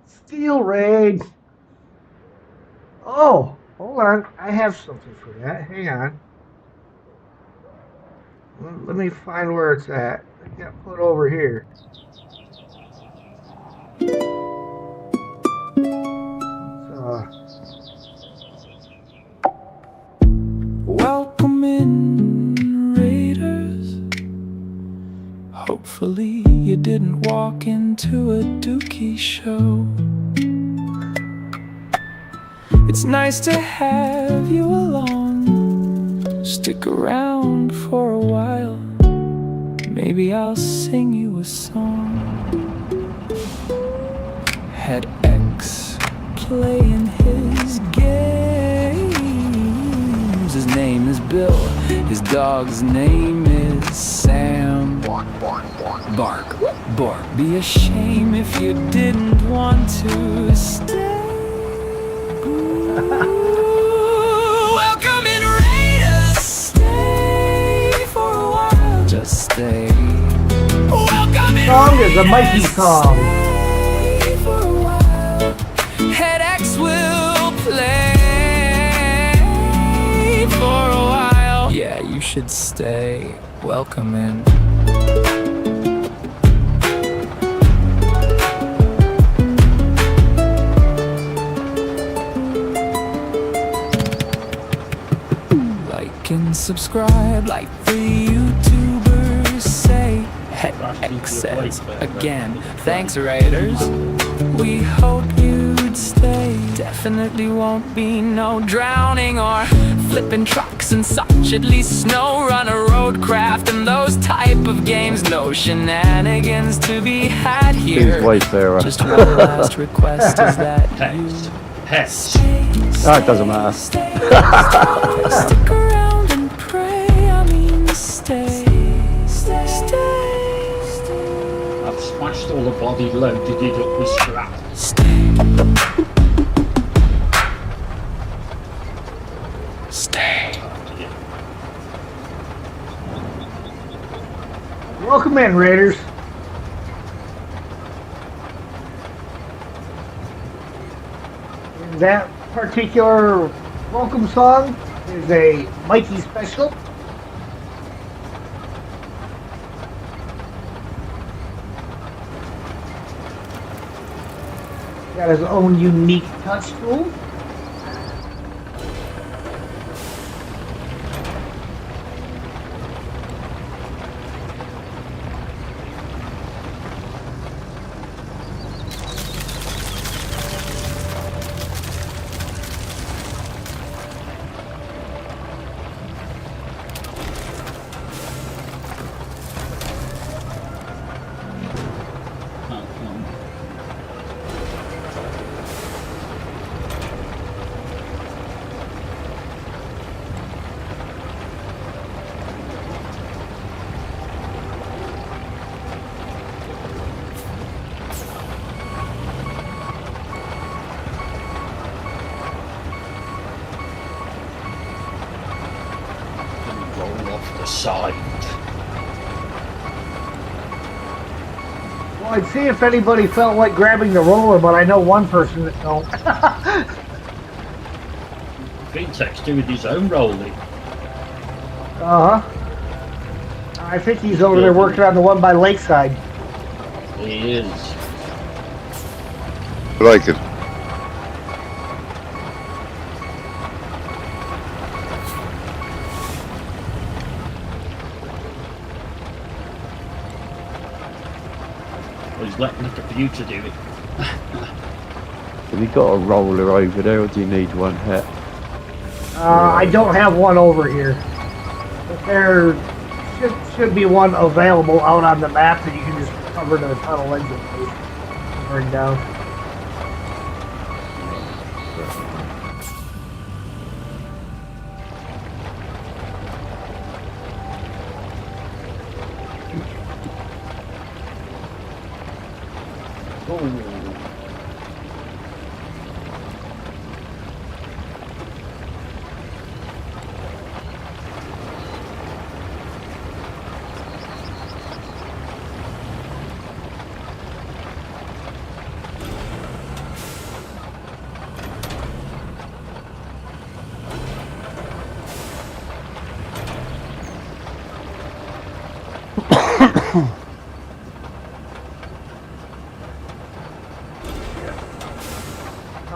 Steel raid. Oh, hold on. I have something for that. Hang on. Let me find where it's at. It got put over here.
Welcome in, Raiders. Hopefully you didn't walk into a dookie show. It's nice to have you along. Stick around for a while. Maybe I'll sing you a song. Had X playing his games. His name is Bill. His dog's name is Sam. Bark, bark, bark. Bark, bark. Be a shame if you didn't want to stay. Welcome in, Raiders. Stay for a while. Just stay. Welcome in,
Song is a Mikey song.
Stay for a while. Head X will play for a while. Yeah, you should stay. Welcome in. Like and subscribe, like the YouTubers say. Head X says again. Thanks, Raiders. We hope you'd stay. Definitely won't be no drowning or flipping trucks and such. At least SnowRunner, Roadcraft, and those type of games. No shenanigans to be had here.
Seems Wayfarer.
Just one last request is that you
Pest.
Oh, it doesn't matter.
stick around and pray. I mean, stay.
I've smashed all the body, loaded it up with scrap.
Stay.
Welcome in, Raiders. That particular welcome song is a Mikey special. Got his own unique touch tool.
Roll off the side.
Well, I'd see if anybody felt like grabbing the roller, but I know one person that don't.
Vtech's doing his own rolling.
Uh-huh. I think he's over there working on the one by Lakeside.
He is.
I like it.
He's letting the computer do it.
Have you got a roller over there, or do you need one hat?
I don't have one over here. But there should be one available out on the map that you can just cover the tunnel engine with. Bring down.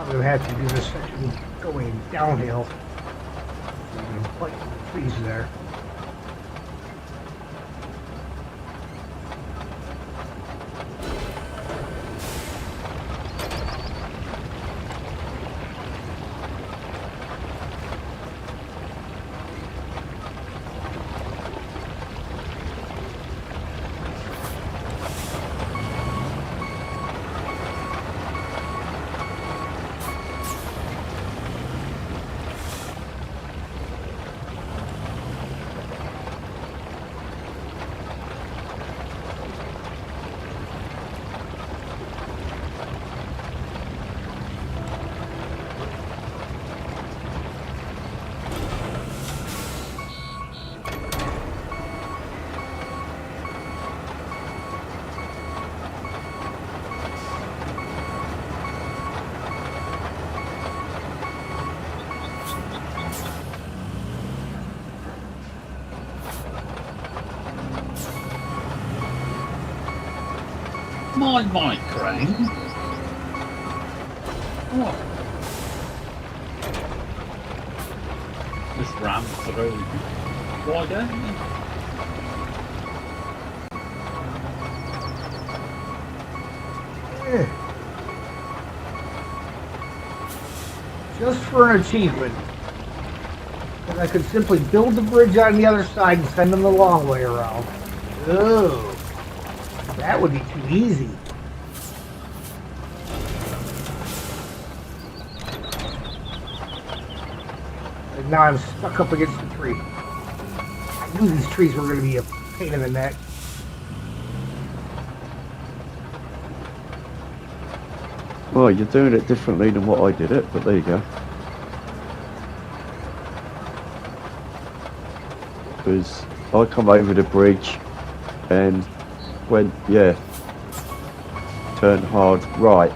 Probably gonna have to do this section going downhill. So you can bite the trees there.
My mic rang. What? Just ran through. Why don't you?
Just for an achievement. And I could simply build the bridge on the other side and send them the long way around. Oh. That would be too easy. And now I'm stuck up against the tree. I knew these trees were going to be a pain in the neck.
Well, you're doing it differently than what I did it, but there you go. Because I come over the bridge and went, yeah, turn hard right,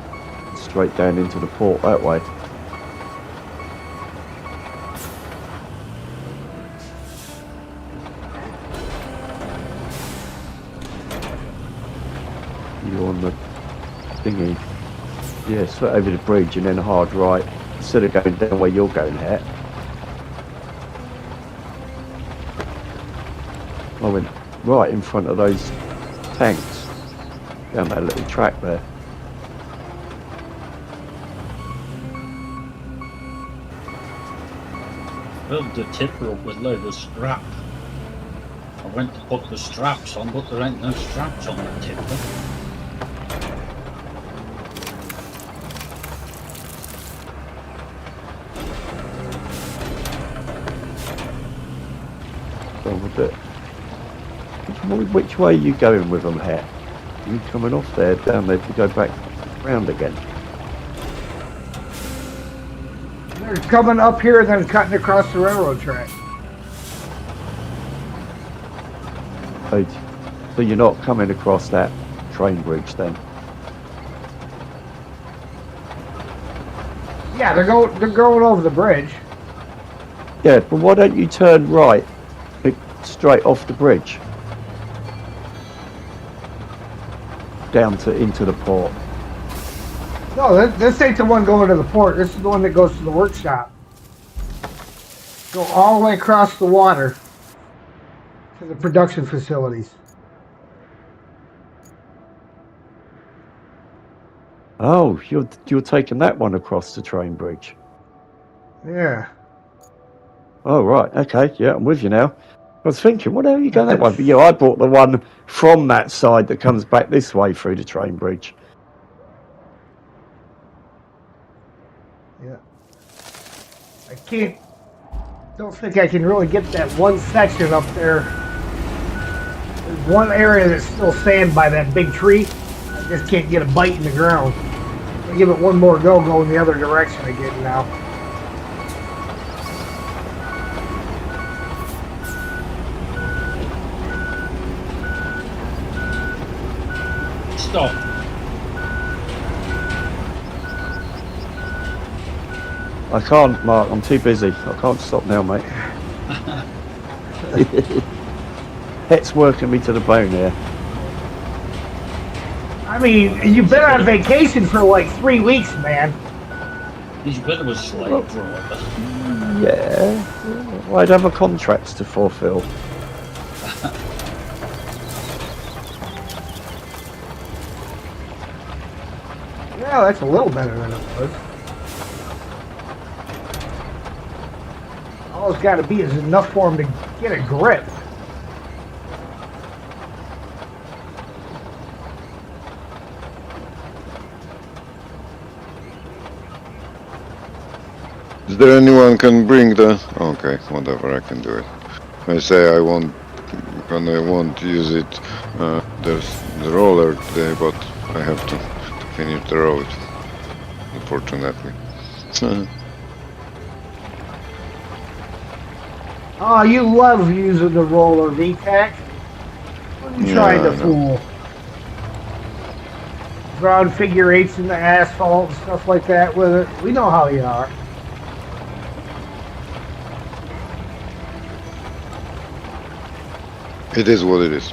straight down into the port that way. You're on the thingy. Yeah, straight over the bridge and then hard right, instead of going down where you're going at. I went right in front of those tanks down that little track there.
Filled the tipper up with a load of strap. I went to put the straps on, but there ain't no straps on the tipper.
So with it. Which way are you going with them here? Are you coming off there, down there to go back round again?
They're coming up here and then cutting across the railroad track.
So you're not coming across that train bridge then?
Yeah, they're going over the bridge.
Yeah, but why don't you turn right, straight off the bridge? Down to into the port.
No, this ain't the one going to the port. This is the one that goes to the workshop. Go all the way across the water to the production facilities.
Oh, you're taking that one across the train bridge.
Yeah.
Oh right, okay, yeah, I'm with you now. I was thinking, what the hell are you going that way? But yeah, I bought the one from that side that comes back this way through the train bridge.
Yeah. Don't think I can really get that one section up there. There's one area that's still sand by that big tree. I just can't get a bite in the ground. I'll give it one more go going the other direction again now.
Stop.
I can't, Mark, I'm too busy. I can't stop now, mate. Het's working me to the bone here.
I mean, you've been on vacation for like 3 weeks, man.
He's a bit of a slave driver.
Yeah. I'd have a contract to fulfill.
Yeah, that's a little better than it was. All it's got to be is enough for him to get a grip.
Is there anyone can bring the? Okay, whatever, I can do it. I say I won't use it. There's the roller today, but I have to finish the road. Unfortunately.
Oh, you love using the roller, VTAC. What are you trying to fool? Drawing figure eights in the asphalt and stuff like that with it. We know how you are.
It is what it is.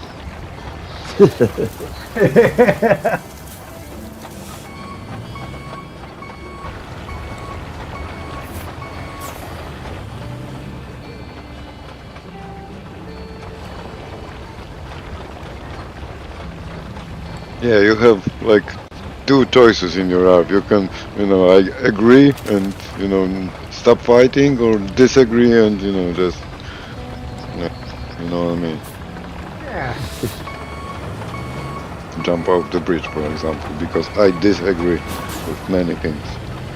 Yeah, you have like two choices in your life. You can, I agree and, stop fighting, or disagree and, just, you know what I mean?
Yeah.
Jump off the bridge, for example, because I disagree with many things.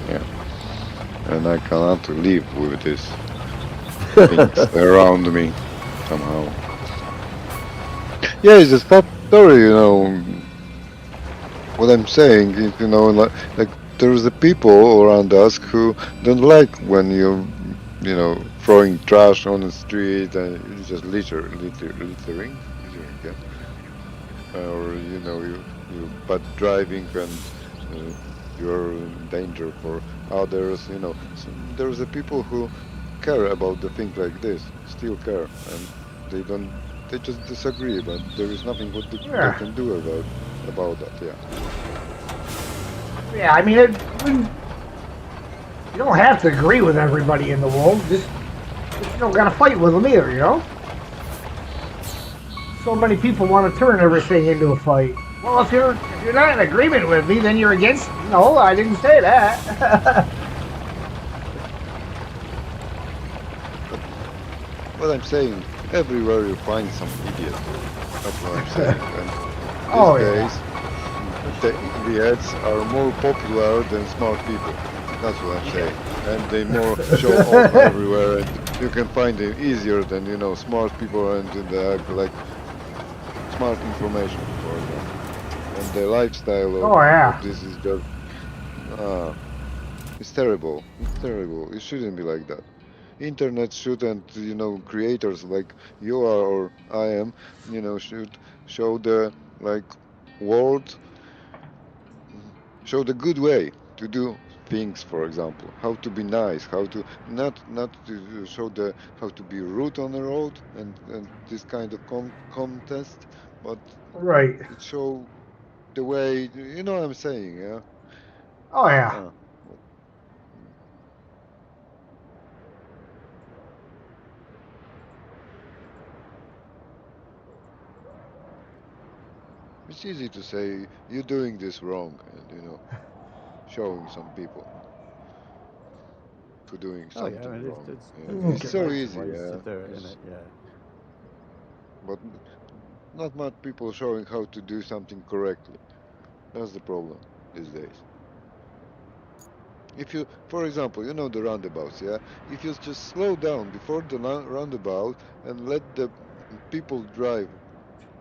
Yeah. And I cannot live with these things around me somehow. Yeah, it's a sad story, What I'm saying is, like there's the people around us who don't like when you're, throwing trash on the street and you just littering, yeah. Or you bad driving and you're in danger for others. So there's the people who care about the thing like this, still care, and they just disagree, but there is nothing what they can do about that. Yeah.
Yeah, I mean, you don't have to agree with everybody in the world. Just you don't gotta fight with them either, So many people want to turn everything into a fight. Well, if you're not in agreement with me, then you're against. No, I didn't say that.
What I'm saying, everywhere you find some idiot. That's what I'm saying. And these days, the idiots are more popular than smart people. That's what I'm saying. And they more show off everywhere, and you can find them easier than smart people and they have like smart information for them. And the lifestyle of this is just it's terrible. It's terrible. It shouldn't be like that. Internet shouldn't, creators like you are or I am, should show the world, show the good way to do things. For example, how to be nice, how to not to show the how to be rude on the road and this kind of contest, but
Right.
it show the way. You know what I'm saying? Yeah.
Oh yeah.
It's easy to say you're doing this wrong, and showing some people for doing something wrong. It's so easy,
ways
yeah.
to do it, isn't it? Yeah.
But not much people showing how to do something correctly. That's the problem these days. If you, for example, the roundabouts, yeah. If you just slow down before the roundabout and let the people drive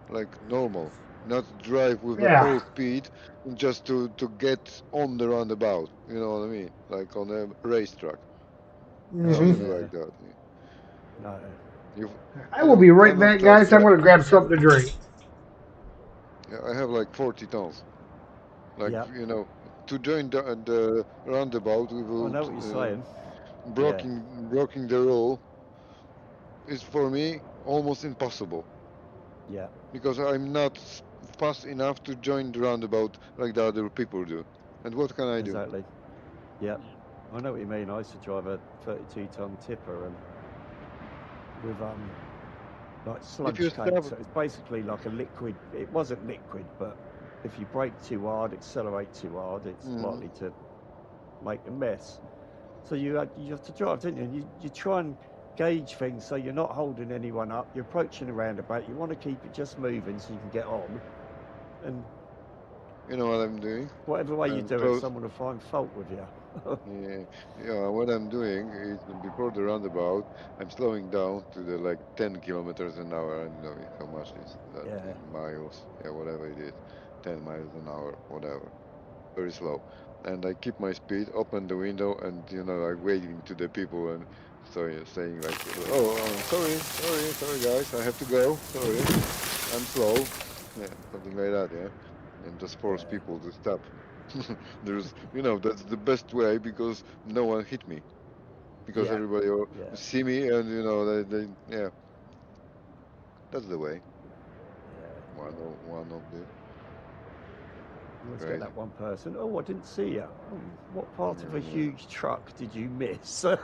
like normal, not drive with a full speed just to get on the roundabout. You know what I mean? Like on a racetrack. It shouldn't be like that.
No.
I will be right back, guys. I'm gonna grab something to drink.
Yeah, I have like 40 tons. Like to join the roundabout
I know
without
what you're saying.
blocking the rule is for me almost impossible.
Yeah.
Because I'm not fast enough to join the roundabout like the other people do. And what can I do?
Exactly. Yeah. I know what you mean. I used to drive a 32-ton tipper and with like sludge
you
cake.
stop,
So it's basically like a liquid. It wasn't liquid, but if you brake too hard, accelerate too hard, it's likely to make a mess. So you have to drive, don't you? You try and gauge things so you're not holding anyone up. You're approaching a roundabout. You want to keep it just moving so you can get on. And
you know what I'm doing?
whatever way you
I'm
do it,
close.
someone will find fault with you.
Yeah. What I'm doing is before the roundabout, I'm slowing down to the like 10 kilometers an hour. I don't know how much is that
Yeah.
in miles. Yeah, whatever it is, 10 miles an hour, whatever. Very slow. And I keep my speed, open the window, and like waving to the people and saying like, "Oh, sorry, guys, I have to go. Sorry, I'm slow." Yeah, something like that. Yeah, and just force people to stop. That's the best way because no one hit me because
Yeah.
everybody will
Yeah.
see me and yeah, that's the way.
Yeah.
One of the
Let's get
right.
that one person. Oh, I didn't see you. Oh, what part of a
Yeah,
huge truck did you miss?
yeah.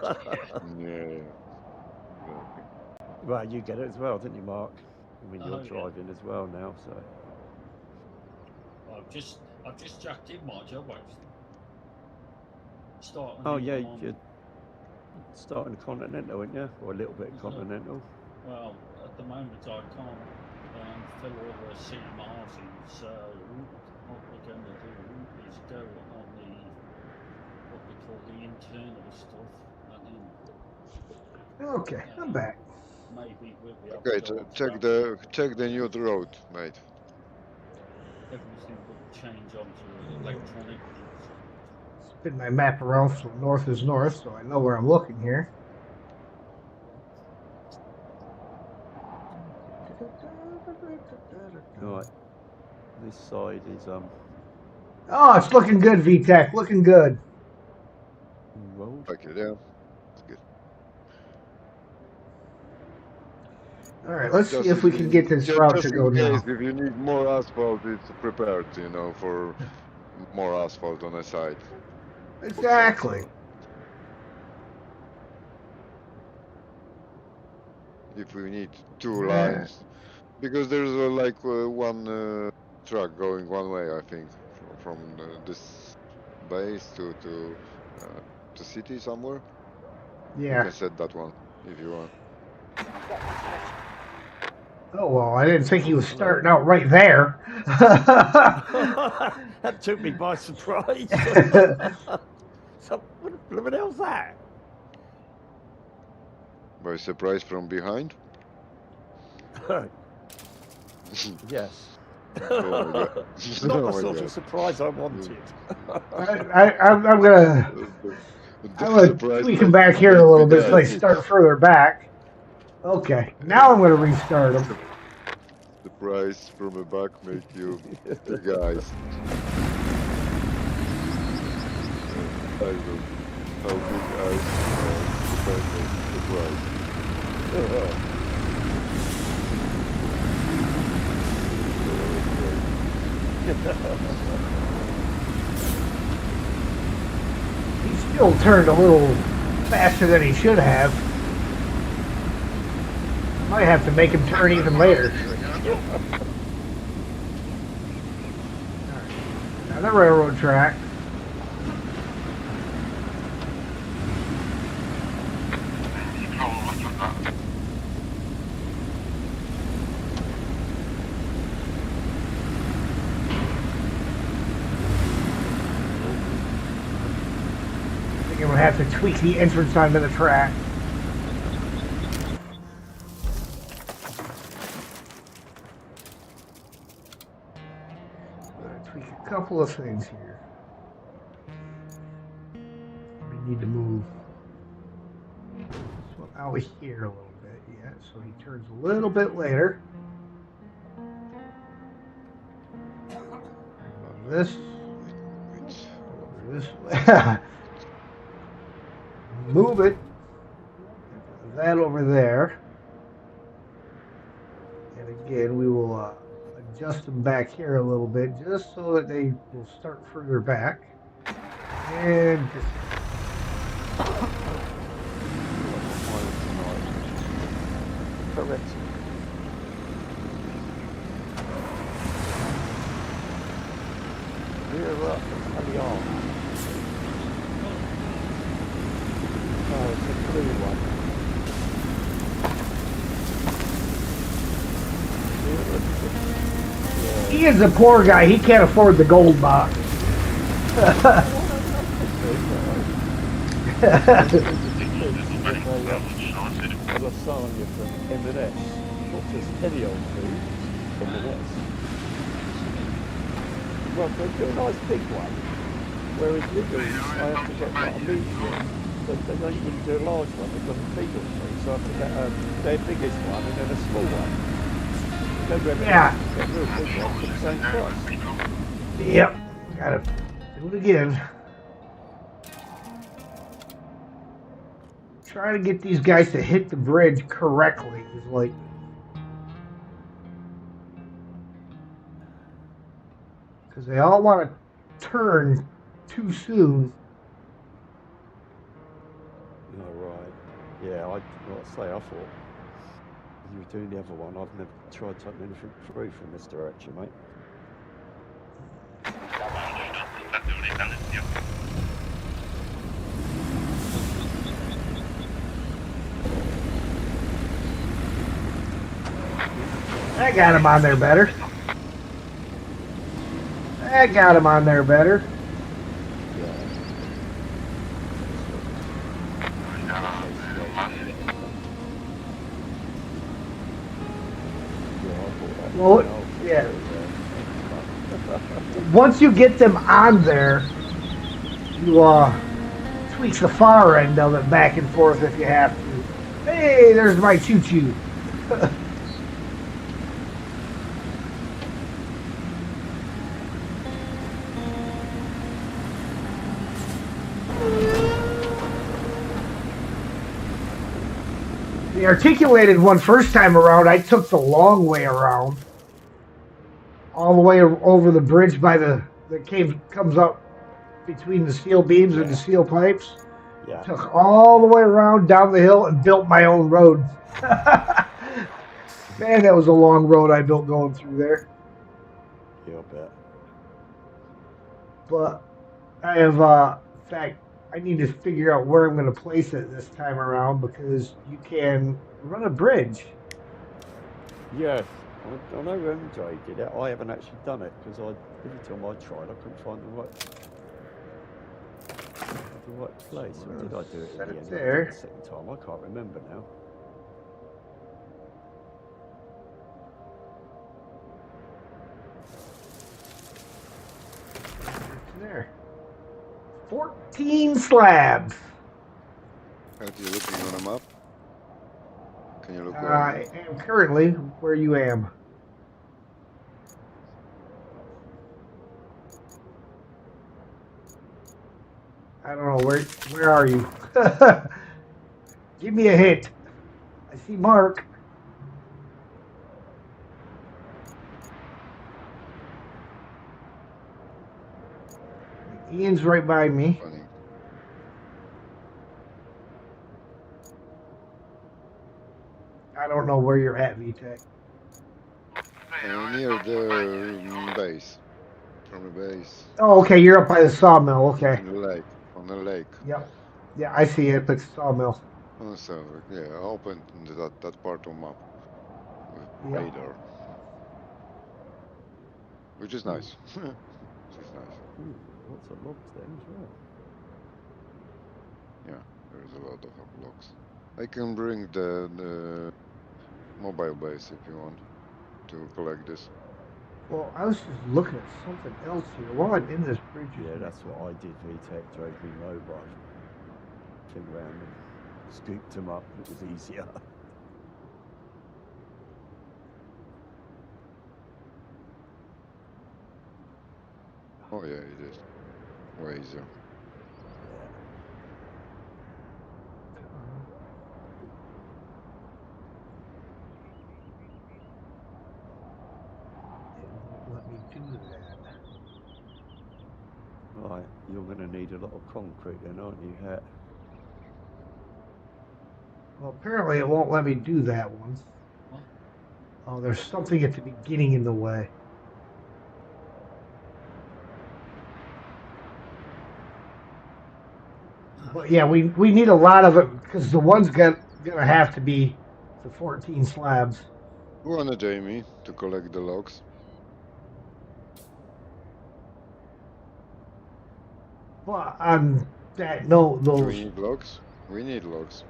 Exactly.
Well, you get it as well, didn't you, Mark? I mean, you're
Oh, yeah.
driving as well now, so.
I've just jacked in my job actually. Starting
Oh
the
yeah,
one on.
you're starting Continental, aren't you? Or a little bit Continental.
Well, at the moment I can't fill all the CMRs in, so what we're going to do is go on the what we call the internal stuff, and then
Okay, I'm back.
maybe we'll be able
Okay,
to go on
check the new road, mate.
everything will change onto electronic.
Spin my map around so north is north, so I know where I'm looking here.
Right. This side is
Oh, it's looking good, VTech. Looking good.
road.
Okay, yeah, it's good.
All right, let's see
Just
if
if
we can get
you,
this route to
just
go
in case
now.
if you need more asphalt, it's prepared, for more asphalt on the side.
Exactly.
If we need two lines, because there's one truck going one way, I think, from this base to city somewhere. We
Yeah.
can set that one if you want.
Oh well, I didn't think he was starting out right there.
That took me by surprise. So what the hell's that?
By surprise from behind.
Yes.
Oh my god!
Not
Oh
the
my
sort
god!
of surprise I wanted.
I'm gonna
Surprise
tweak him back here a
make the
little bit so I
guys.
start further back. Okay, now I'm gonna restart him.
Surprise from the back make you the guys. I know how big eyes surprise.
He still turned a little faster than he should have. Might have to make him turn even later. Now the railroad track. I think I'm gonna have to tweak the entrance onto the track. Tweak a couple of things here. We need to move this one out here a little bit, yeah, so he turns a little bit later. This over this way. Move it. That over there. And again, we will adjust them back here a little bit just so that they will start further back. And just
correct. We're on the arm. Oh, it's a blue one. Yeah.
He is a poor guy. He can't afford the gold box.
I got selling you from M&S, not just any old food, M&S. Well, they do a nice big one, whereas Lidl's, I have to get like a medium, but they don't even do a large one, they've got a feed or three, so I have to get their biggest one and then a small one. They go
Yeah.
get a real big one for the same price.
Yep. Gotta do it again. Trying to get these guys to hit the bridge correctly is like, because they all want to turn too soon.
Oh, right. Yeah, like I say, I thought you were doing the other one. I've never tried taking anything through from this direction, mate.
That got him on there better. That got him on there better. Well, yeah. Once you get them on there, you tweak the far end of it back and forth if you have to. Hey, there's my choo-choo. The articulated one first time around, I took the long way around. All the way over the bridge by the cave comes up between the steel beams and the steel pipes.
Yeah.
Took all the way around down the hill and built my own road. Man, that was a long road I built going through there.
Yeah, I bet.
But I have, in fact, I need to figure out where I'm going to place it this time around because you can run a bridge.
Yeah, I know MJ did it. I haven't actually done it because every time I tried, I couldn't find the right place. Or did I do it in the end?
There.
The second time, I can't remember now.
There. 14 slabs.
Are you looking on a map? Can you look
I am currently where you am. I don't know where are you? Give me a hint. I see Mark. Ian's right by me.
Funny.
I don't know where you're at, VTech.
Near the base. From the base.
Oh, okay, you're up by the sawmill. Okay.
In the lake. On the lake.
Yep. Yeah, I see it, but sawmill.
Oh, so yeah, open that part of map with
Yep.
radar, which is nice. Which is nice.
Ooh, lots of logs there as well.
Yeah, there is a lot of blocks. I can bring the mobile base if you want to collect this.
Well, I was just looking at something else here while I'm in this bridge.
Yeah, that's what I did. VTech drove me mobile. Came around and scooped them up. It was easier.
Oh yeah, it is. Way easier.
Let me do that.
Right, you're going to need a lot of concrete then, aren't you, Hat?
Well, apparently it won't let me do that one. Oh, there's something at the beginning in the way. But yeah, we need a lot of it because the one's gonna have to be the 14 slabs.
Go on, Jamie, to collect the logs.
But on that note,
Do we
those
need logs? We need logs.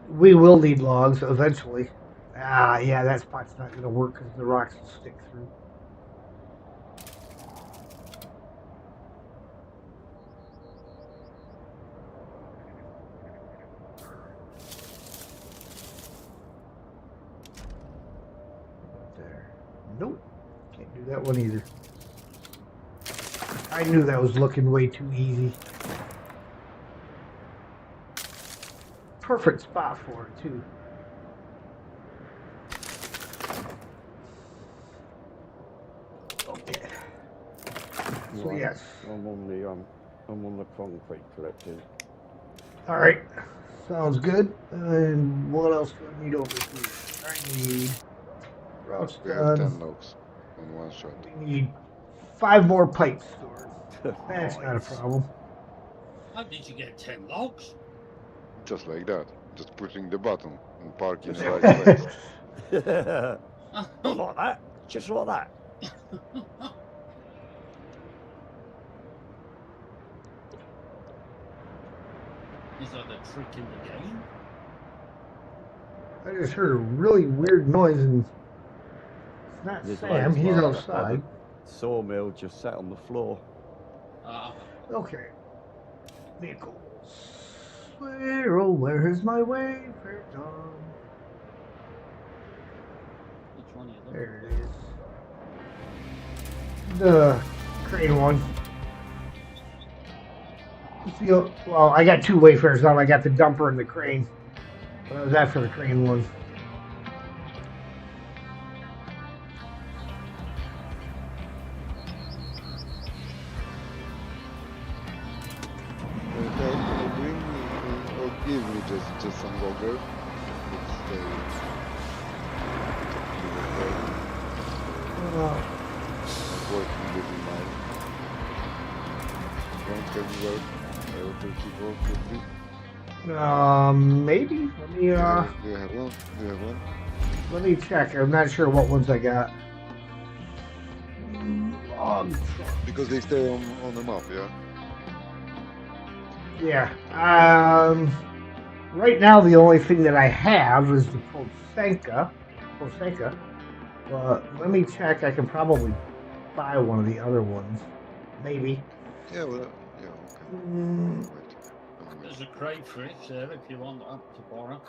we will need logs eventually. Ah, yeah, that spot's not gonna work because the rocks will stick through. There. Nope. Can't do that one either. I knew that was looking way too easy. Perfect spot for it, too. Okay. So,
Right,
yes.
I'm on the concrete collecting.
All right. Sounds good. And what else do I need over here? I need routes
We have 10
done.
logs on one shot.
We need 5 more pipes stored. That's not a problem.
How did you get 10 logs?
Just like that. Just pushing the button and parking in the right place.
Not like that. Just like that.
Is that a trick in the game?
I just heard a really weird noise, and it's not
There's
Sam.
loads
He's
of
outside.
Sawmill just sat on the floor.
Okay. Vehicles. Where, oh, where is my wayfarer gone?
Which one are you looking
There it is. The crane one. Well, I got 2 wayfarers now. I got the dumper and the crane. But I was after the crane one.
Okay, bring me or give me just some logger. I'm working with mine. One can work. I will keep work with me.
Maybe. Let me
Do you have one? Do you have one?
let me check. I'm not sure what ones I got.
Because they stay on the map, yeah?
Yeah. Right now the only thing that I have is the Prosenka. But let me check. I can probably buy one of the other ones. Maybe.
Yeah, well, yeah, okay.
Mm,
Wait.
There's a crayfish there if you want that to borrow.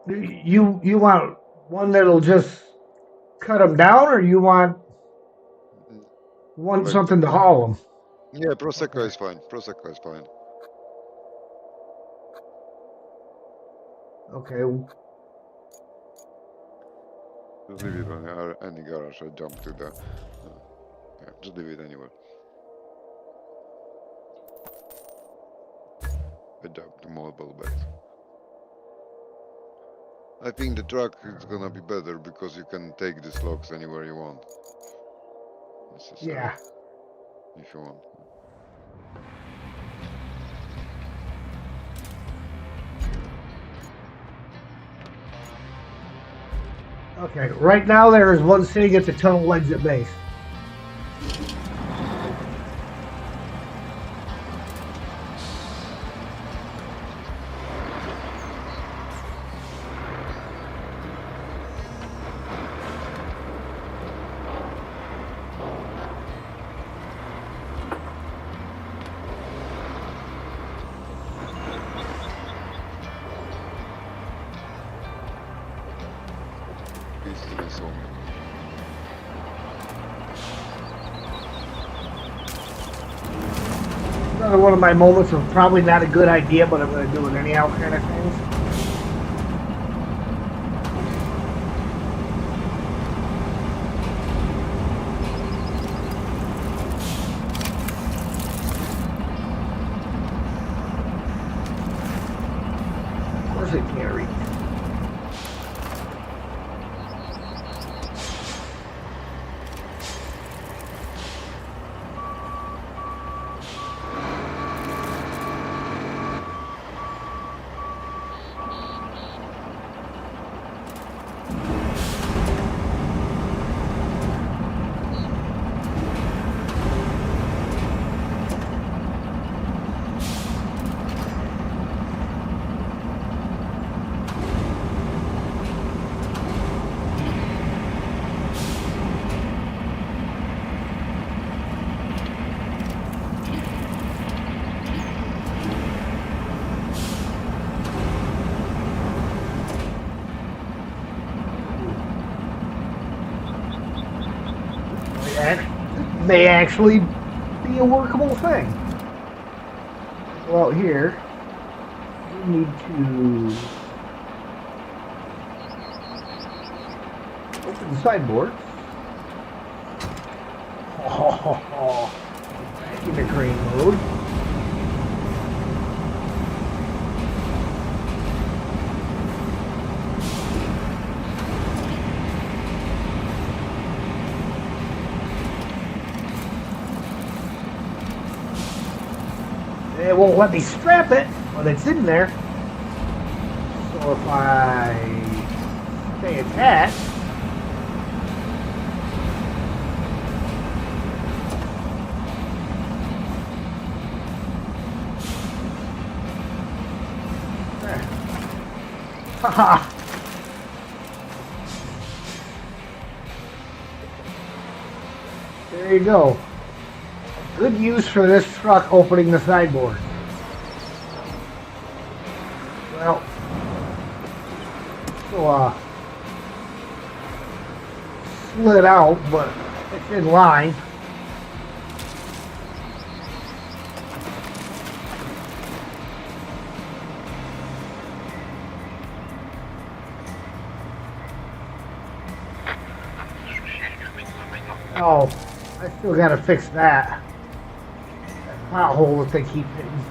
you want one that'll just cut them down, or you want
Like
something to haul them?
Yeah, Prosecco is fine. Prosecco is fine.
Okay.
Just leave it on any garage. I jump to the. Yeah, just leave it anywhere. I jump to mobile base. I think the truck is gonna be better because you can take these logs anywhere you want.
Yeah.
If you want.
Okay. Right now there is one sitting at the tunnel exit base.
Peace to the soul.
Another one of my moments of probably not a good idea, but I'm going to do it anyhow kind of things. Of may actually be a workable thing. Go out here. We need to open the sideboard. Back into crane mode. It won't let me strap it, but it's in there. So if I stay attached, haha. There you go. Good use for this truck opening the sideboard. Well, so slid out, but it's in line. Oh, I still gotta fix that. Pothole that they keep hitting.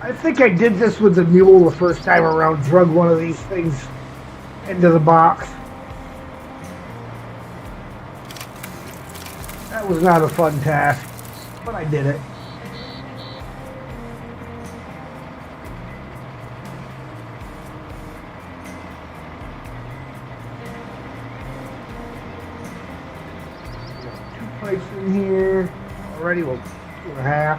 I think I did this with the mule the first time around, drug one of these things into the box. That was not a fun task, but I did it. Pipes in here already. Well, 2.5.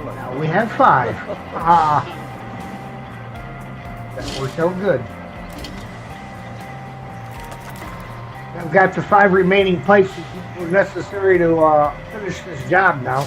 Now we have 5. That worked out good. I've got the 5 remaining pipes that were necessary to finish this job now.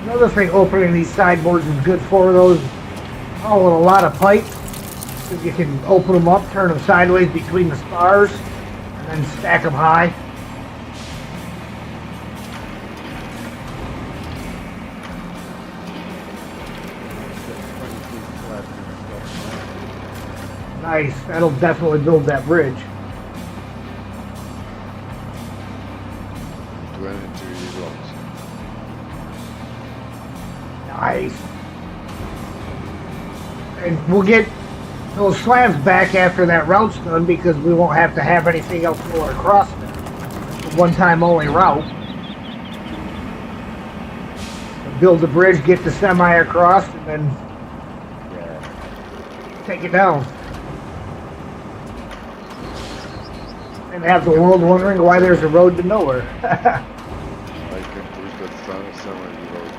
Another thing opening these sideboards is good for those hauling a lot of pipe, because you can open them up, turn them sideways between the spars, and then stack them high. Nice, that'll definitely build that bridge.
23 blocks.
Nice. And we'll get those slabs back after that route's done, because we won't have to have anything else going across there. It's a one-time only route. Build the bridge, get the semi across, and then take it down. And have the world wondering why there's a road to nowhere.
I can push that semi road.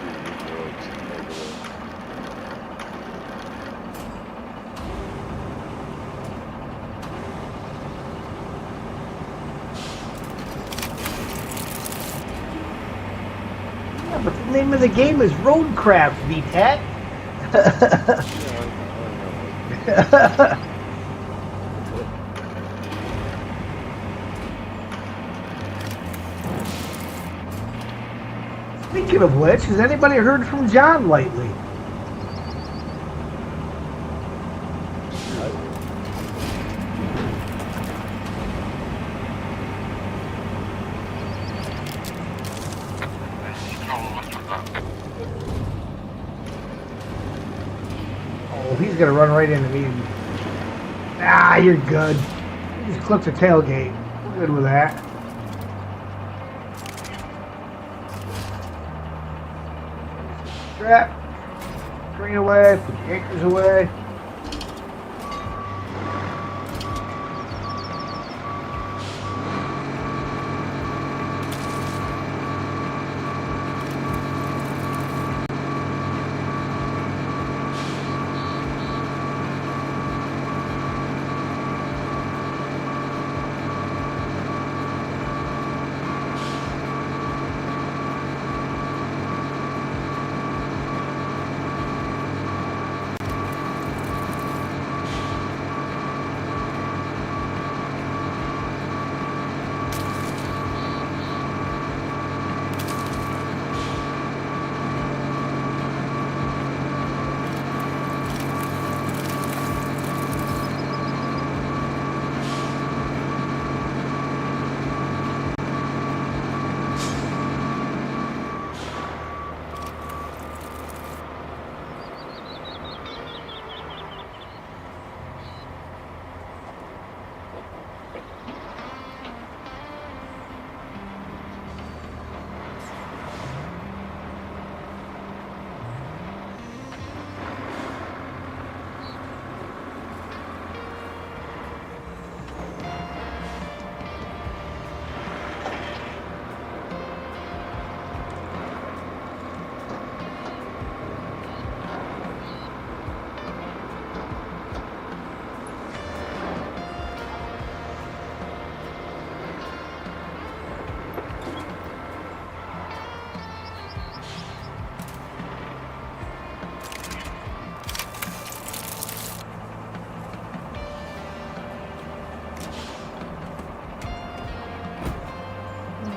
name of the game is Roadcraft, VTAC. Speaking of which, has anybody heard from John lately? Oh, he's gonna run right into me. Ah, you're good. You just clipped the tailgate. We're good with that. Strap. Train away. Put the anchors away.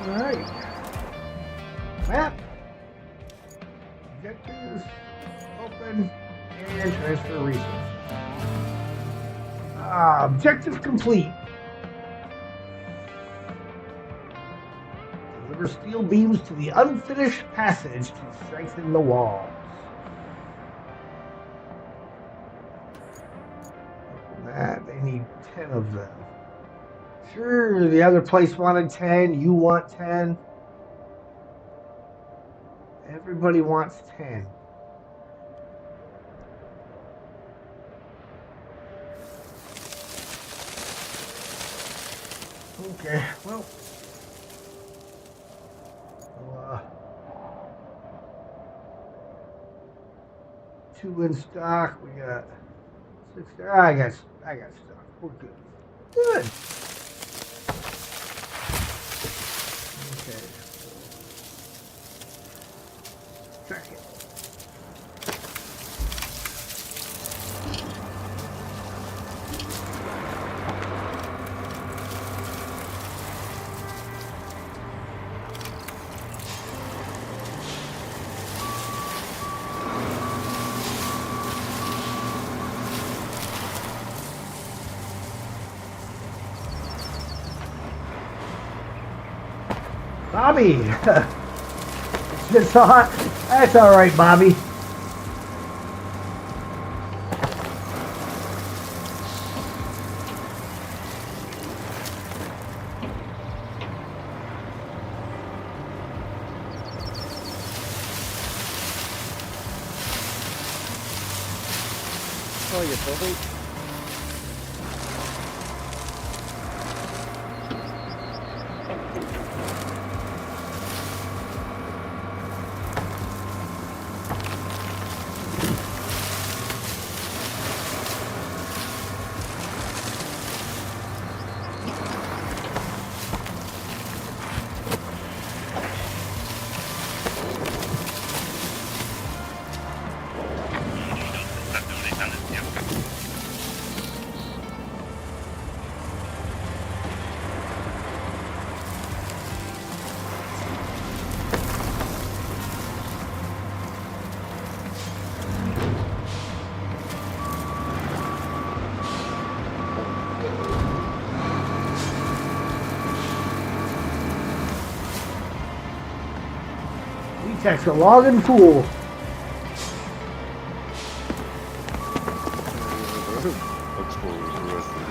Alright. Map. Objectives. Open. And transfer resources. Objective complete. Deliver steel beams to the unfinished passage to strengthen the walls. Open that. They need 10 of them. Sure, the other place wanted 10, you want 10. Everybody wants 10. Okay, well. Two in stock, we got 6 there. I got stock. We're good. Good. Okay. Check it. Bobby! It's hot. That's alright, Bobby.
Oh, you Bobby.
Architect's a logging fool.
Looks for the rest of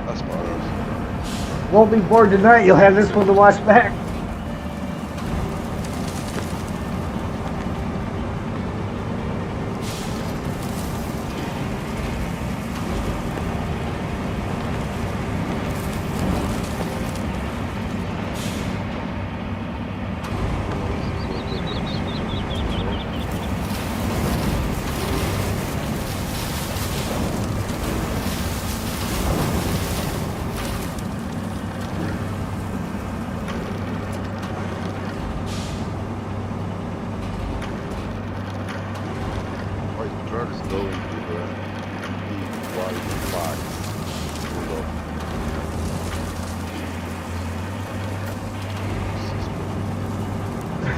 That's part
Won't be bored tonight. You'll have this one to watch back.
My truck is going to the white flag.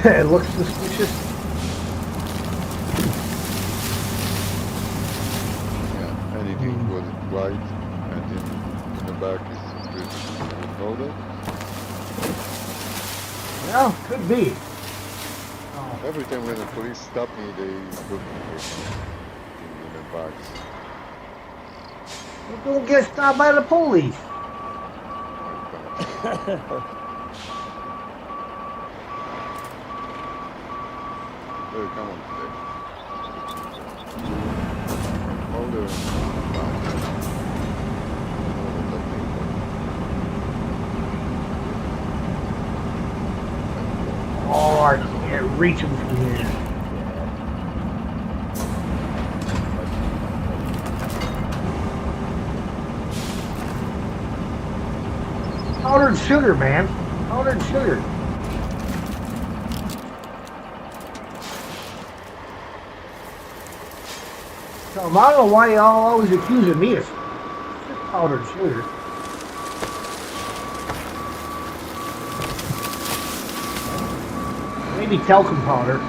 It looks suspicious.
Yeah, anything was white and in the back is good. You know that?
Well, could be. Oh,
Every time when the police stop me, they look for something in the backs.
well, don't get stopped by the police.
Hey, come on, today. Hold the
Oh, I can't reach him from here. Powdered sugar, man. Powdered sugar. So I don't know why y'all always accusing me of powdered sugar. Maybe talcum powder.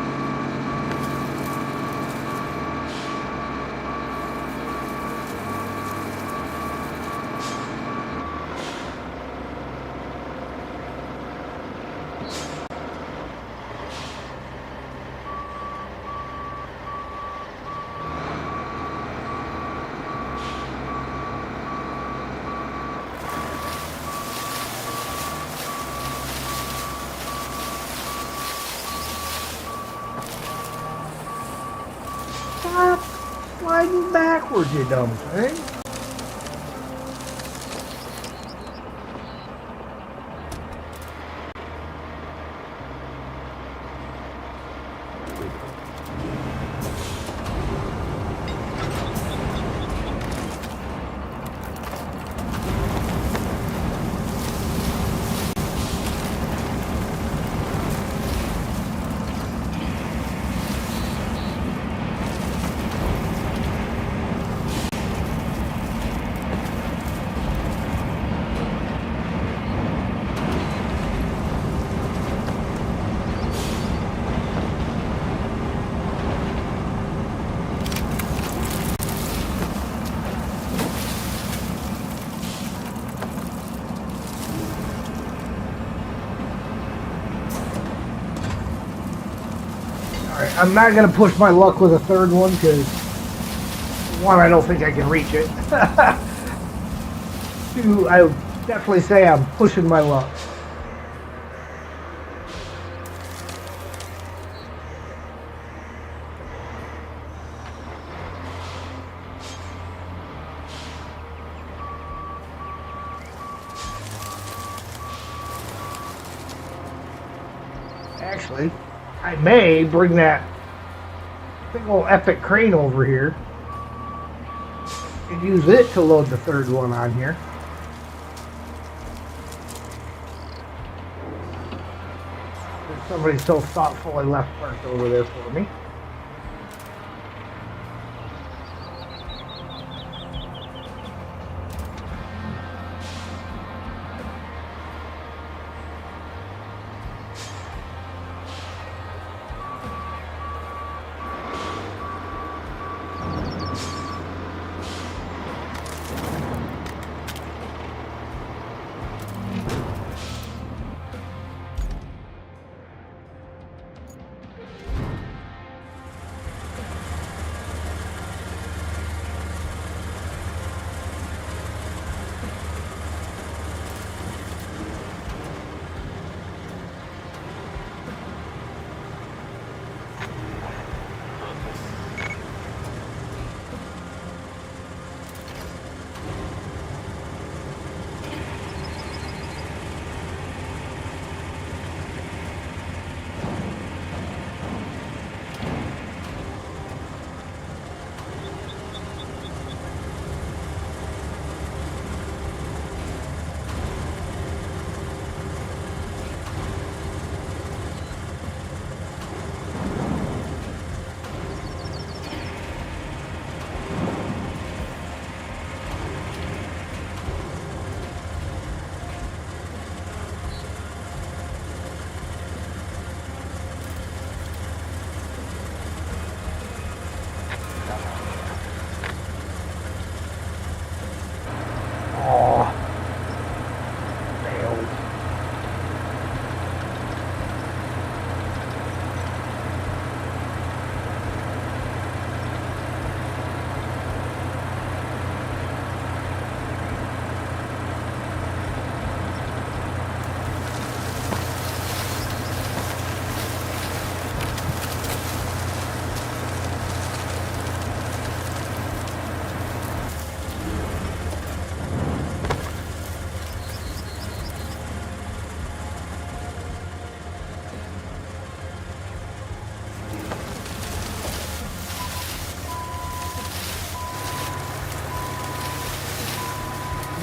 Stop sliding backwards, you dumb thing. Alright, I'm not gonna push my luck with a third one because one, I don't think I can reach it. Two, I would definitely say I'm pushing my luck. Actually, I may bring that big old epic crane over here and use it to load the third one on here. Somebody so thoughtfully left parked over there for me.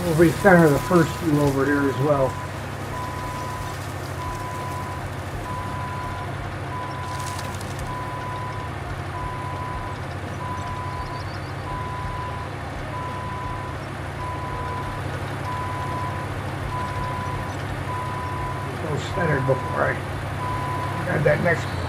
We'll recenter the first two over here as well. Centered before I grab that next one.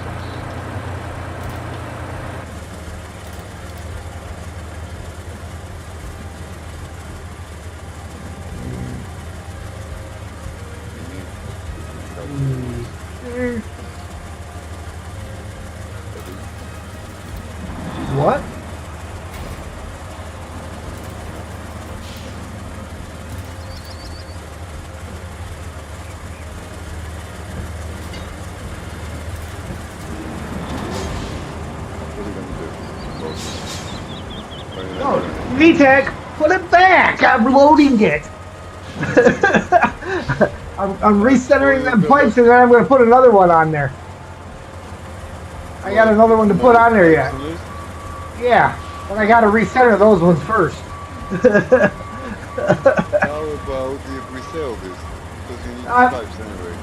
What? Oh, VTech, put it back! I'm loading it! I'm recentering them pipes and then I'm going to put another one on there. I got another one to put on there yet. Yeah, but I got to recenter those ones first.
How about if we sell this? Because you need pipes anyway.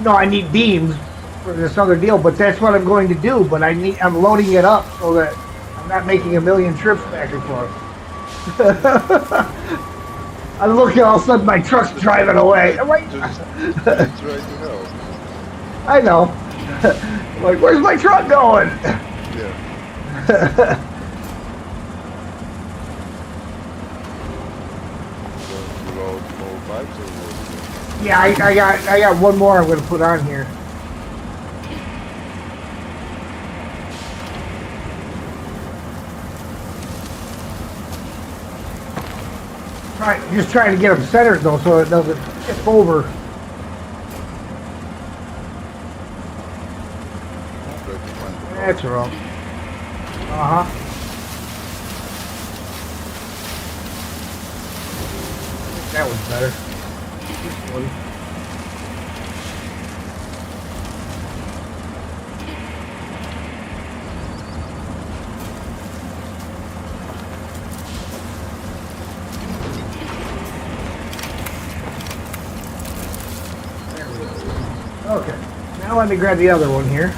No, I need beams for this other deal, but that's what I'm going to do. But I'm loading it up so that I'm not making a million trips back and forth. I look and all of a sudden my truck's driving away. I'm like,
It's right to hell.
I know. Like, where's my truck going?
Yeah. You load more pipes or what?
Yeah, I got one more I'm going to put on here. Just trying to get them centered though, so it doesn't tip over. That's wrong. That was better. This one. Okay, now let me grab the other one here.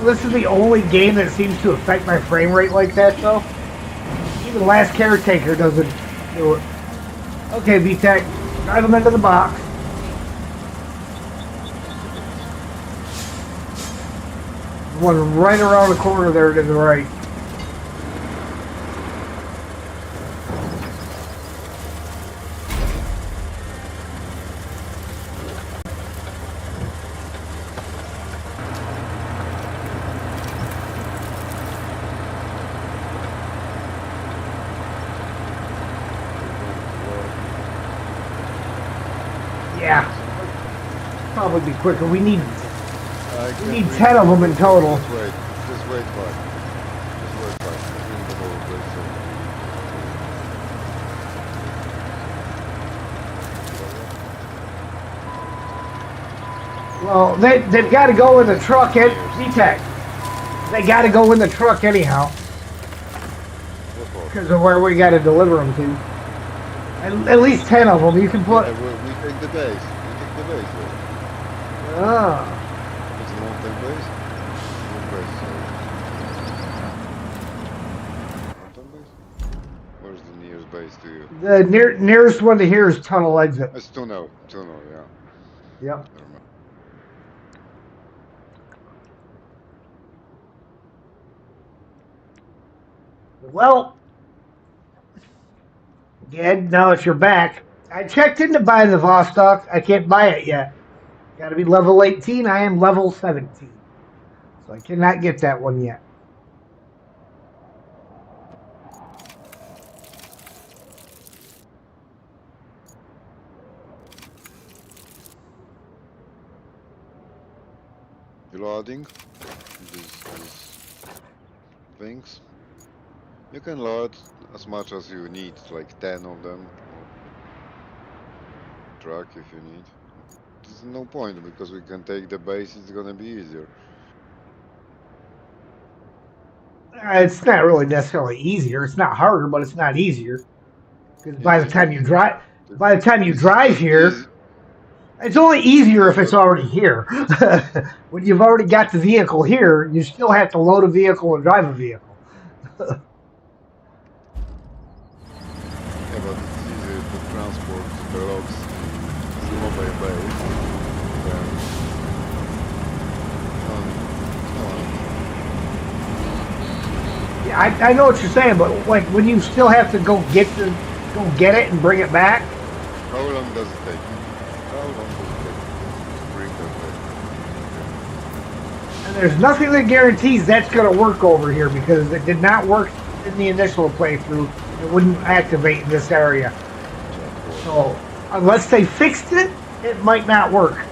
This is the only game that seems to affect my frame rate like that, though. Even Last Caretaker doesn't do it. Okay, VTech, drive them into the box. One right around the corner there to the right. Yeah, probably be quicker. We need 10 of them in total.
Just wait, bud. Just wait, bud. Bring the whole place in.
Well, they've got to go in the truck at VTech. They got to go in the truck anyhow, because of where we got to deliver them to. At least 10 of them. You can put.
Yeah, we take the base. We take the base.
Ah.
It's a long-term base. base to you?
The nearest one to here is tunnel exit.
It's tunnel, yeah.
Yep.
I remember.
Well, Ed, now that you're back, I checked into buying the Vostok. I can't buy it yet. Got to be level 18. I am level 17. So I cannot get that one yet.
You loading these things? You can load as much as you need, like 10 of them. Truck if you need. There's no point because we can take the base, it's gonna be easier.
It's not really necessarily easier. It's not harder, but it's not easier. Because by the time you drive, here, it's only easier if it's already here. When you've already got the vehicle here, you still have to load a vehicle and drive a vehicle.
Yeah, but it's easier to transport the logs to mobile base.
Yeah, I know what you're saying, but like when you still have to go get it and bring it back.
How long does it take? How long does it take to bring that back?
And there's nothing that guarantees that's going to work over here because it did not work in the initial playthrough. It wouldn't activate in this area. So unless they fixed it, it might not work.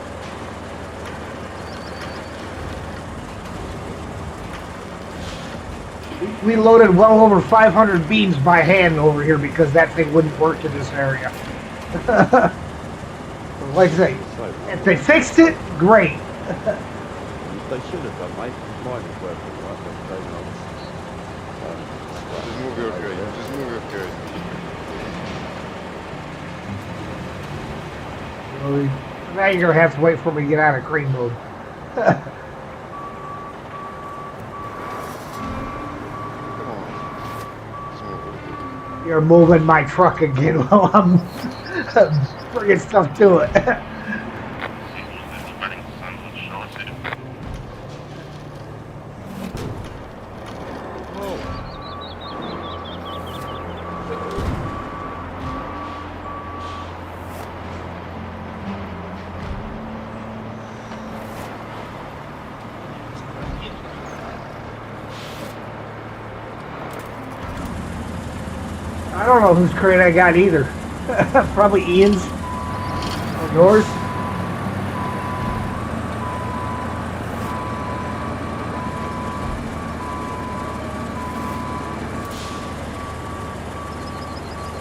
We loaded well over 500 beams by hand over here because that thing wouldn't work in this area. Like I say, if they fixed it, great.
They should have done, mate. Mine is working right, but they not.
Just move your crate. Just move your crate.
Now you're going to have to wait for me to get out of crane mode. You're moving my truck again while I'm bringing stuff to it. I don't know whose crate I got either. Probably Ian's or yours.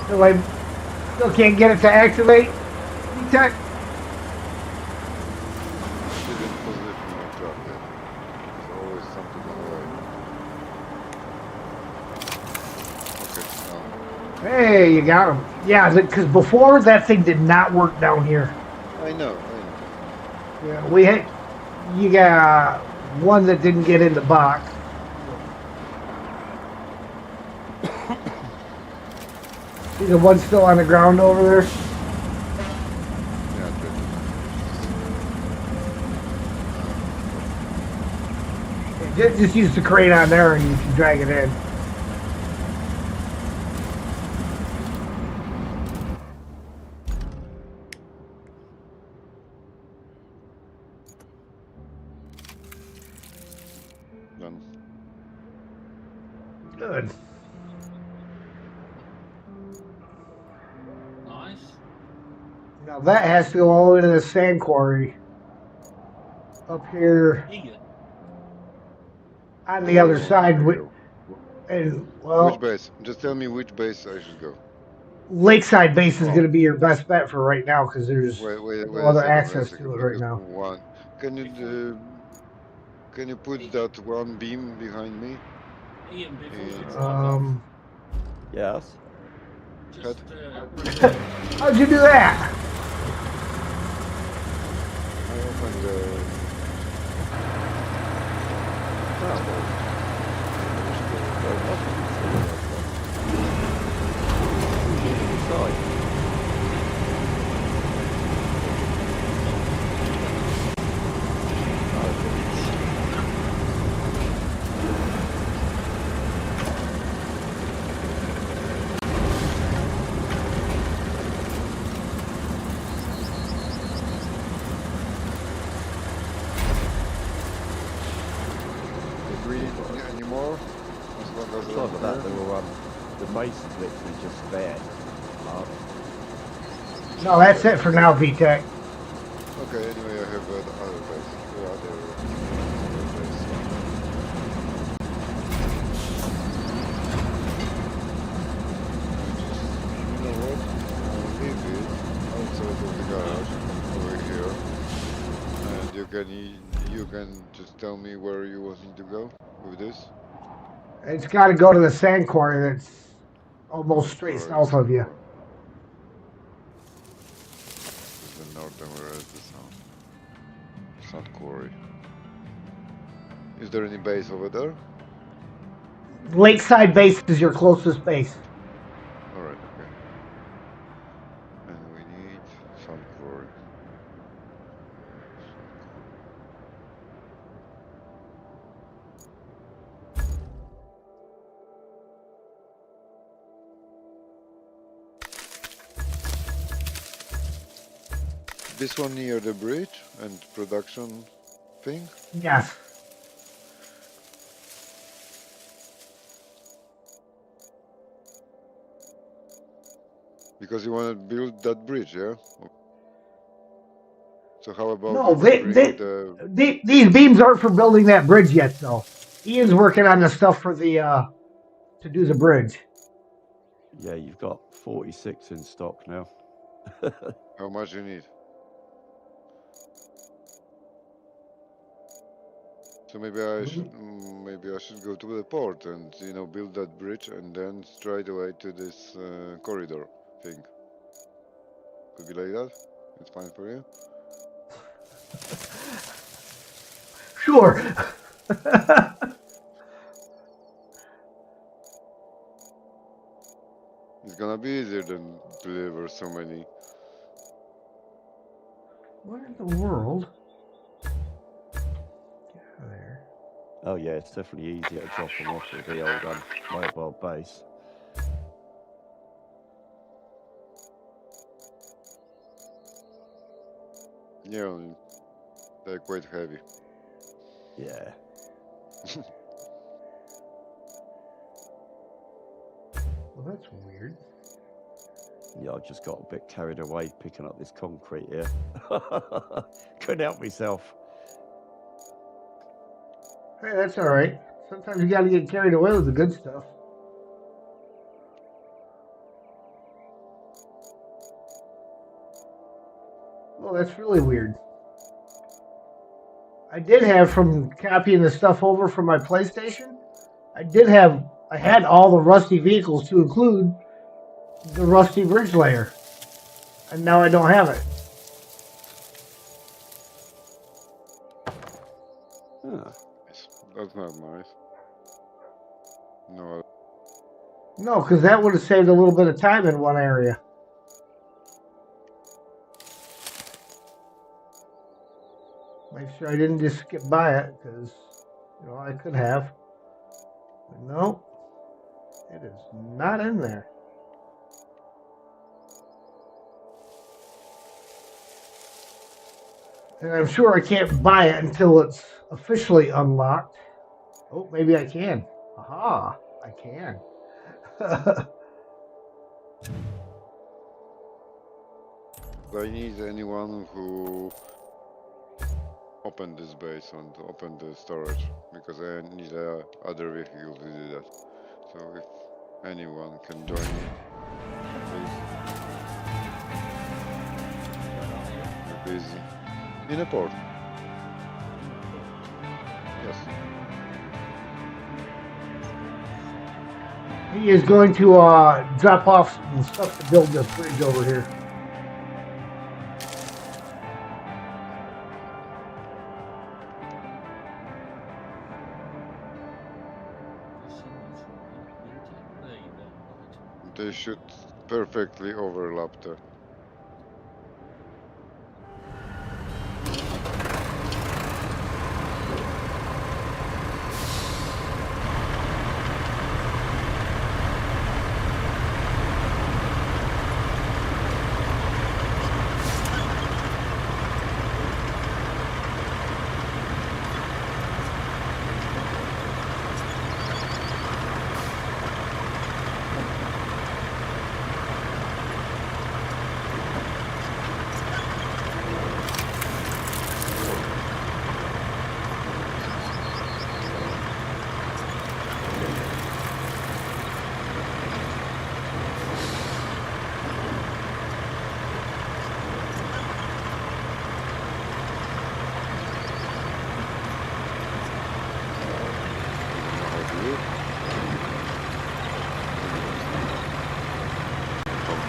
So I still can't get it to activate. Tech.
Didn't position my truck yet. There's always something on the way. Okay, now.
Hey, you got him. Yeah, because before that thing did not work down here.
I know.
Yeah, you got one that didn't get in the box. See the one still on the ground over there?
Yeah, good.
Just use the crate on there and you can drag it in.
Done.
Good.
Nice.
Now that has to go all the way to the sand quarry. Up here
Ian,
on the other side. And, well,
Which base? Just tell me which base I should go.
Lakeside base is going to be your best bet for right now because there's
Wait
no
a
other
second,
access to it right
because
now.
One. Can you put that one beam behind me?
Ian, before you
Yeah.
drive off,
Yes.
just
How'd you do that?
I opened the.
the mason's literally just there.
No, that's it for now, VTech.
Okay, anyway, I have other base. Other base. You know what? I'll leave it outside of the garage over here, and you can just tell me where you want me to go with this.
It's got to go to the sand quarry that's almost straight south of you.
This is the northern, where is the south? Sand quarry. Is there any base over there?
Lakeside base is your closest base.
Alright, okay. And we need sand quarry. This one near the bridge and production thing?
Yes.
Because you want to build that bridge, yeah? So how about
No,
the...
these beams aren't for building that bridge yet, though. Ian's working on the stuff for the to do the bridge.
Yeah, you've got 46 in stock now.
How much you need? So maybe I should go to the port and build that bridge and then straight away to this corridor thing. Could be like that. It's fine for you.
Sure.
It's gonna be easier than to deliver so many.
What in the world? Get out of there.
Oh yeah, it's definitely easier to drop them off with the old mobile base.
Yeah, they're quite heavy.
Yeah.
Well, that's weird.
Yeah, I just got a bit carried away picking up this concrete here. Couldn't help myself.
Hey, that's all right. Sometimes you got to get carried away with the good stuff. Well, that's really weird. I did have, from copying the stuff over from my PlayStation, I had all the Rusty vehicles to include the Rusty bridge layer. And now I don't have it.
Huh.
That's not nice. No.
No, because that would have saved a little bit of time in one area. Make sure I didn't just skip by it, because, I could have. But no, it is not in there. And I'm sure I can't buy it until it's officially unlocked. Oh, maybe I can. Aha, I can.
I need anyone who open this base and open the storage, because I need other vehicle to do that. So if anyone can join me, please. He's in a port. Yes.
He is going to drop off some stuff to build this bridge over here.
They should perfectly overlap the...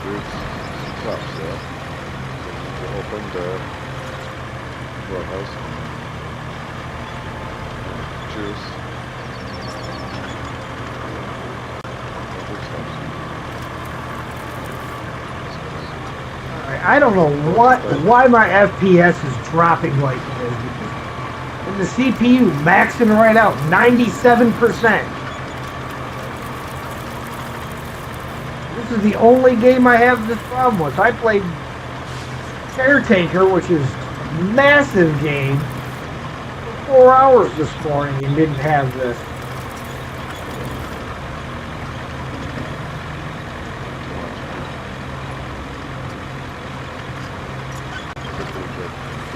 there's traps there. So you open the warehouse, choose.
I don't know why my FPS is dropping like this. And the CPU maxing right out 97%. This is the only game I have this problem with. I played Caretaker, which is a massive game, for 4 hours this morning and didn't have this.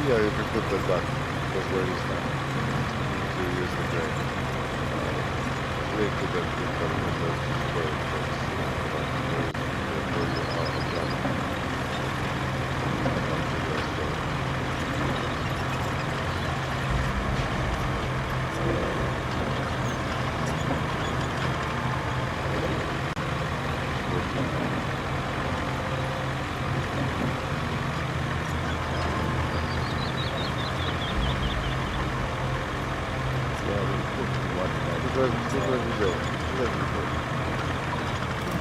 Yeah, you can put that back. That's where it is now. To use the brake. Link to that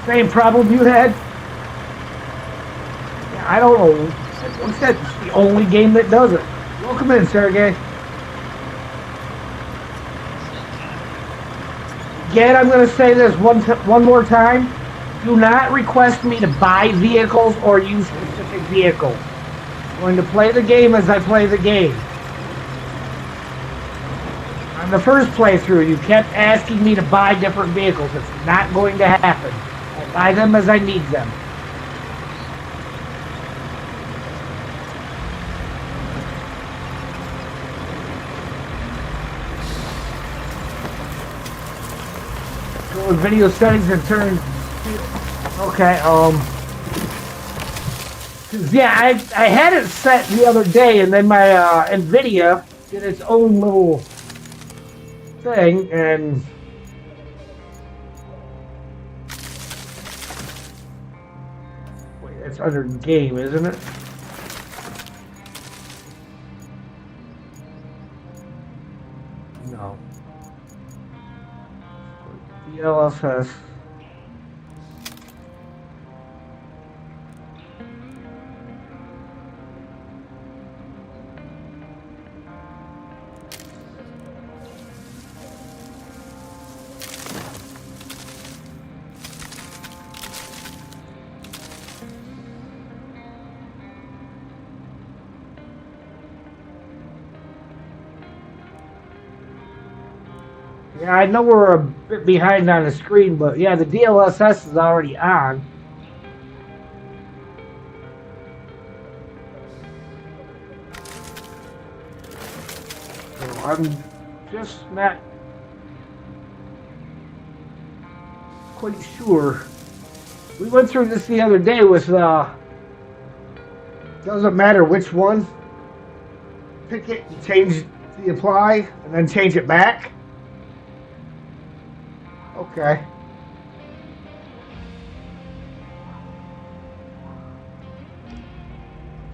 Same problem you had? Yeah, I don't know. What's that? It's the only game that does it. Welcome in, Sergey. Again, I'm going to say this one more time. Do not request me to buy vehicles or use specific vehicles. I'm going to play the game as I play the game. On the first playthrough, you kept asking me to buy different vehicles. It's not going to happen. I buy them as I need them. Go in video settings and turn. Okay, yeah, I had it set the other day, and then my NVIDIA did its own little thing, and wait, it's under game, isn't it? No. DLSS. Yeah, I know we're a bit behind on the screen, but yeah, the DLSS is already on. So I'm just not quite sure. We went through this the other day with, doesn't matter which one. Pick it and change the apply, and then change it back. Okay.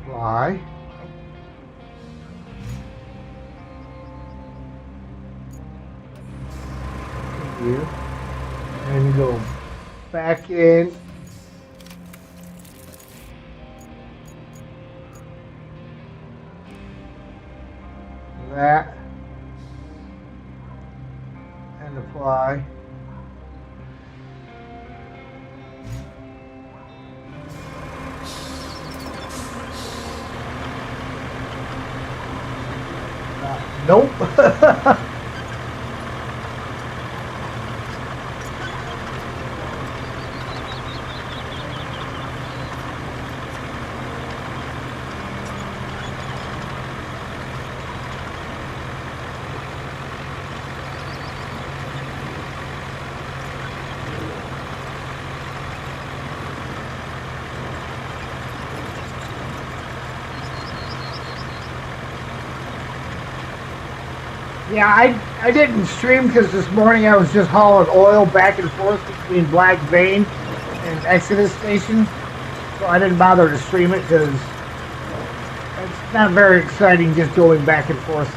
Fly. Here. And go back in. That. And apply. Nope. Yeah, I didn't stream because this morning I was just hauling oil back and forth between Black Vein and Exodus Station. So I didn't bother to stream it because it's not very exciting just going back and forth.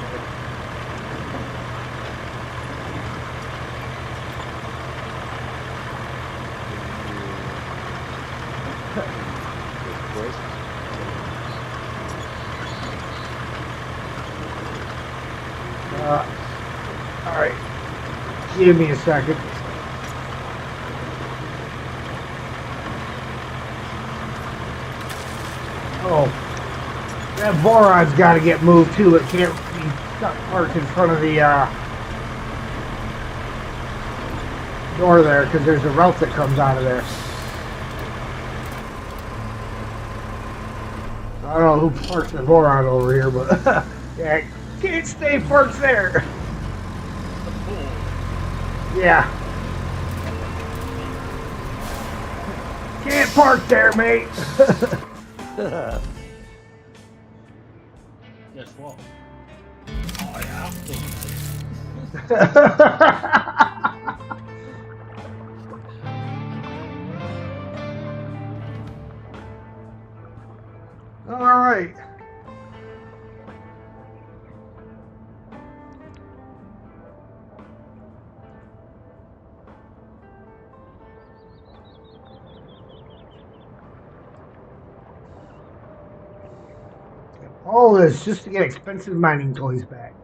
Alright. Give me a second. Oh. That boron's got to get moved too. It can't be stuck parked in front of the door there because there's a route that comes out of there. I don't know who parks the boron over here, but yeah, can't stay parked there. Yeah. Can't park there, mate.
Guess what? I have to.
All right. All this just to get expensive mining toys back.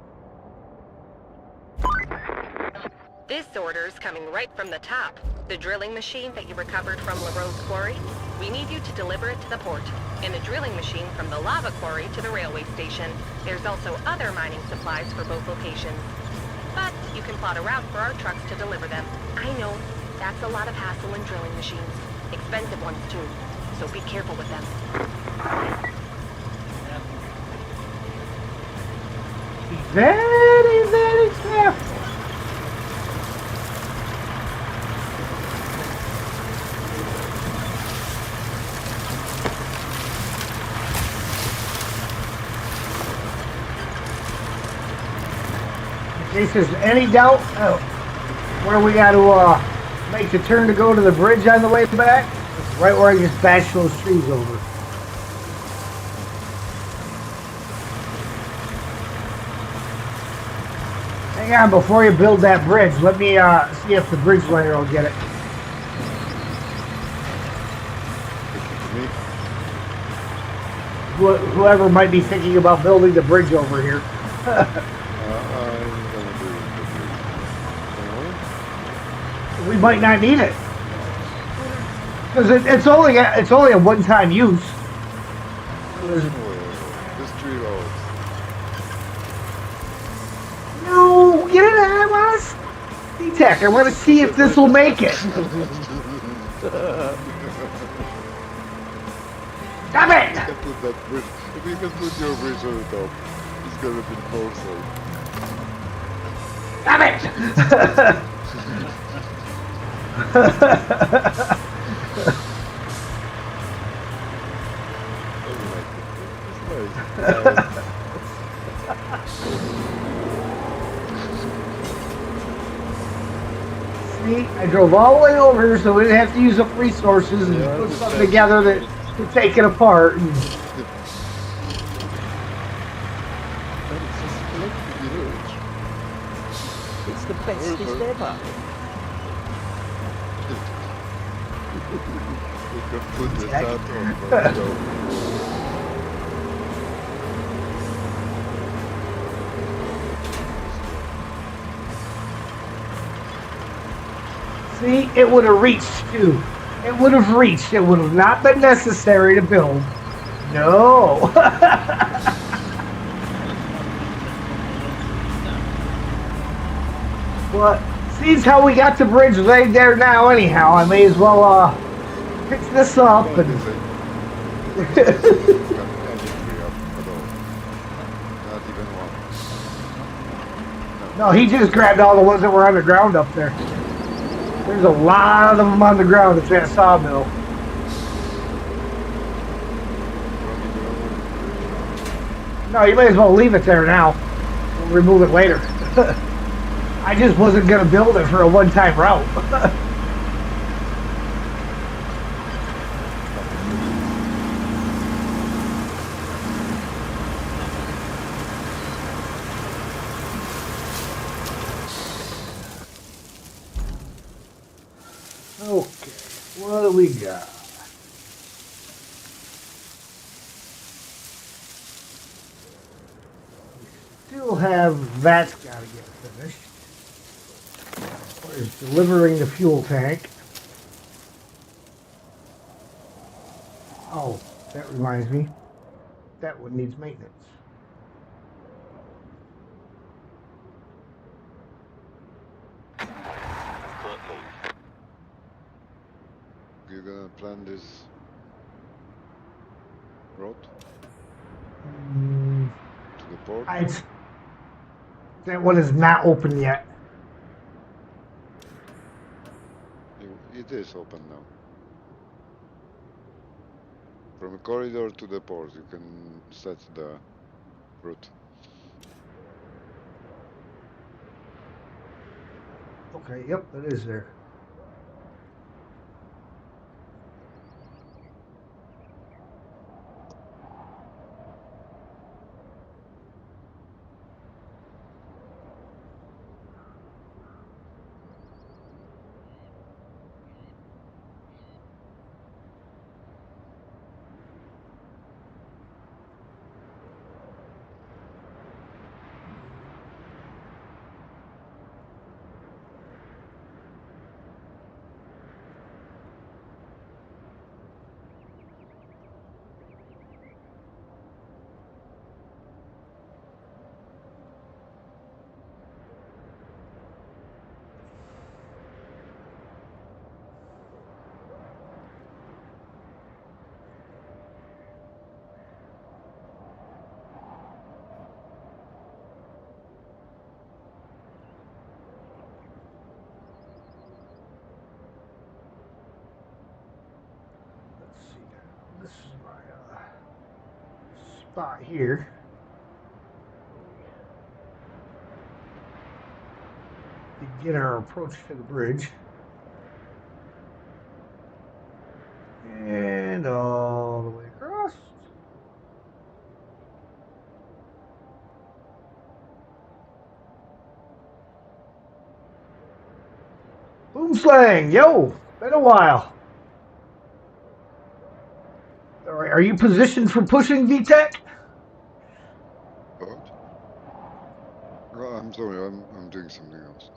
This order's coming right from the top. The drilling machine that you recovered from LaRoe's quarry, we need you to deliver it to the port. And the drilling machine from the lava quarry to the railway station. There's also other mining supplies for both locations. But you can plot a route for our trucks to deliver them. I know, that's a lot of hassle in drilling machines. Expensive ones too, so be careful with them.
Be very, very careful. In case there's any doubt where we got to make the turn to go to the bridge on the way back, it's right where I just bashed those trees over. Hang on, before you build that bridge, let me see if the bridge layer will get it. Whoever might be thinking about building the bridge over here. We might not need it because it's only a one-time use. No, get it out. I want to D-Tech. I want to see if this will make it. Stop it!
If you can put your bridge on the top, it's gonna be awesome.
Stop it! See, I drove all the way over here so we didn't have to use up resources and put something together that to take it apart. And
It's the bestest ever.
We can put the sat on, but no.
see, it would have reached too. It would have reached. It would have not been necessary to build. No. Well, seems how we got the bridge laid there now anyhow. I may as well fix this up and no, he just grabbed all the ones that were on the ground up there. There's a lot of them on the ground at that sawmill. No, you may as well leave it there now. We'll remove it later. I just wasn't going to build it for a one-time route. What do we got? Still have that's got to get finished. There's delivering the fuel tank. Oh, that reminds me. That one needs maintenance.
You're gonna plan this road to the port?
That one is not open yet.
It is open now. From the corridor to the port, you can set the route.
Okay, yep, that is there. This is my spot here. Begin our approach to the bridge. And all the way across. Boomslang, yo, been a while. All right, are you positioned for pushing, VTech?
What? Oh, I'm sorry, I'm doing something else.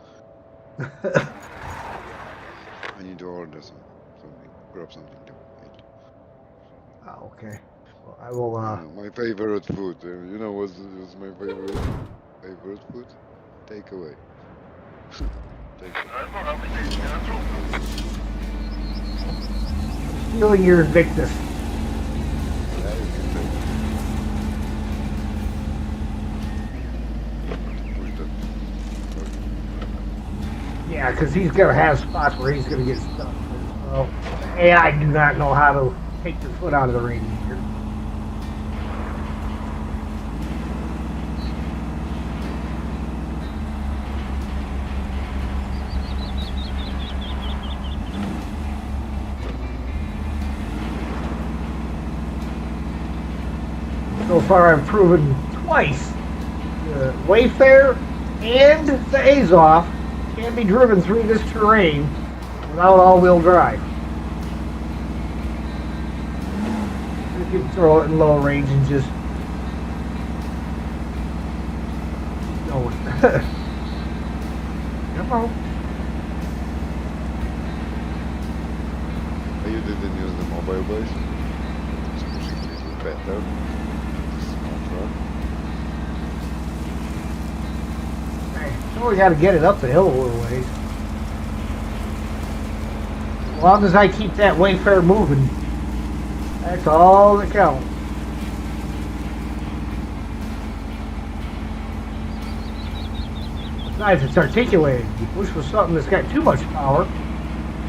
I need to order something, grab something to eat.
Oh, okay. Well, I will.
My favorite food. You know what's my favorite food? Takeaway.
Stealing your Invictus. Yeah, because he's going to have spots where he's going to get stuck. Well, AI do not know how to take their foot out of the radiator. So far, I've proven twice the Wayfair and the Azov can be driven through this terrain without all-wheel drive. You can throw it in low range and just keep going. Come on.
You didn't use the mobile base? It's pushing a little better.
So we got to get it up the hill a little ways. As long as I keep that Wayfair moving, that's all that counts. Besides, it's articulated. You push with something that's got too much power,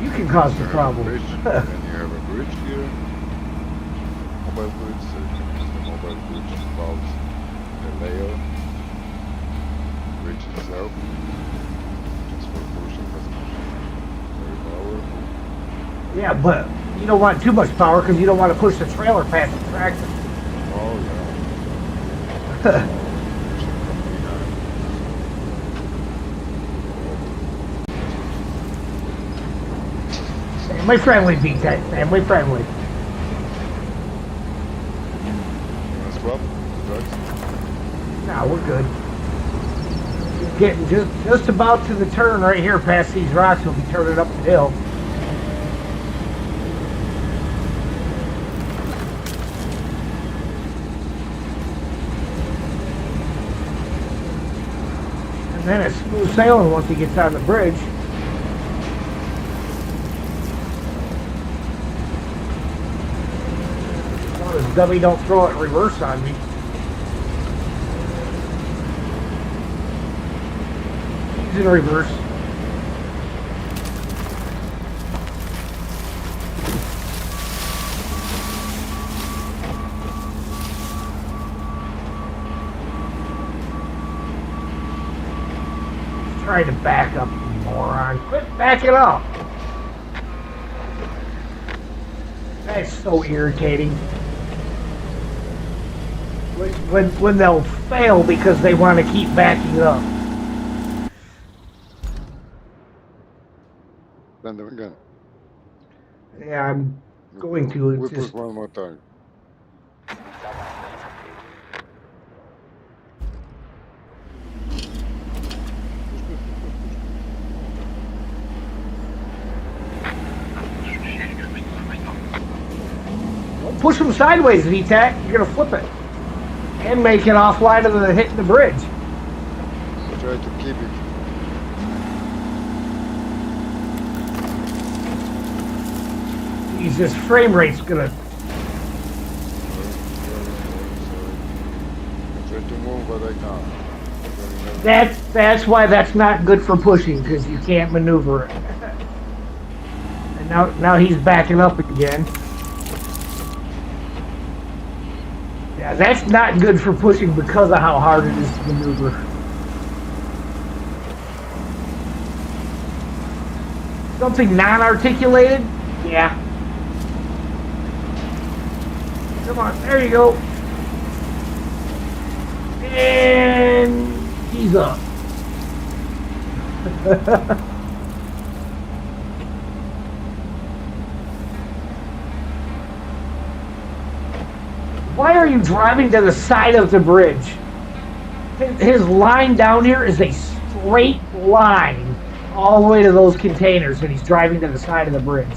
you can cause the problem.
And you have a bridge here. Mobile bridge, so you can use the mobile bridge above the layer. Bridge itself. Just for pushing as much. Very powerful.
Yeah, but you don't want too much power because you don't want to push the trailer past the tractor.
Oh yeah.
Family friendly, VTech. Family friendly.
You wanna swap drugs?
No, we're good. We're getting just about to the turn right here past these rocks. We'll be turning up the hill. And then it's smooth sailing once he gets on the bridge. Well, this dummy don't throw it in reverse on me. He's in reverse. Trying to back up, you moron. Quit backing up. That's so irritating. When they'll fail because they want to keep backing up.
Then again.
Yeah, I'm going to.
We
It's just,
push one more time.
push them sideways, VTAC. You're gonna flip it and make it offline of the hitting the bridge.
Try to keep it.
Jesus, frame rate's gonna.
Try to move, but I can't.
That's why that's not good for pushing, because you can't maneuver it. And now he's backing up again. Yeah, that's not good for pushing because of how hard it is to maneuver. Something non-articulated? Yeah. Come on, there you go. And he's up. Why are you driving to the side of the bridge? His line down here is a straight line all the way to those containers, and he's driving to the side of the bridge.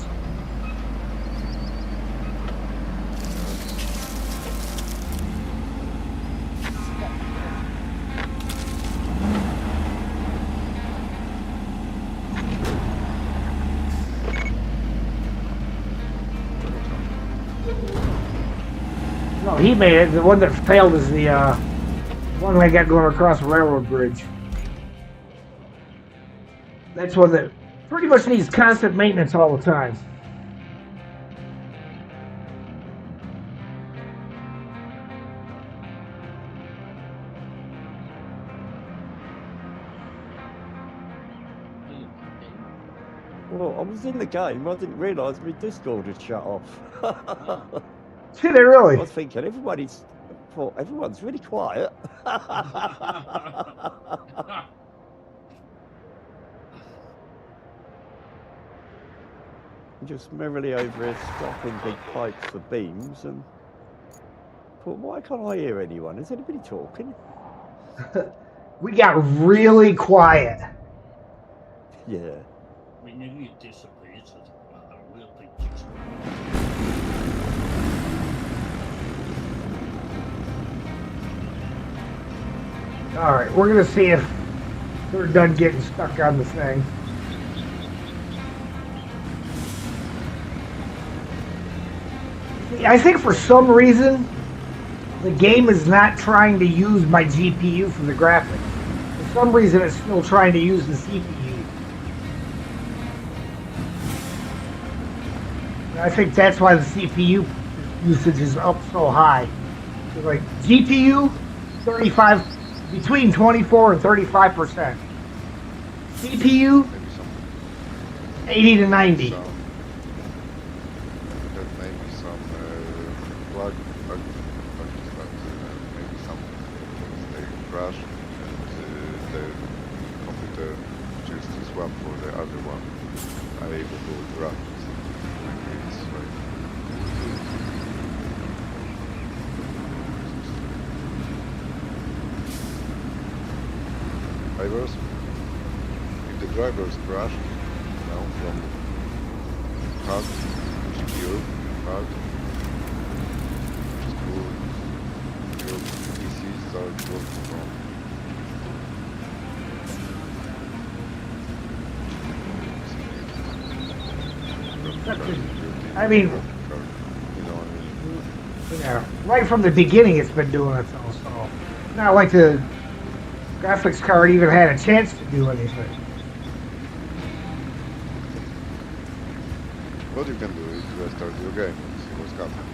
No, he made it. The one that failed is the one I got going across the railroad bridge. That's one that pretty much needs constant maintenance all the time.
Well, I was in the game. I didn't realise my Discord had shut off.
Did they really?
I was thinking everyone's really quiet. Just merrily over here swapping big pipes for beams, and thought, why can't I hear anyone? Is anybody talking?
We got really quiet.
Yeah.
We knew you disappeared, so a real big
All right, we're gonna see if they're done getting stuck on the thing. I think for some reason the game is not trying to use my GPU for the graphics. For some reason it's still trying to use the CPU. And I think that's why the CPU usage is up so high. So like GPU, 35, between 24 and 35%. CPU, 80 to 90.
So, that maybe some plug maybe some they crash and the computer chooses this one for the other one. Are able to graphics. drivers. If the drivers crash, from hard, GPU, hard, just cool. Your PC starts working from.
I mean, yeah, right from the beginning it's been doing it though, so not like the graphics card even had a chance to do anything.
What you can do is restart your game and see what's happening.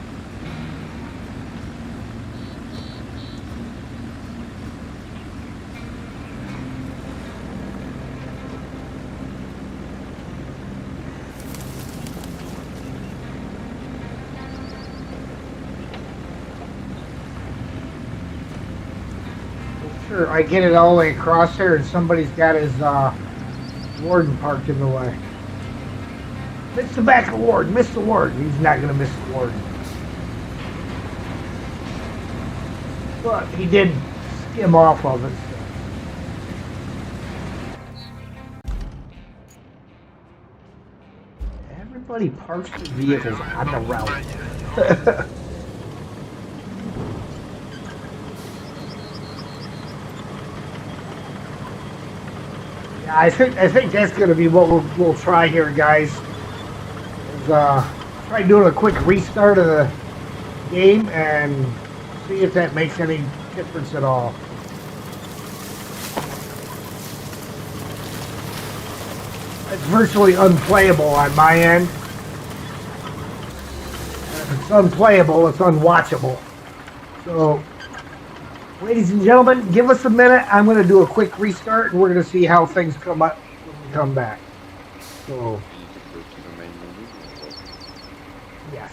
Sure, I get it all the way across here and somebody's got his warden parked in the way. Miss the back of the warden, miss the warden. He's not going to miss the warden. But he did skim off of it. Everybody parks their vehicles on the route. I think that's going to be what we'll try here, guys. Is try doing a quick restart of the game and see if that makes any difference at all. It's virtually unplayable on my end. If it's unplayable, it's unwatchable. So, ladies and gentlemen, give us a minute. I'm going to do a quick restart, and we're going to see how things come up when we come back. So, yes.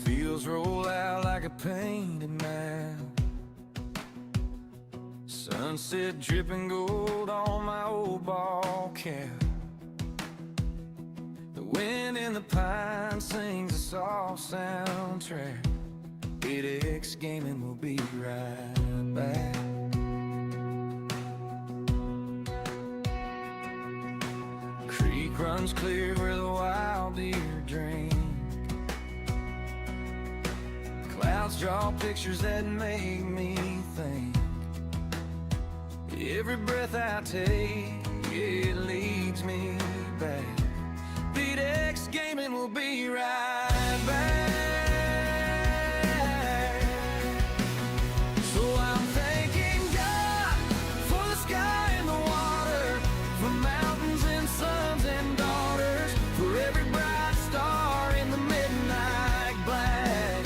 Fields roll out like a painted map. Sunset dripping gold on my old ball cap. The wind in the pine sings a soft soundtrack. 8X gaming will be right back. Creek runs clear where the wild deer drink. Clouds draw pictures that make me think. Every breath I take, it leads me back. 8X gaming will be right back. So I'm thanking God for the sky and the water, for mountains and sons and daughters, for every bright star in the midnight black.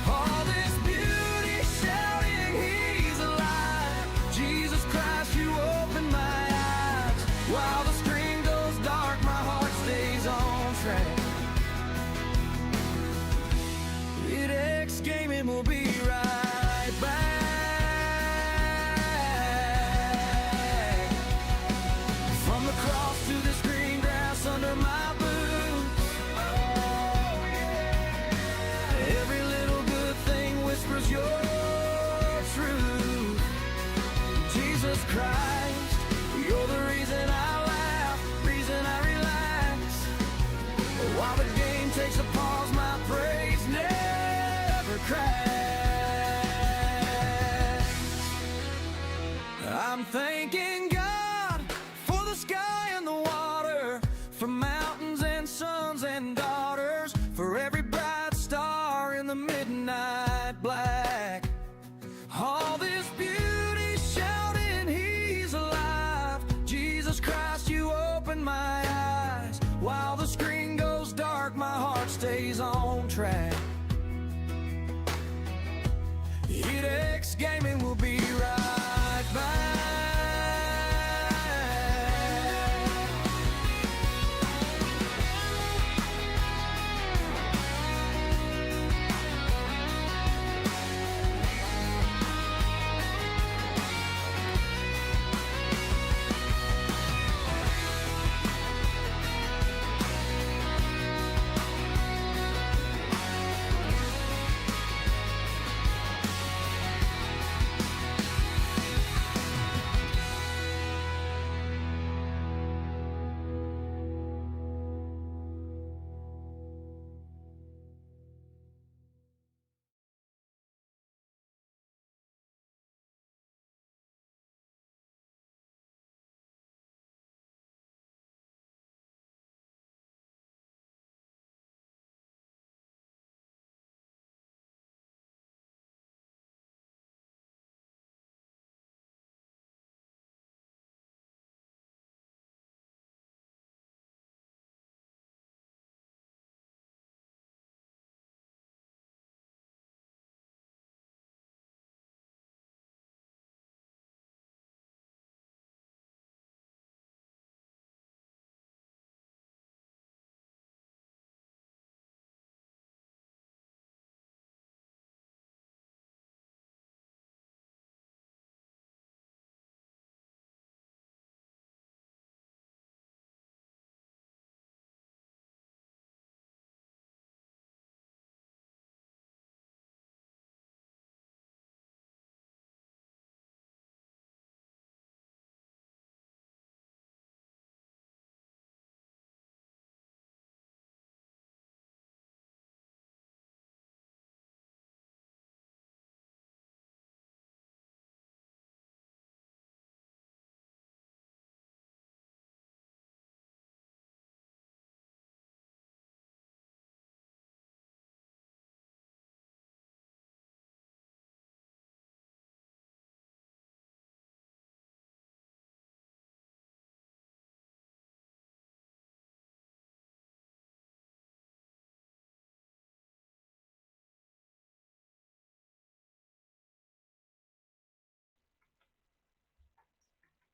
All this beauty shouting, He's alive. Jesus Christ, you open my eyes. While the screen goes dark, my heart stays on track. 8X gaming will be right back. From the cross to this green grass under my boots. Every little good thing whispers your truth. Jesus Christ, you're the reason I laugh, reason I relax. While the game takes a pause, my praise never cracks.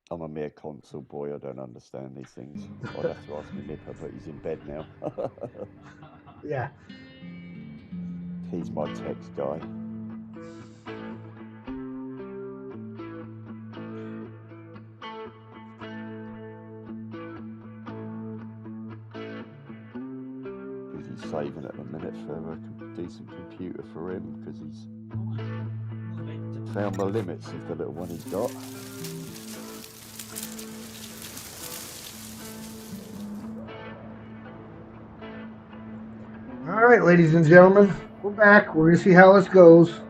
I'm a mere console boy. I don't understand these things. I'd have to ask my nipper, but he's in bed now.
Yeah.
He's my tech guy. He's saving at the minute for a decent computer for him because he's found the limits of the little one he's got.
All right, ladies and gentlemen, we're back. We're gonna see how this goes.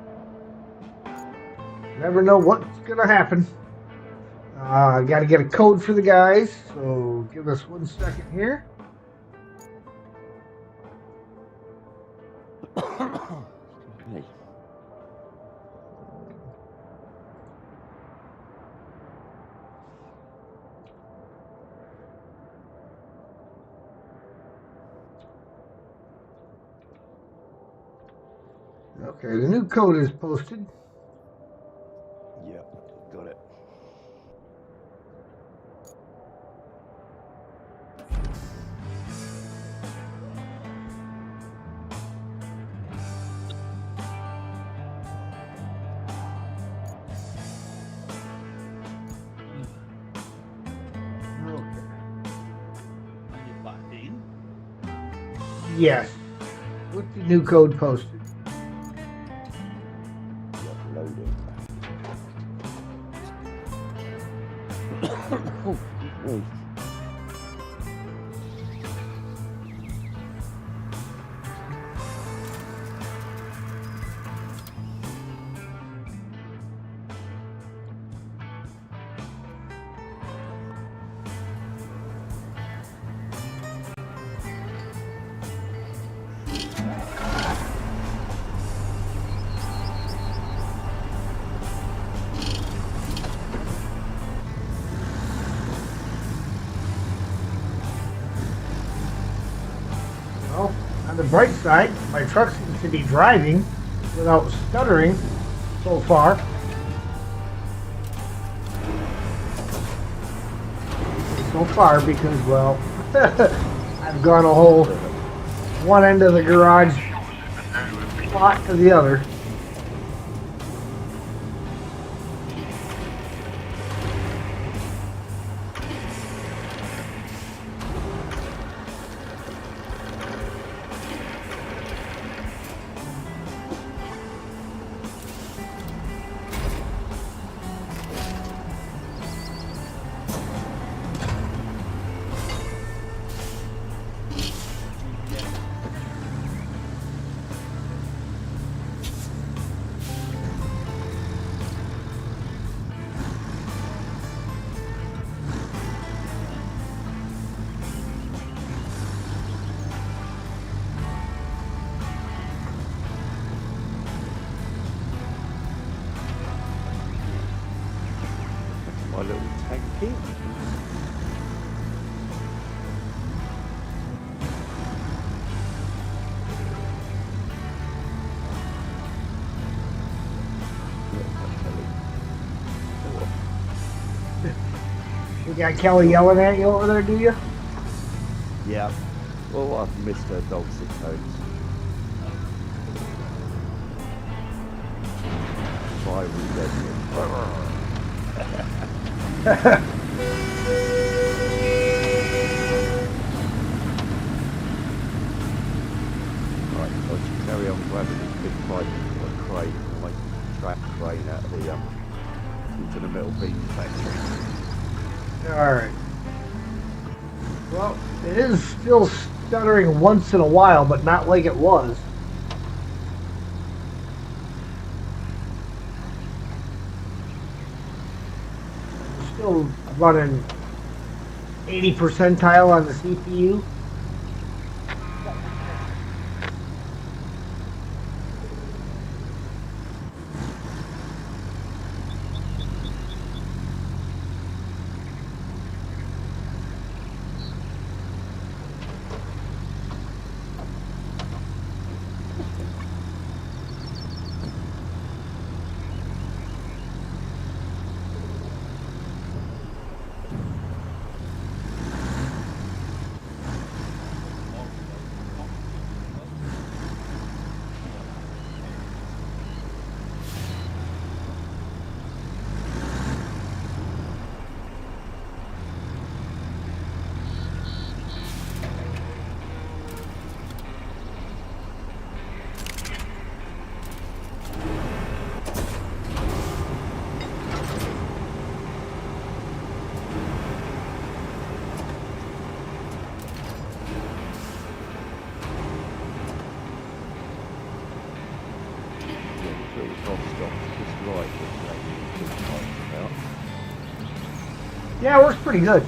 Never know what's gonna happen. I got to get a code for the guys, so give us 1 second here.
Hey.
Okay, the new code is posted.
Yep, got it.
Okay.
Are you back in?
Yes. With the new code posted.
Yep, loading. Oh, excuse me.
Well, on the bright side, my truck seems to be driving without stuttering so far. So far, because, well, I've gone a whole one end of the garage spot to the other.
My little tanky.
You got Kelly yelling at you over there, do you?
Yeah. Well, I've missed her dulcet tones. Fiery deadly. Right, I'll just carry on grabbing this big pipe or crane, like track crane out of the into the metal beam factory.
Alright. Well, it is still stuttering once in a while, but not like it was. We're still running 80 percentile on the CPU.
little top stop's just right with the about.
Yeah, it works pretty good.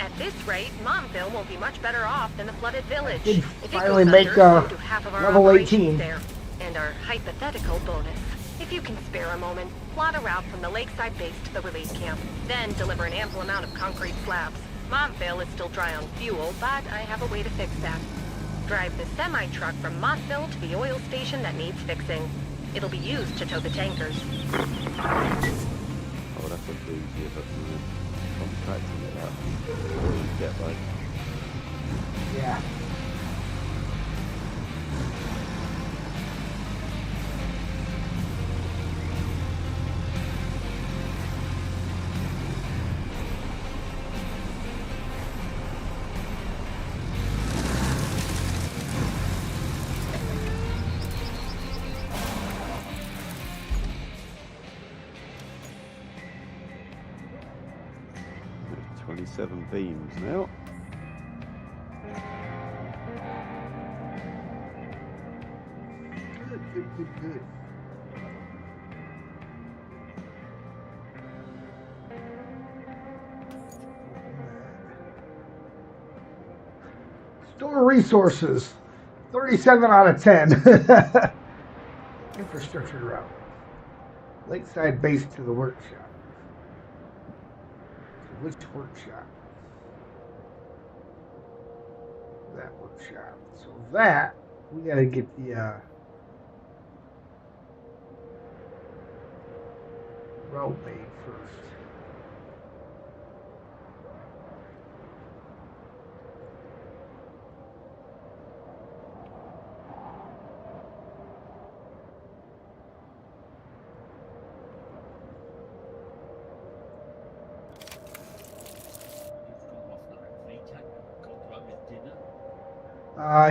At this rate, Momville won't be much better off than the flooded village.
Did
If it
finally
goes
make
under, so do half of our
level
operations
18.
there, and our hypothetical bonus. If you can spare a moment, plot a route from the lakeside base to the relief camp. Then deliver an ample amount of concrete slabs. Montville is still dry on fuel, but I have a way to fix that. Drive the semi-truck from Montville to the oil station that needs fixing. It'll be used to tow the tankers.
Oh, that's a boozy, but contracting it out. Get right.
Yeah.
There's 27 beams now.
Good. Store resources. 37 out of 10. Infrastructure route. Lakeside base to the workshop. Which workshop? That workshop. So that, we gotta get the route made first.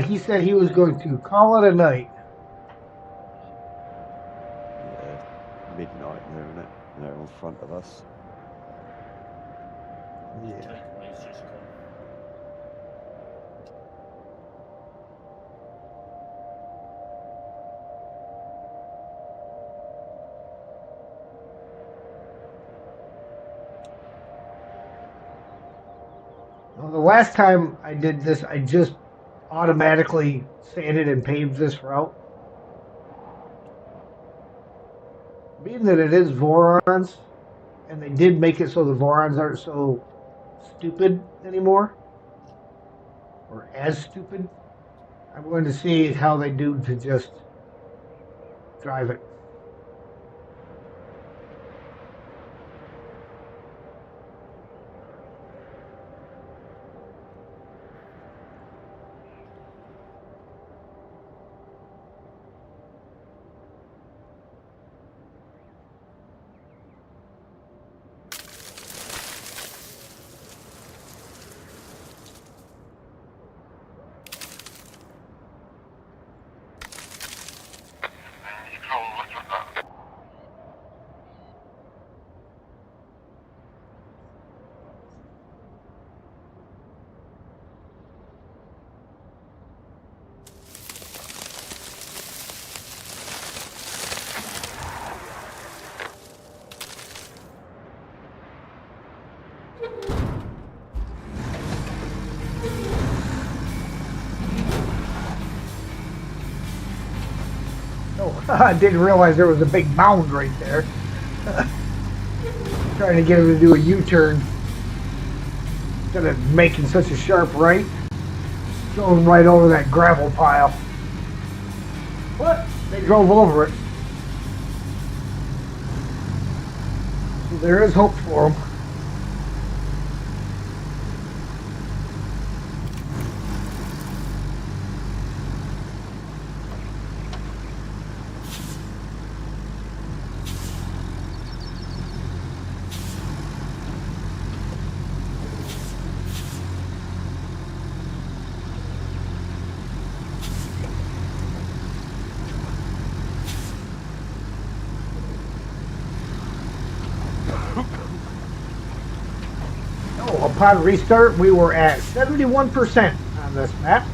He said he was going to call it a night.
Yeah, midnight there, isn't it? They're in front of us.
Yeah. Well, the last time I did this, I just automatically sanded and paved this route. Being that it is Vorons, and they did make it so the Vorons aren't so stupid anymore, or as stupid, I'm going to see how they do to just drive it. I didn't realize there was a big mound right there. Trying to get him to do a U-turn instead of making such a sharp right. Going right over that gravel pile. What? They drove over it. So there is hope for them. Upon restart, we were at 71% on this map.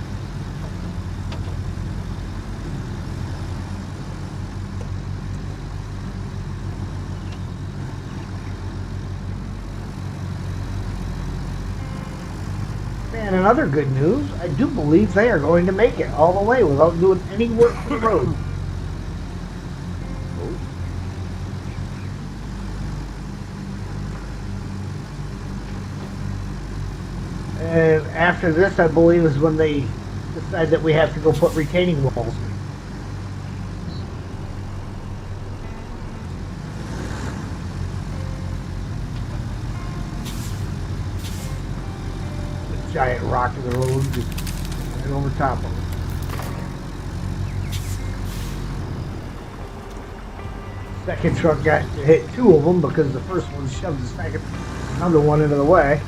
in other good news, I do believe they are going to make it all the way without doing any work to the road. And after this, I believe, is when they decide that we have to go put retaining walls in. The giant rock in the road, just right over top of it. Second truck got to hit two of them because the first one shoved another one into the way.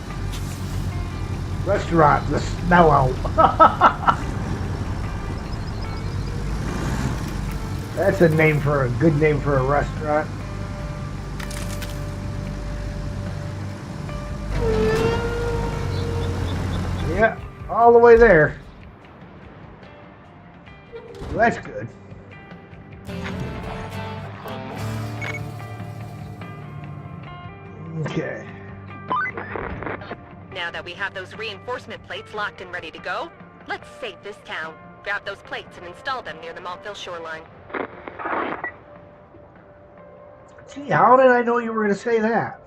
Restaurant, the smell out. That's a good name for a restaurant. Yeah, all the way there. Well, that's good. Okay.
Now that we have those reinforcement plates locked and ready to go, let's save this town. Grab those plates and install them near the Montville shoreline.
Gee, how did I know you were going to say that?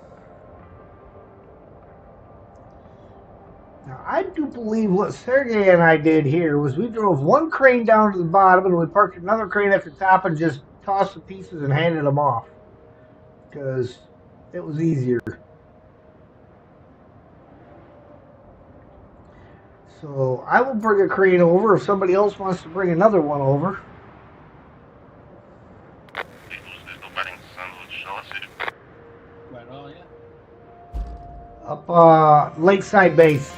Now, I do believe what Sergey and I did here was we drove one crane down to the bottom and we parked another crane at the top and just tossed the pieces and handed them off. Because it was easier. So I will bring a crane over if somebody else wants to bring another one over.
Where are you?
Up Lakeside Base.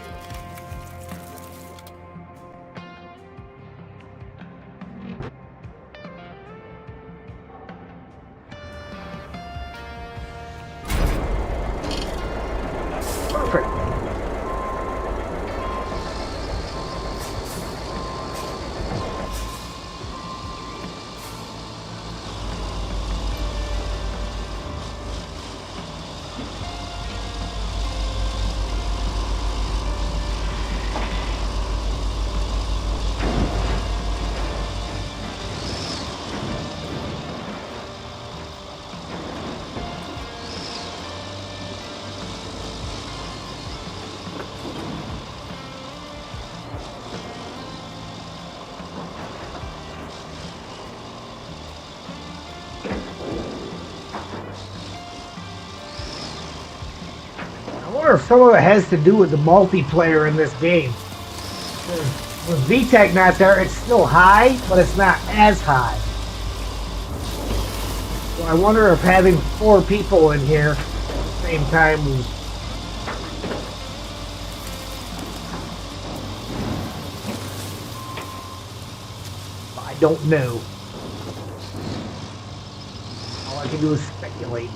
Perfect. I wonder if some of it has to do with the multiplayer in this game. With VTech not there, it's still high, but it's not as high. So I wonder if having 4 people in here at the same time was... I don't know. All I can do is speculate.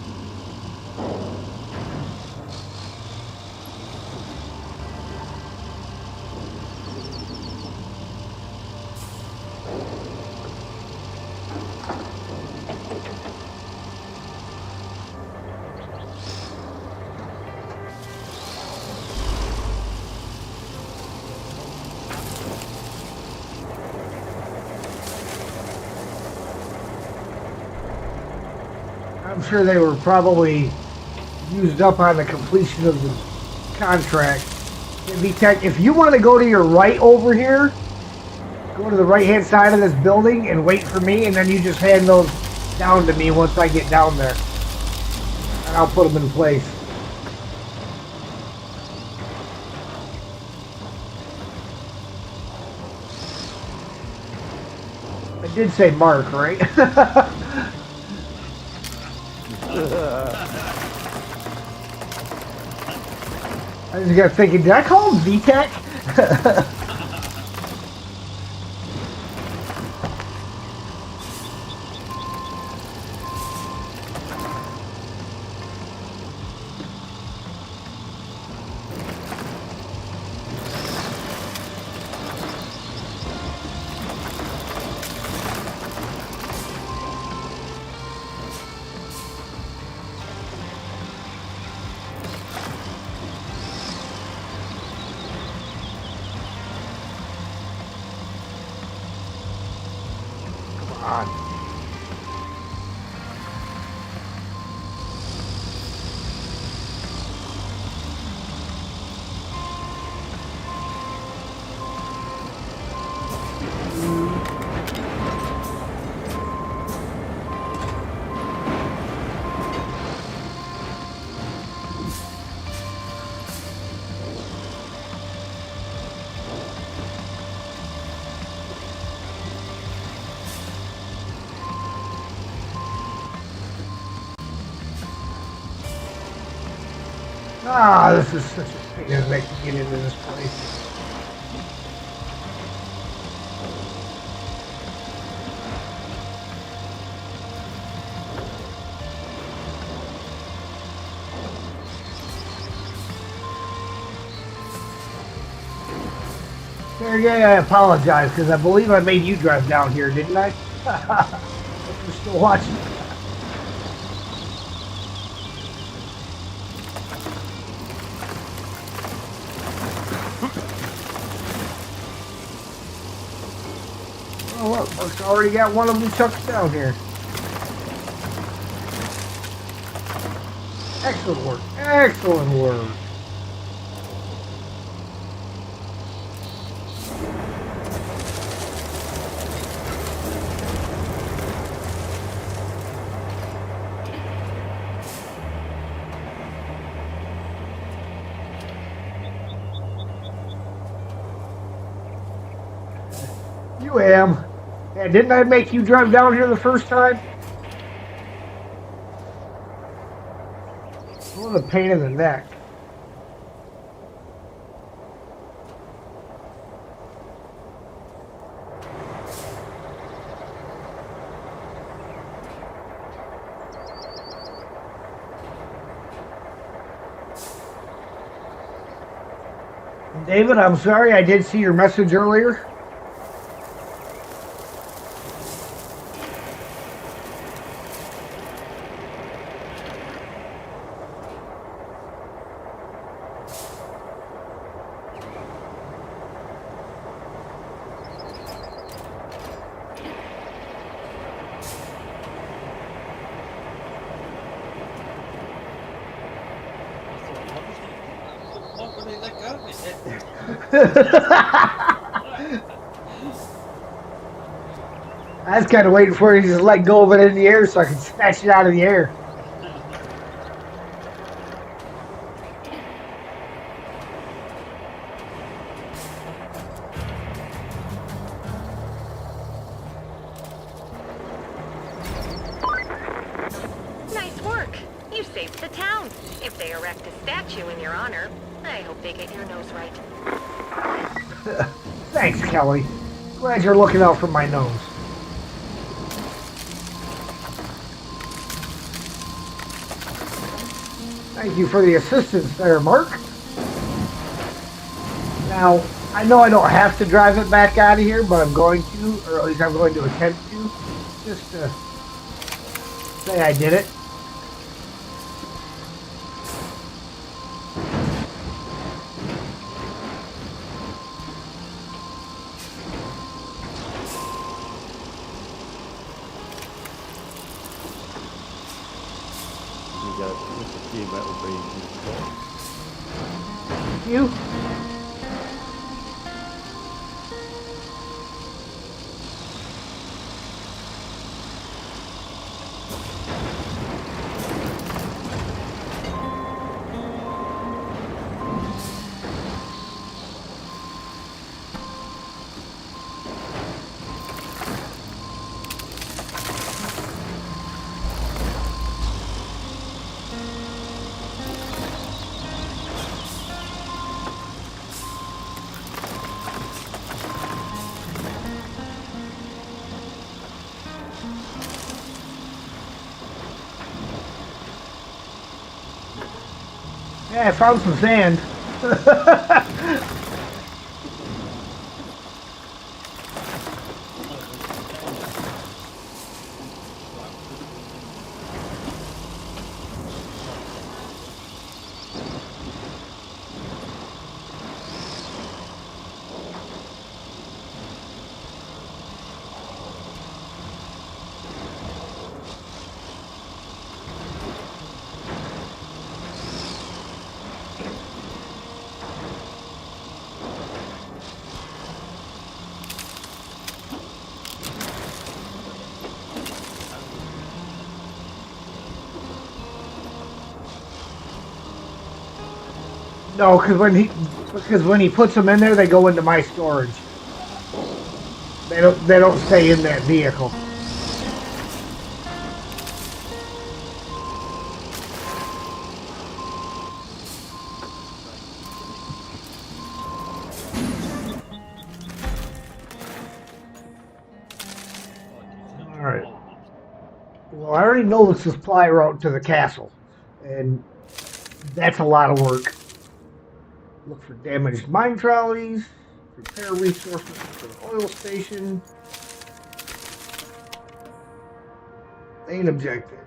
I'm sure they were probably used up on the completion of the contract. VTech, if you want to go to your right over here, go to the right-hand side of this building and wait for me, and then you just hand those down to me once I get down there. And I'll put them in place. I did say Mark, right? I just got thinking, did I call him VTech? on. Ah, this is such a pain in the neck to get into this place. Sergey, I apologize because I believe I made you drive down here, didn't I? If you're still watching. Oh, look, Mark's already got one of the trucks down here. Excellent work. Excellent work. You am. Yeah, didn't I make you drive down here the first time? What a pain in the neck. David, I'm sorry, I did see your message earlier.
What would they let go of it?
I was kind of waiting for you to just let go of it in the air so I could snatch it out of the air.
Nice work. You saved the town. If they erect a statue in your honor, I hope they get your nose right.
Thanks, Kelly. Glad you're looking out for my nose. Thank you for the assistance there, Mark. Now, I know I don't have to drive it back out of here, but I'm going to, or at least I'm going to attempt to, just to say I did it. Thank you. Yeah, I found some sand. No, because when he puts them in there, they go into my storage. They don't stay in that vehicle. All right. Well, I already know the supply route to the castle, and that's a lot of work. Look for damaged mine trolleys, prepare resources for the oil station. Main objectives.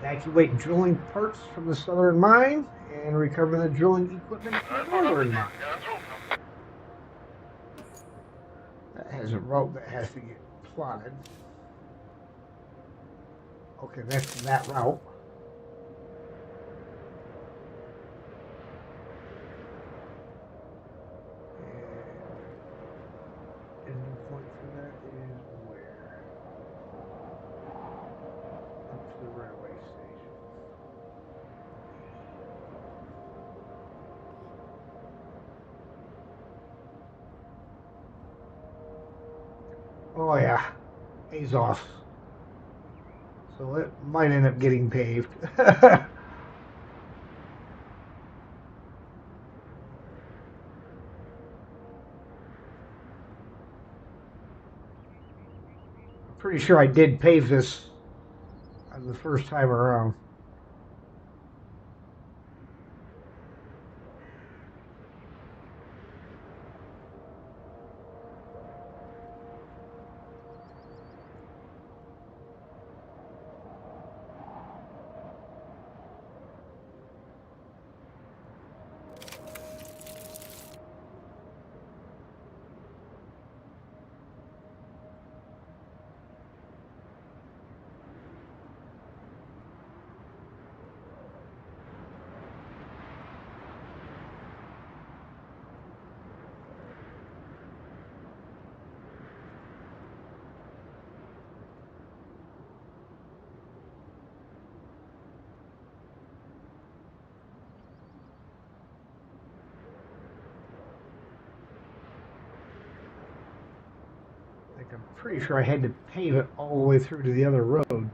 Evacuate drilling parts from the southern mine and recover the drilling equipment from the northern mine. That has a route that has to get plotted. Okay, that's that route. And ending point for that is where? Up to the railway station. Oh yeah, Azos. So it might end up getting paved. Pretty sure I did pave this on the first time around. I'm pretty sure I had to pave it all the way through to the other road.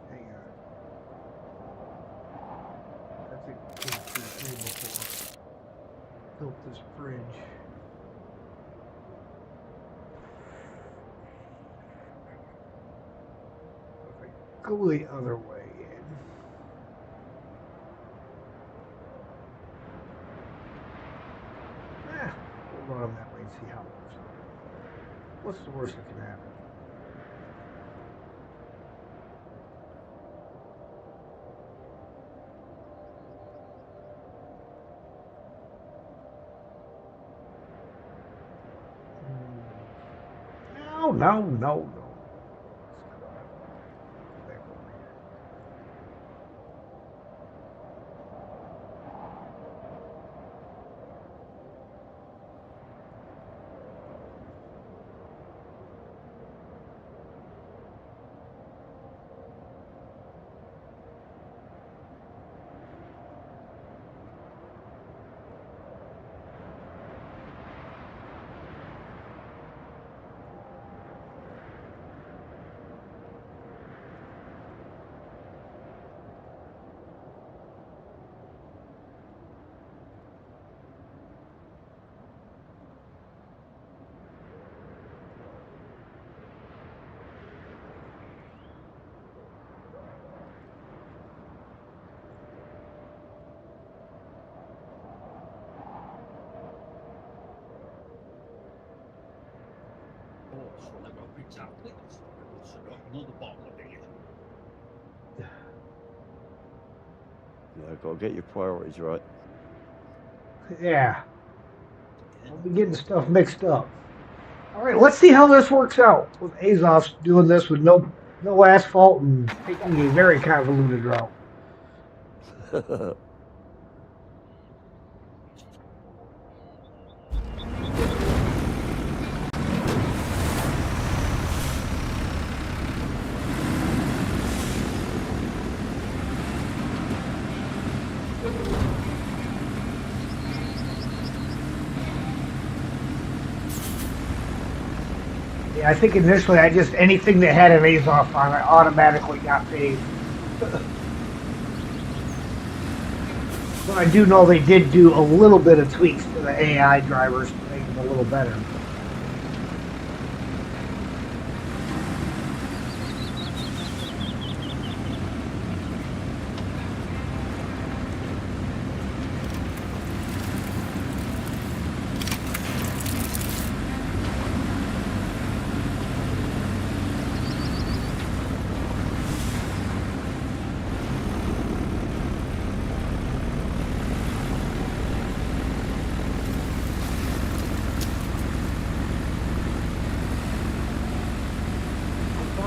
Hang on. I think we came through here before. Built this bridge. If I go the other way in. We'll run that way and see how it works out. What's the worst that can happen? No. Let's go back over here.
Exactly. So got another bottle of beer.
Yeah, got to get your priorities right.
Yeah. We'll be getting stuff mixed up. All right, let's see how this works out with Azov doing this with no asphalt and taking a very convoluted route. Yeah, I think initially anything that had an Azov on it automatically got paved. But I do know they did do a little bit of tweaks to the AI drivers to make them a little better.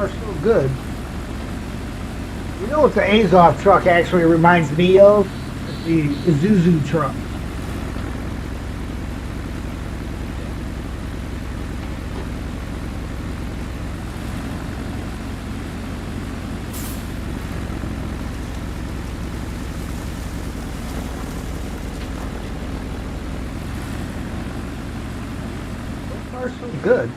So good. You know what the Azov truck actually reminds me of? It's the Isuzu truck. So far, so good.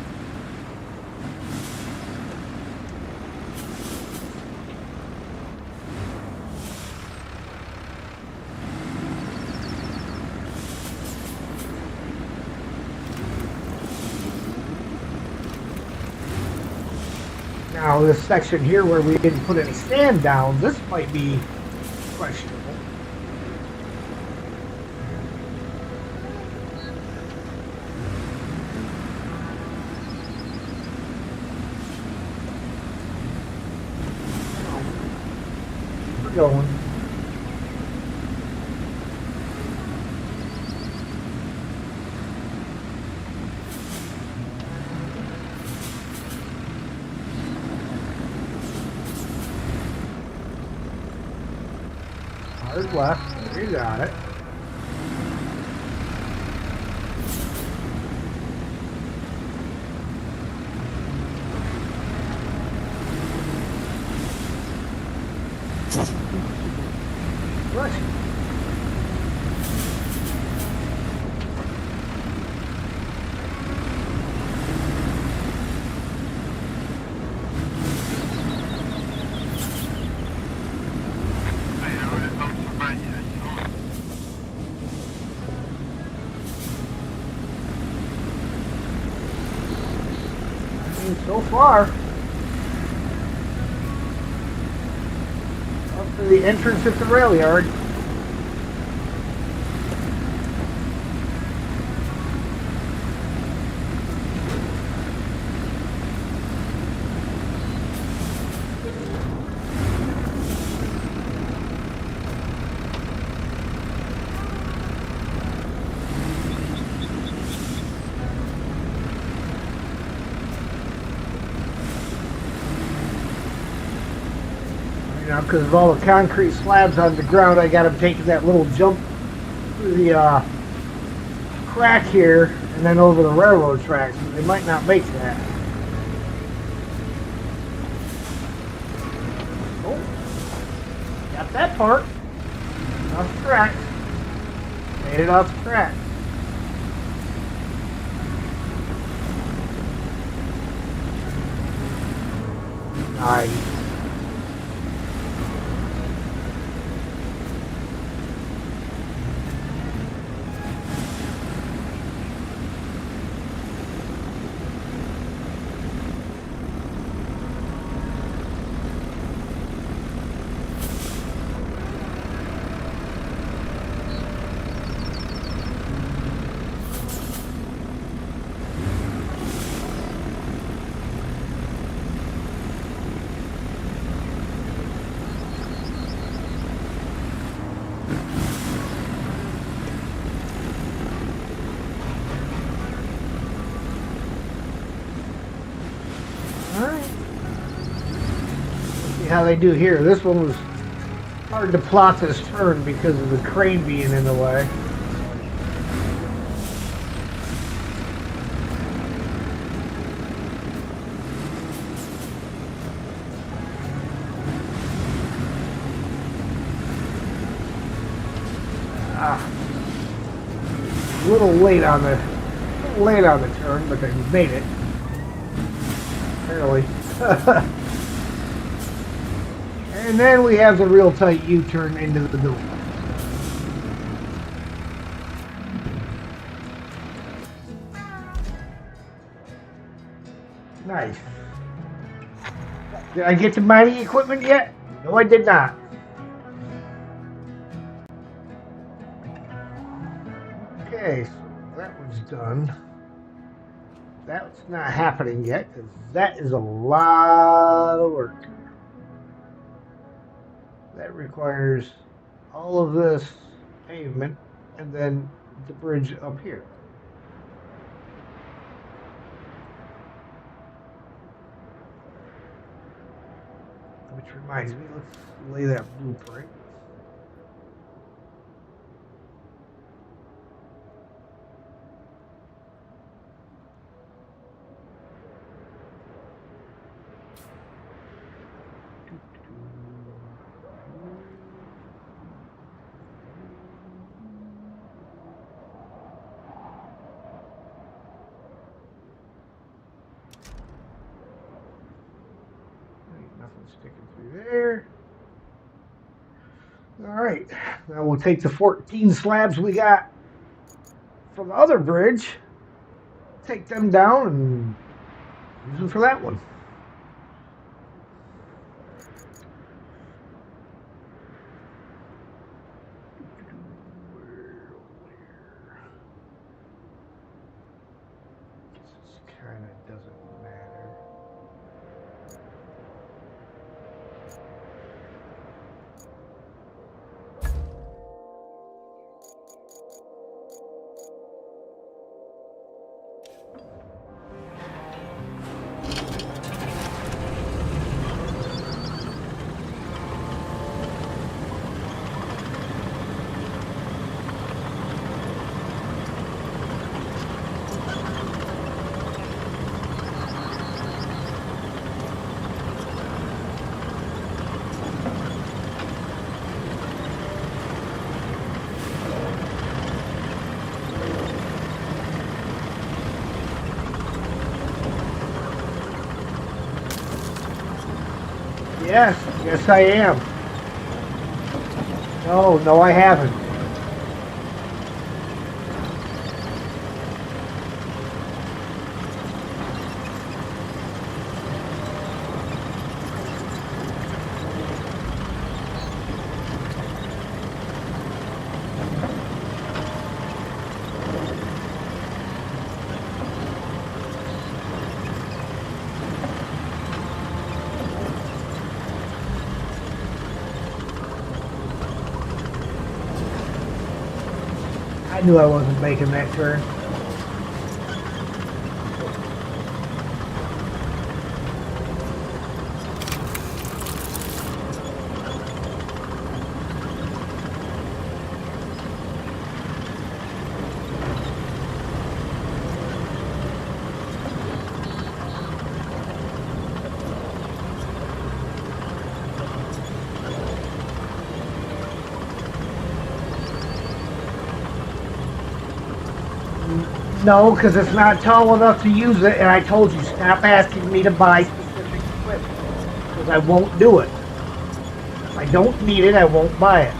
Now, this section here where we didn't put any sand down, this might be questionable. We're going. Hard left. There you got it. Right. So far, up to the entrance at the rail yard. Because of all the concrete slabs on the ground, I got them taking that little jump through the crack here and then over the railroad tracks. So they might not make that. Oh, got that part off the track. Made it off the track. Nice. how they do here. This one was hard to plot this turn because of the crane being in the way. A little late on the turn, but they made it. Apparently. And then we have the real tight U-turn into the middle. Nice. Did I get to mining equipment yet? No, I did not. Okay, so that one's done. That's not happening yet, because that is a lot of work. That requires all of this pavement and then the bridge up here. Which reminds me, let's lay that blueprint. Nothing sticking through there. All right, now we'll take the 14 slabs we got from the other bridge, take them down and use them for that one. This kind of doesn't matter. Yes, I am. No, I haven't. I knew I wasn't making that turn. No, because it's not tall enough to use it, and I told you, stop asking me to buy specific equipment, because I won't do it. If I don't need it, I won't buy it.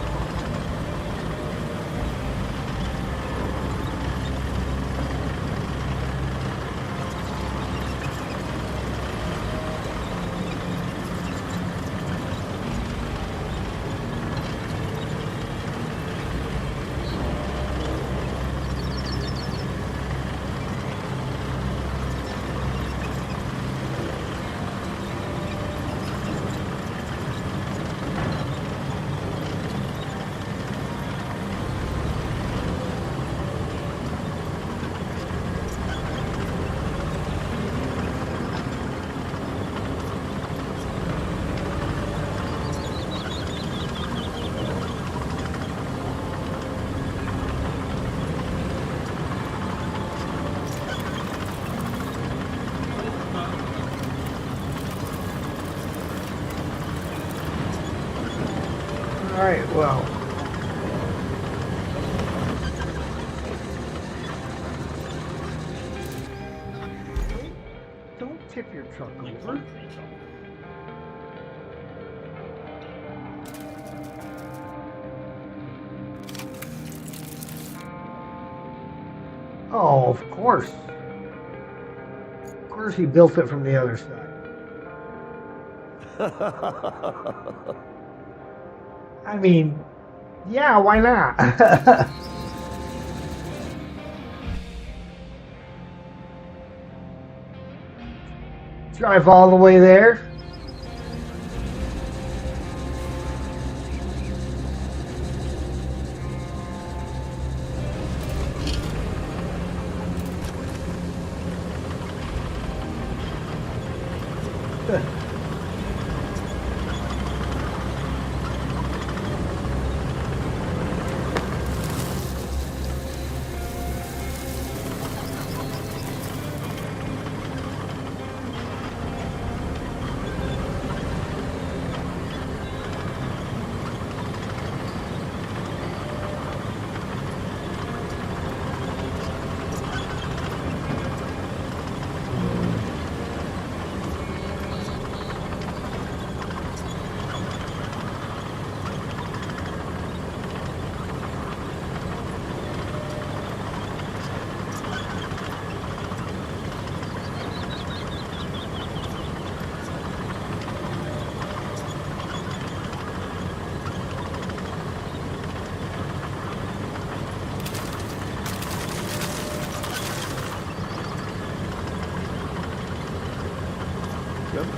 Alright, well. Don't tip your truck over. Oh, of course. Of course he built it from the other side. I mean, yeah, why not? Drive all the way there.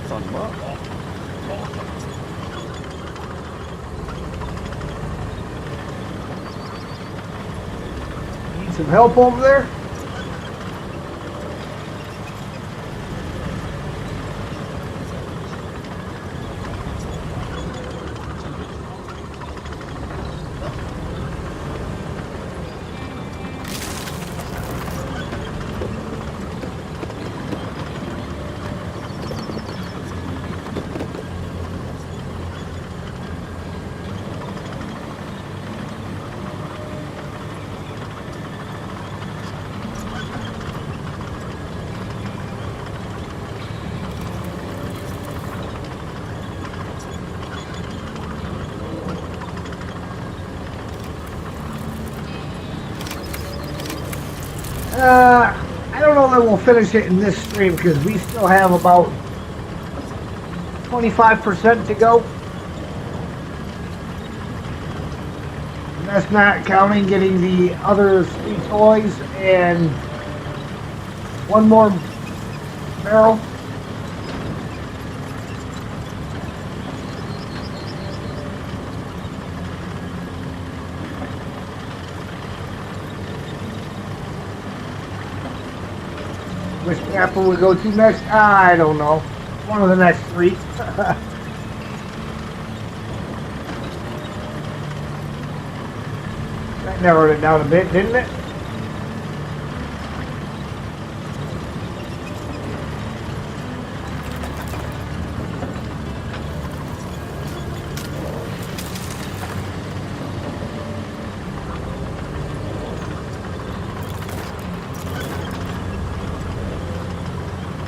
Fun, Mark.
Need some help over there? I don't know that we'll finish it in this stream because we still have about 25% to go. And that's not counting getting the other 3 toys and 1 more barrel. Which apple we go to next? I don't know. One of the next 3. That narrowed it down a bit, didn't it?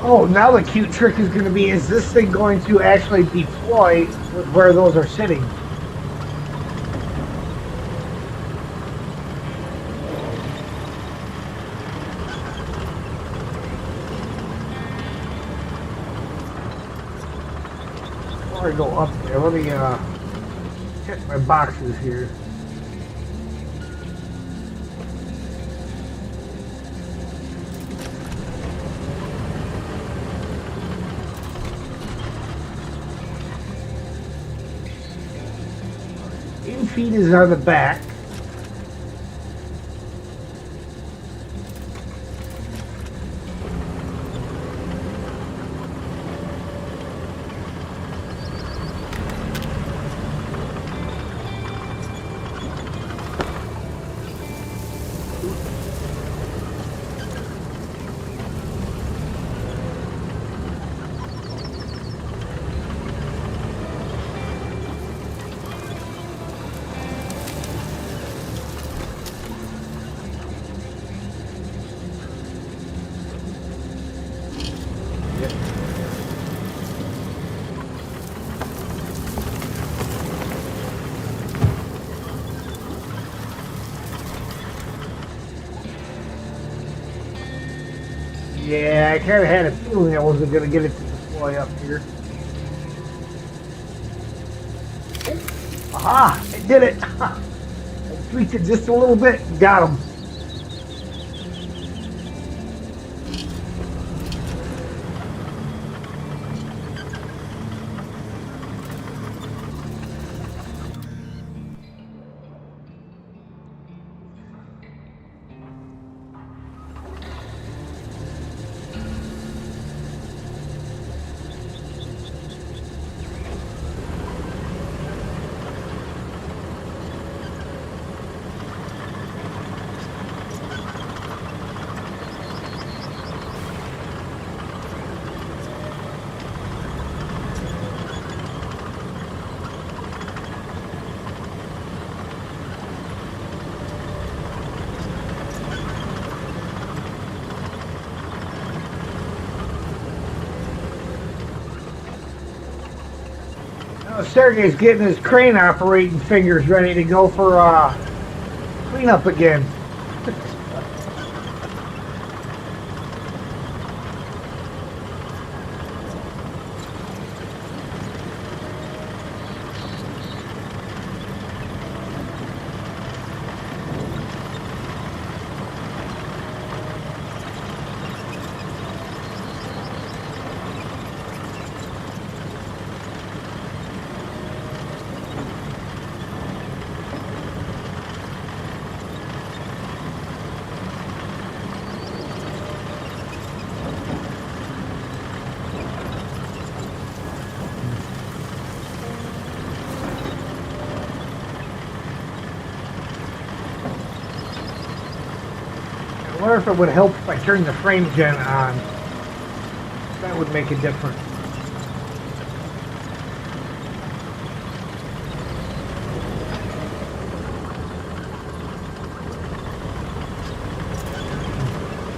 Oh, now the cute trick is going to be, is this thing going to actually deploy with where those are sitting? Before I go up there, let me check my boxes here. Feet is on the back. it. Yeah, I kind of had a feeling I wasn't going to get it to deploy up here. Aha! I did it! I tweaked it just a little bit and got him. Sergey's getting his crane operating fingers ready to go for cleanup again. I wonder if it would help if I turned the frame gen on. That would make a difference.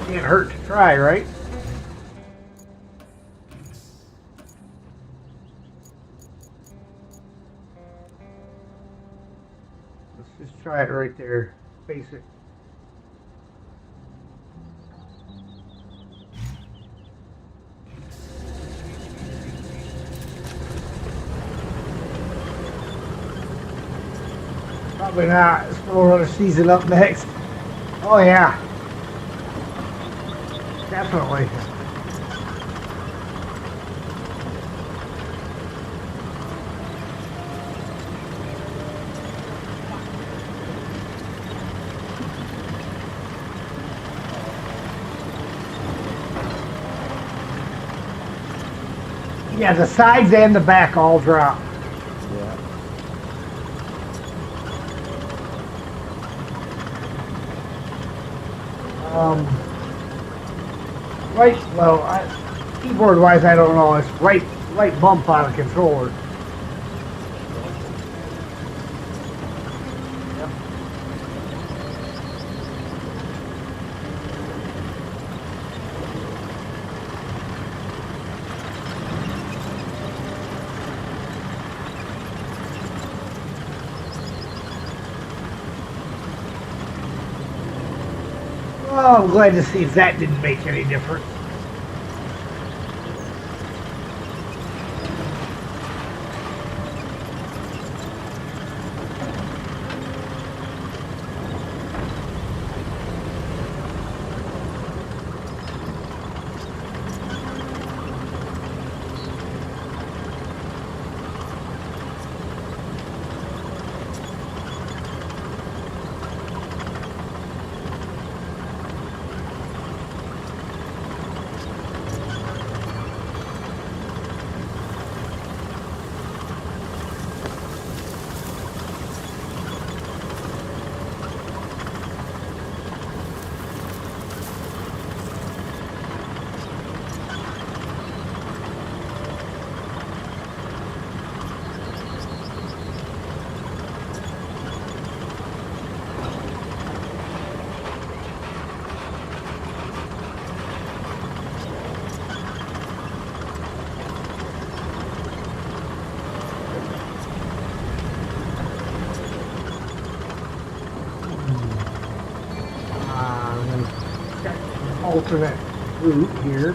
Can't hurt to try, right? Let's just try it right there. Basic. Probably not. Still runner season up next. Oh yeah. Definitely. Yeah, the sides and the back all drop.
Yeah.
Right, well, keyboard wise, I don't know. It's right bump on the controller. Yep. Oh, I'm glad to see that didn't make any difference. alternate route here.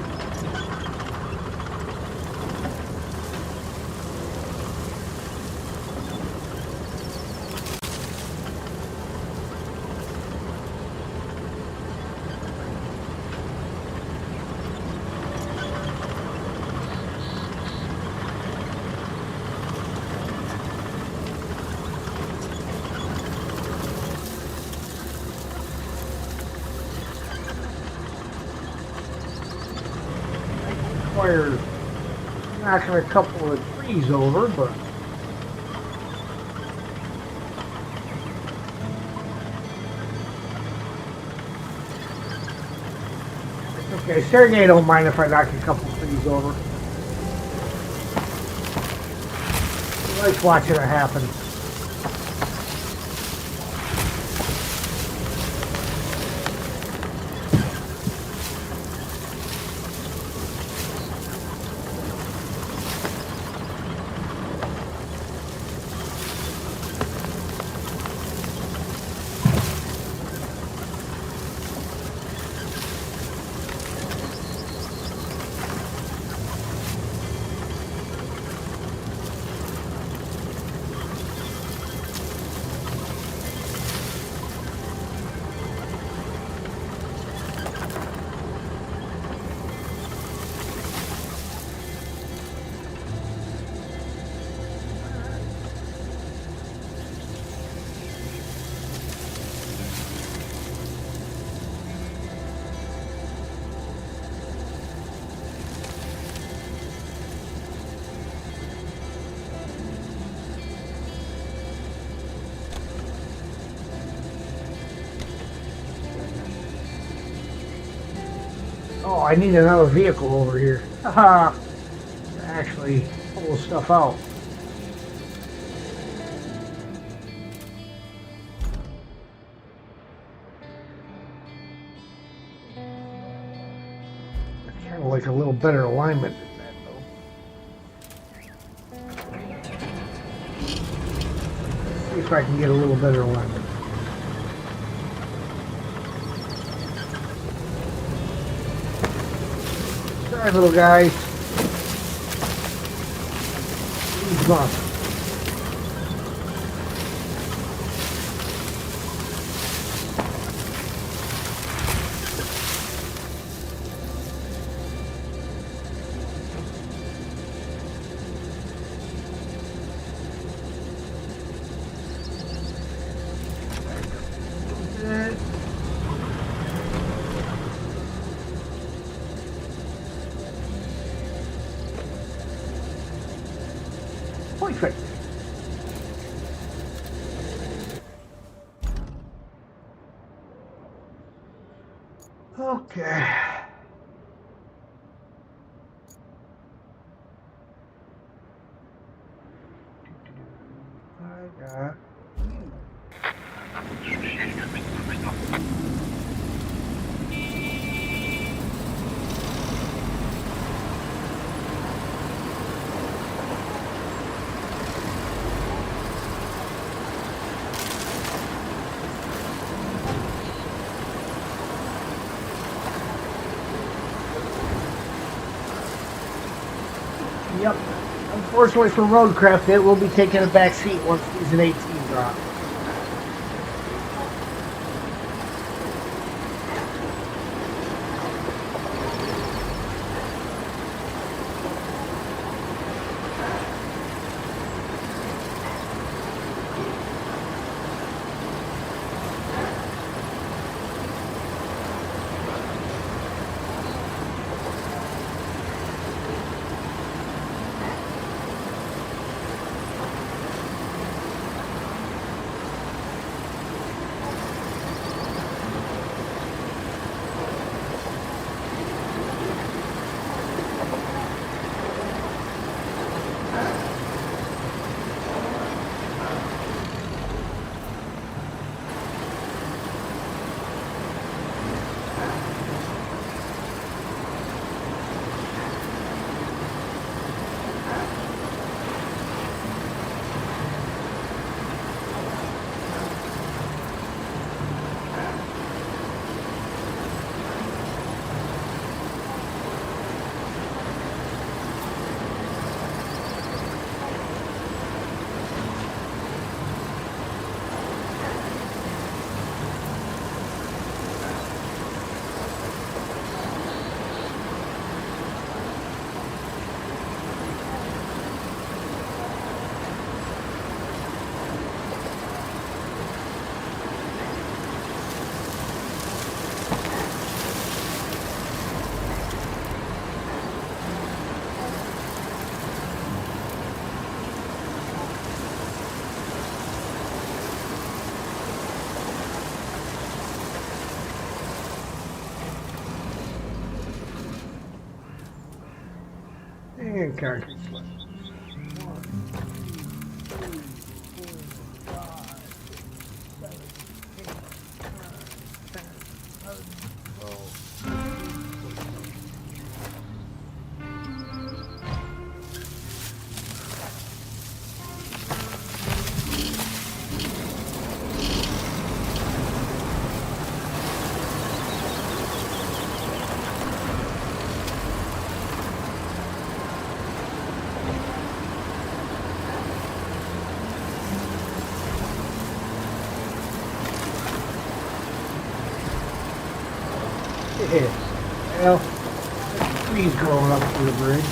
Requires knocking a couple of trees over, but it's okay. Sergey don't mind if I knock a couple of trees over. He likes watching it happen. Oh, I need another vehicle over here. Haha. Actually, pull stuff out. It's kind of like a little better alignment than that, though. Let's see if I can get a little better alignment. Sorry, little guys. He's gone. Perfect. Okay. I got. Yep. Unfortunately for Roadcraft, it will be taking a back seat once season 18 drops. shopping cart. Yeah. Well, there's trees growing up through the bridge.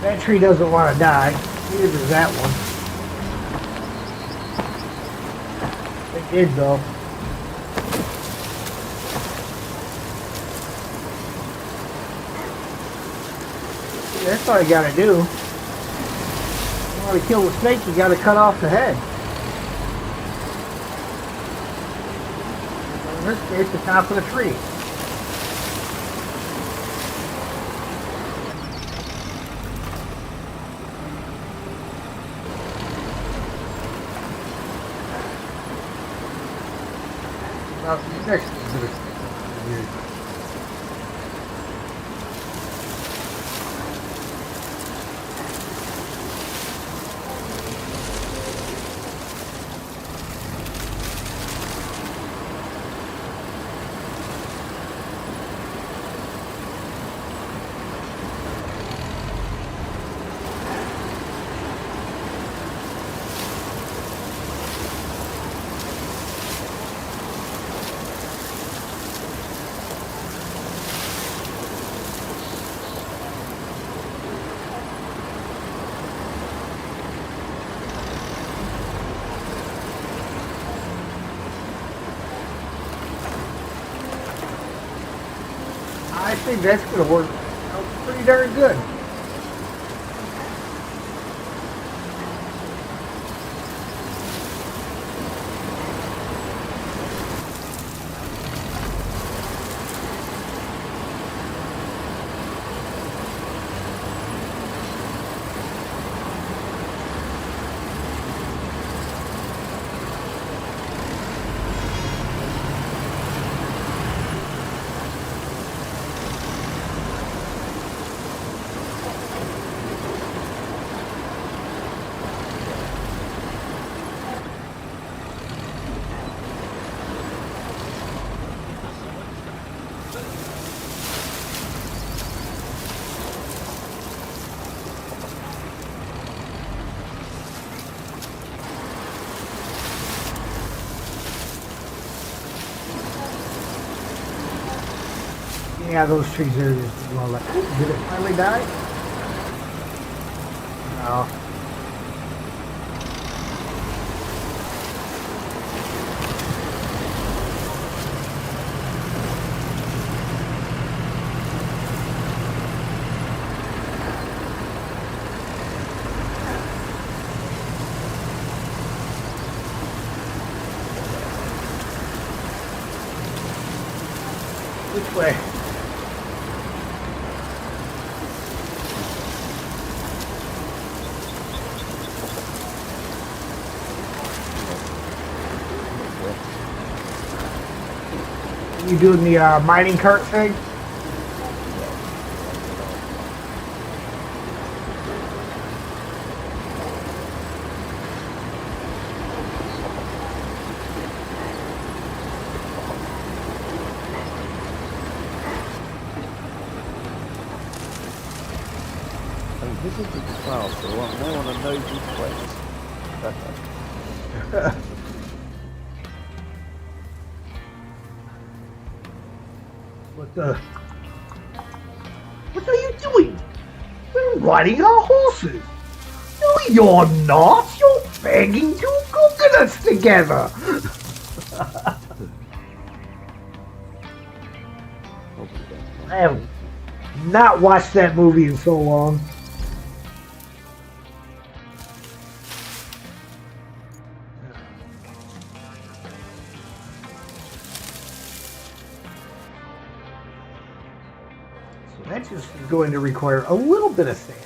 That tree doesn't want to die. Neither does that one. It did though. See, that's all you gotta do. If you want to kill the snake, you gotta cut off the head. In this case, the top of the tree. Now, the next one's gonna stick weird. I think that's going to work out pretty darn good. Yeah, those trees are just well left. Did it finally die? No. Which way? You doing the mining cart thing?
This is the disaster. I'm now on a nosy quest.
What are you doing? We're riding our horses. No, you're not. You're bagging two coconuts together. I have not watched that movie in so long. So That just is going to require a little bit of sand.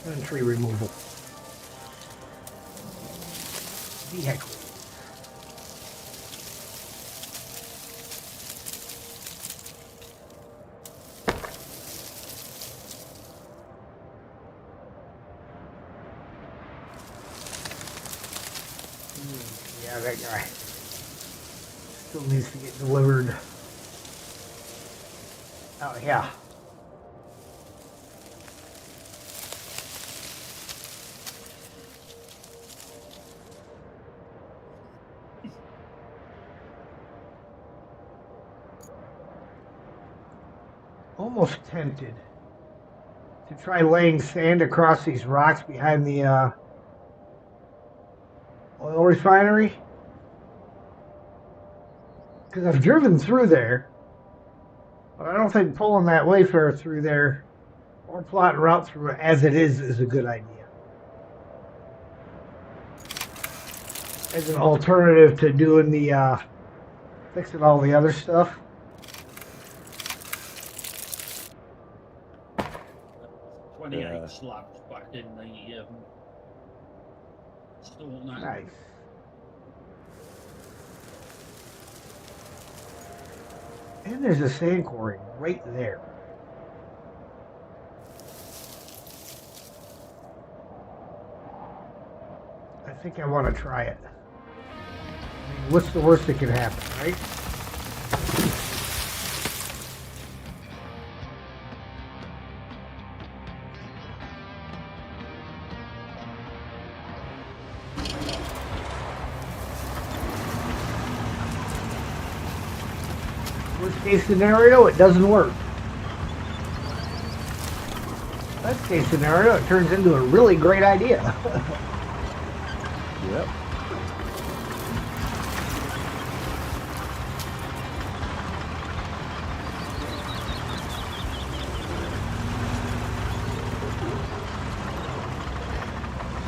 And tree removal. Vehicle. Yeah, that guy still needs to get delivered. Oh, yeah. Almost tempted to try laying sand across these rocks behind the oil refinery. Because I've driven through there, but I don't think pulling that Wayfarer through there or plotting route through it as it is a good idea. As an alternative to doing the fixing all the other stuff.
28 slabs back in the store now.
Nice. And there's a sand quarry right there. I think I want to try it. I mean, what's the worst that can happen, right? Worst case scenario, it doesn't work. Best case scenario, it turns into a really great idea.
Yep.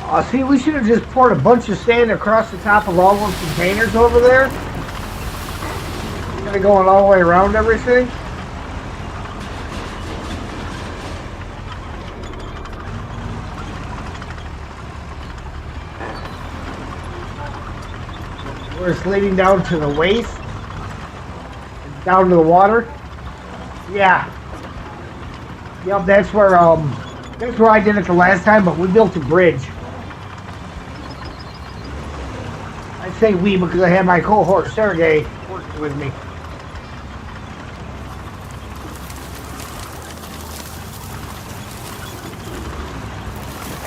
Oh, see, we should have just poured a bunch of sand across the top of all those containers over there. Instead of going all the way around everything. Where it's leading down to the waste, down to the water. Yeah. Yep, that's where I did it the last time, but we built a bridge. I say we because I had my cohort Sergey working with me.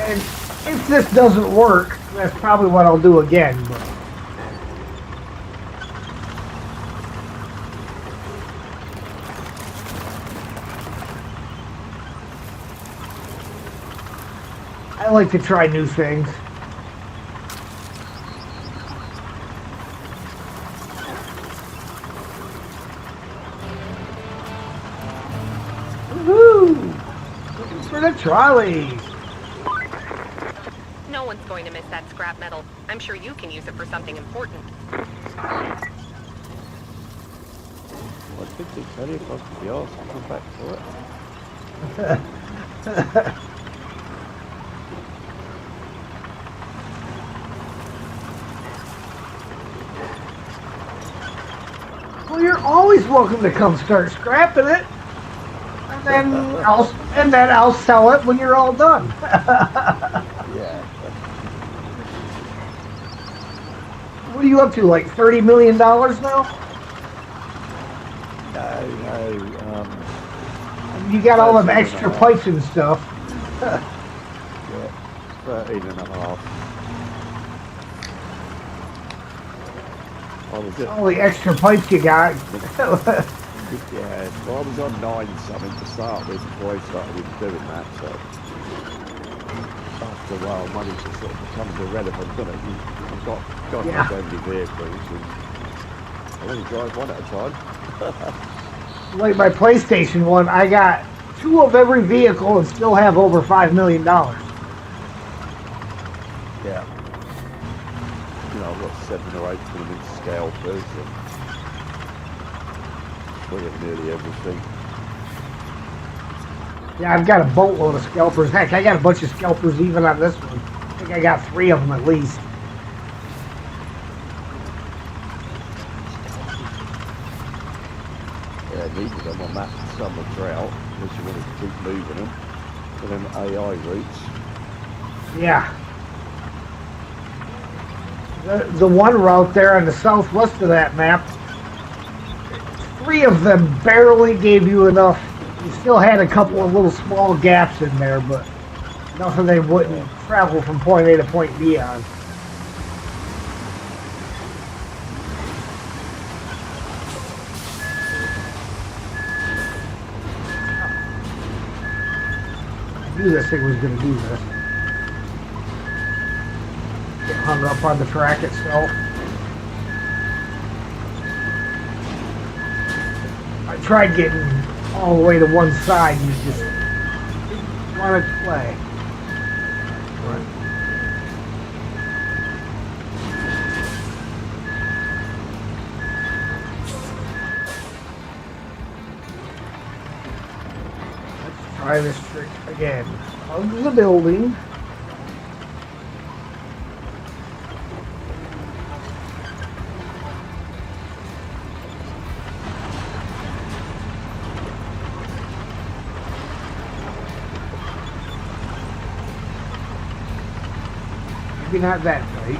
And if this doesn't work, that's probably what I'll do again. But I like to try new things. Woohoo! Looking for the trolley.
No one's going to miss that scrap metal. I'm sure you can use it for something important.
I think it's only if I could be asked to come back for it.
Well, you're always welcome to come start scrapping it, and then I'll sell it when you're all done.
Yeah.
What are you up to? Like $30 million now?
No.
You got all them extra pipes and stuff.
Yeah, 13 and a half.
All the extra pipes you got.
Yeah, well, I was on 9 something to start with before I started doing that, so after a while money just sort of becomes irrelevant, doesn't it? You've got
Yeah.
so many vehicles and I only drive one at a time.
Like my PlayStation one, I got 2 of every vehicle and still have over $5 million.
Yeah. you know, I've got 7 or 8 filament scalpers and we have nearly everything.
Yeah, I've got a boatload of scalpers. Heck, I got a bunch of scalpers even on this one. I think I got 3 of them at least.
Yeah, needed them on that summer drought because you wanted to keep moving them for them AI routes.
Yeah. The one route there on the southwest of that map, 3 of them barely gave you enough. You still had a couple of little small gaps in there, but nothing they wouldn't travel from point A to point B on. I knew this thing was going to do this. Get hung up on the track itself. I tried getting all the way to one side, you just didn't want to play. Right. Let's try this trick again. Hug the building. Maybe not that tight.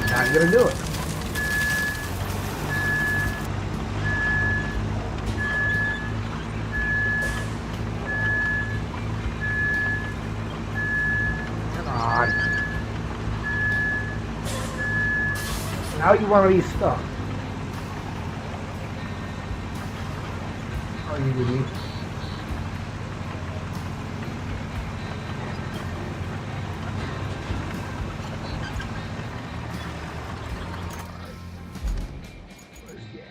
Not gonna do it. Come on. Now you want to be stuck. Oh, you with me? Where's he at?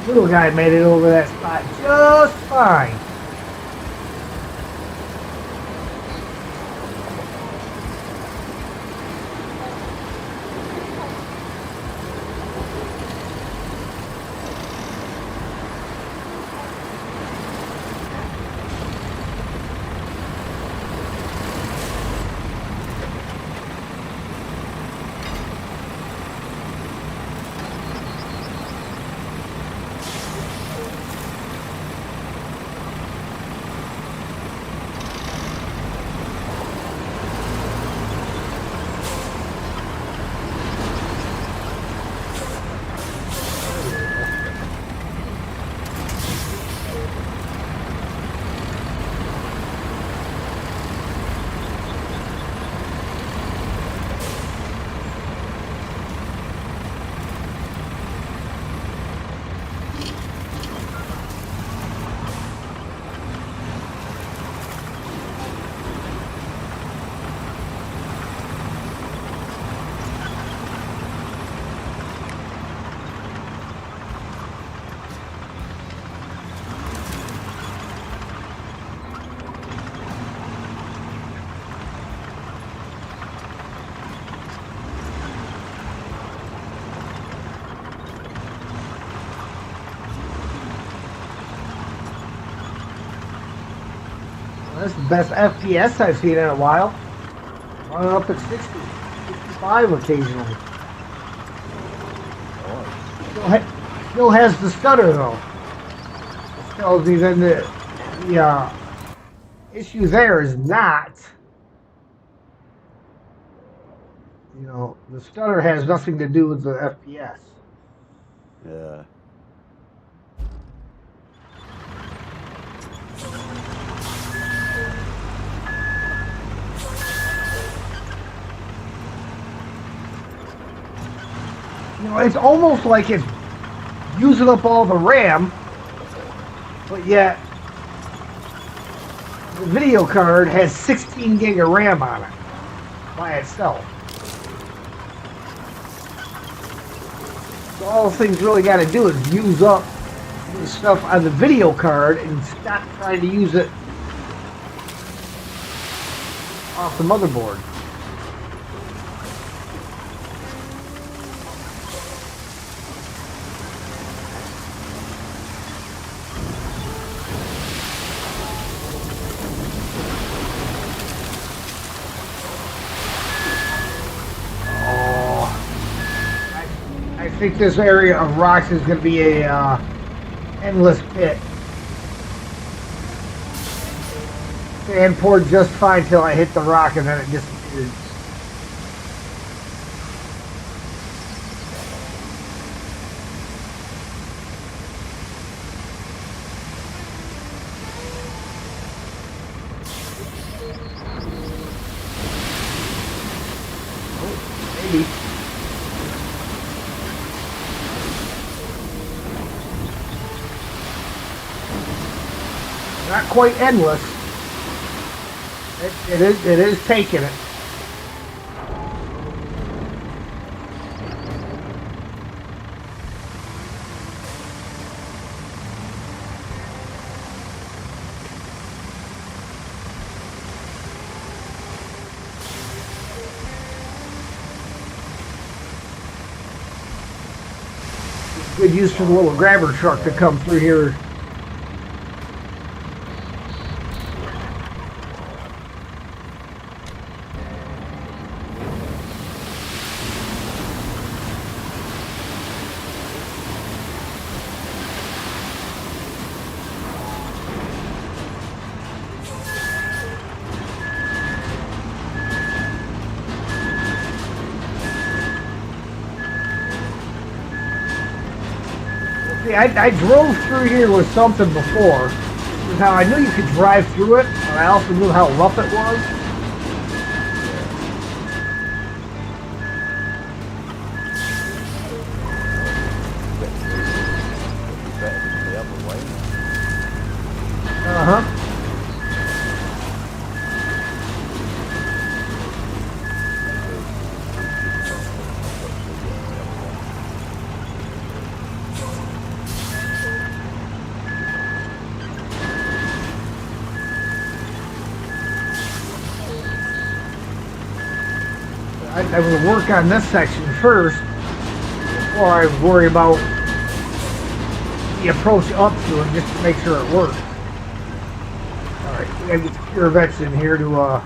Little guy made it over that spot just fine. That's the best FPS I've seen in a while. Running up at 60, 65 occasionally. Still has the stutter though. Which tells me then the issue there is not, the stutter has nothing to do with the FPS.
Yeah.
It's almost like it's using up all the RAM, but yet the video card has 16 gig of RAM on it by itself. So all the things really got to do is use up the stuff on the video card and stop trying to use it off the motherboard. I think this area of rocks is going to be a endless pit. Sand poured just fine till I hit the rock and then it disappeared. Oh, maybe. Not quite endless. It is taking it. Good use for the little grabber truck to come through here. I drove through here with something before. This is how I knew you could drive through it, but I also knew how rough it was. Uh-huh. I would work on this section first before I worry about the approach up to it, just to make sure it works. Alright, we gotta get the pure vets in here to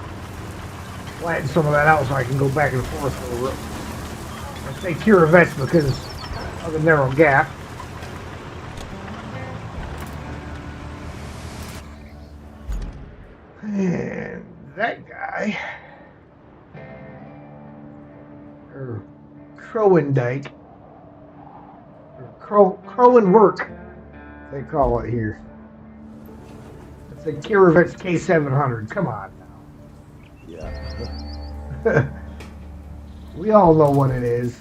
flatten some of that out so I can go back and forth a little bit. I say pure vets because of the narrow gap. And that guy, or Crowendike, or Crowen Work, they call it here. It's a Kirovitz K700. Come on now.
Yeah.
We all know what it is.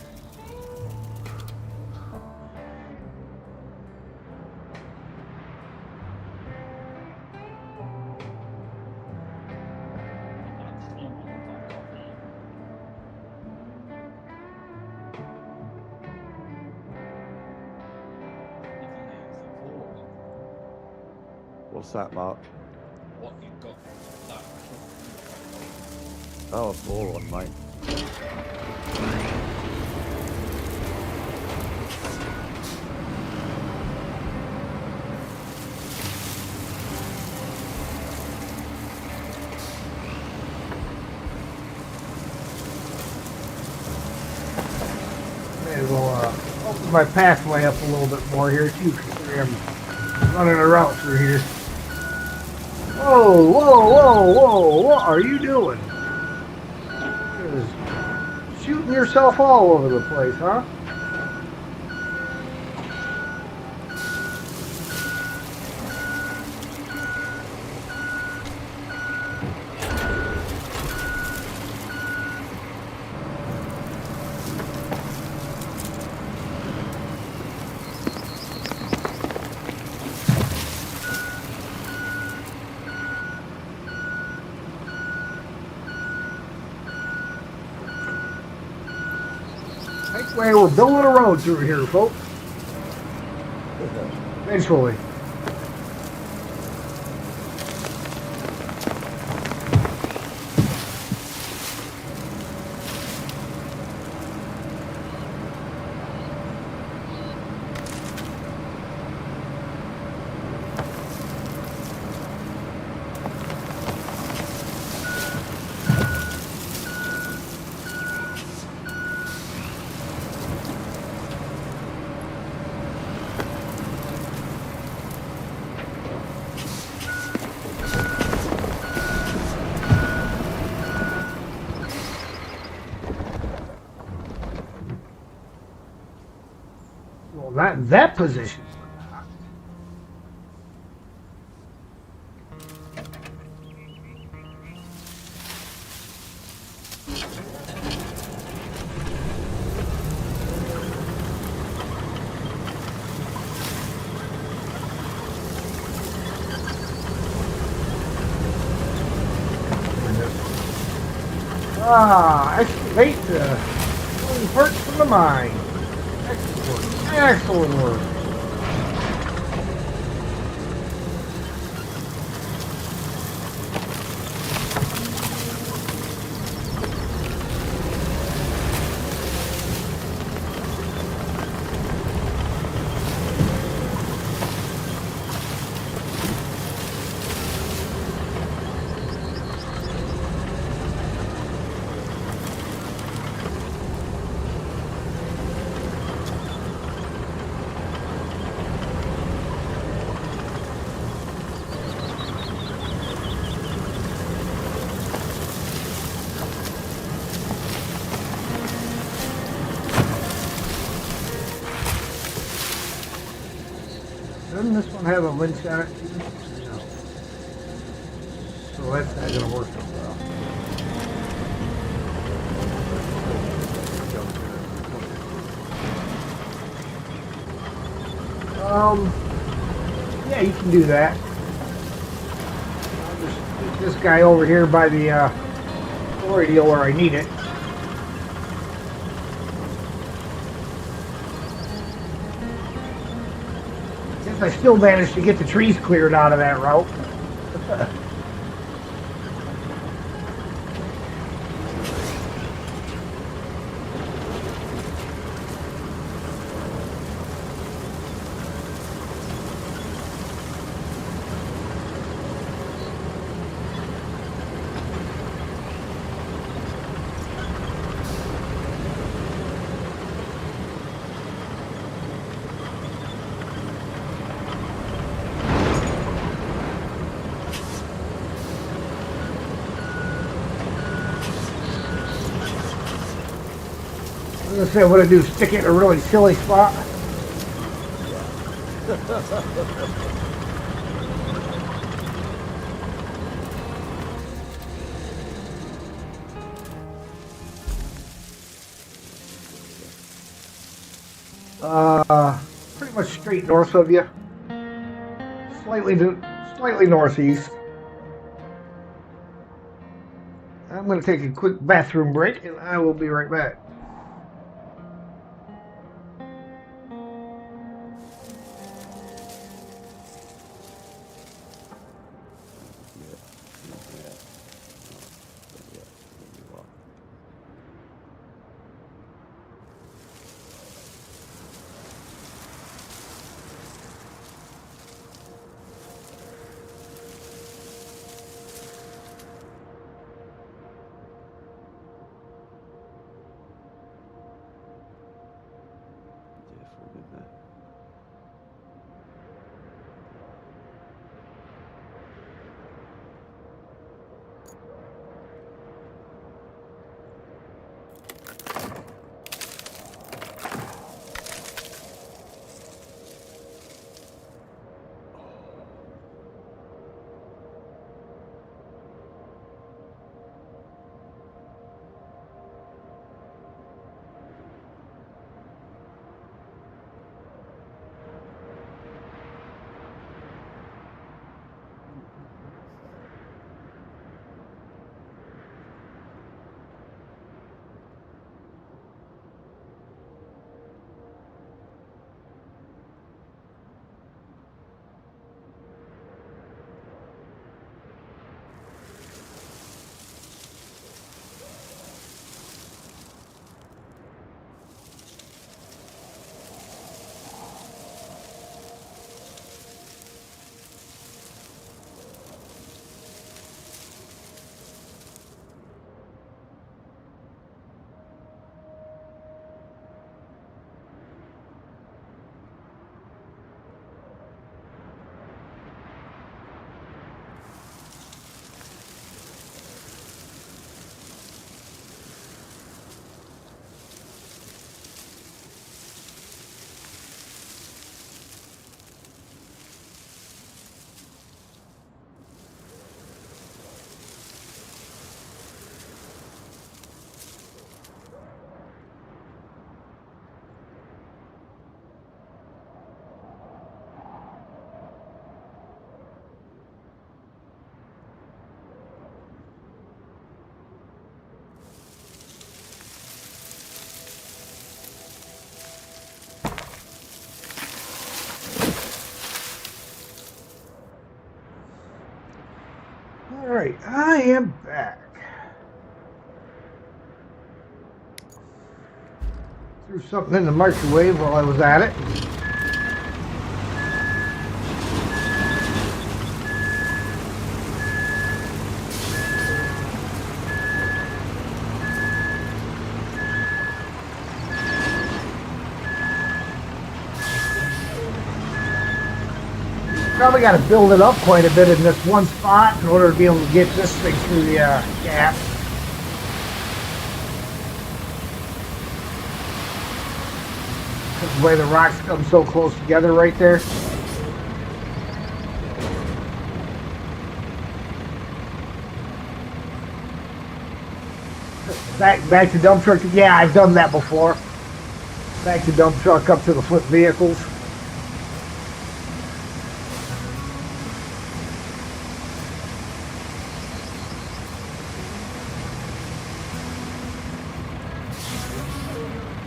What's that, Mark?
What you've got that.
Oh, a 4-on, mate.
my pathway up a little bit more here too, considering I'm running a route through here. Whoa, whoa, whoa, whoa, what are you doing? Just shooting yourself all over the place, huh? Anyway, we're building a road through here, folks. Eventually. Well, not in that position. Excavate the parts from the mine. Excellent. Excellent work. Doesn't this one have a winch on it? No. So that's not going to work so well. Yeah, you can do that. I'll just keep this guy over here by the story deal where I need it. I still managed to get the trees cleared out of that route. I was gonna say, what I do, stick it in a really silly spot. Pretty much straight north of you, slightly northeast. I'm gonna take a quick bathroom break, and I will be right back. Alright, I am back. Threw something in the microwave while I was at it. Probably got to build it up quite a bit in this one spot in order to be able to get this thing through the gap. Because the way the rocks come so close together right there. Back to dump truck. Yeah, I've done that before. Back to dump truck up to the flip vehicles.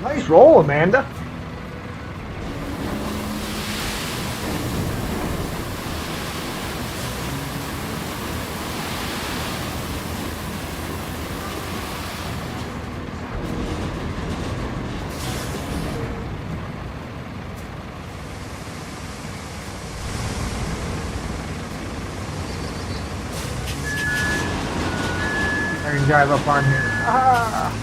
Nice roll, Amanda. I can drive up on here. Ah.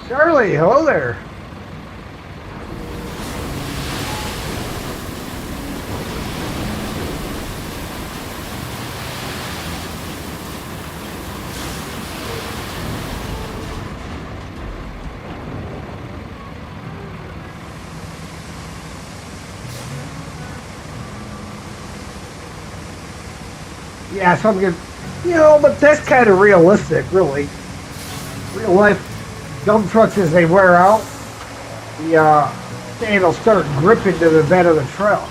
Charlie, hello there. Yeah, so I'm good. You know, but that's kind of realistic, really. Real life dump trucks, as they wear out, the sand will start gripping to the bed of the trail.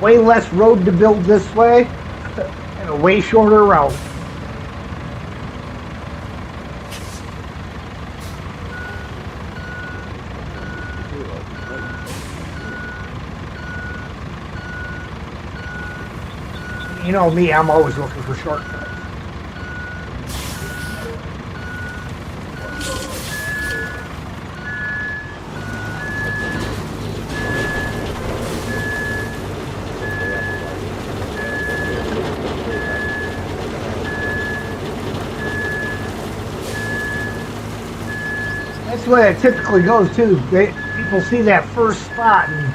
Way less road to build this way, and a way shorter route. You know me, I'm always looking for shortcuts. That's the way it typically goes too. People see that first spot and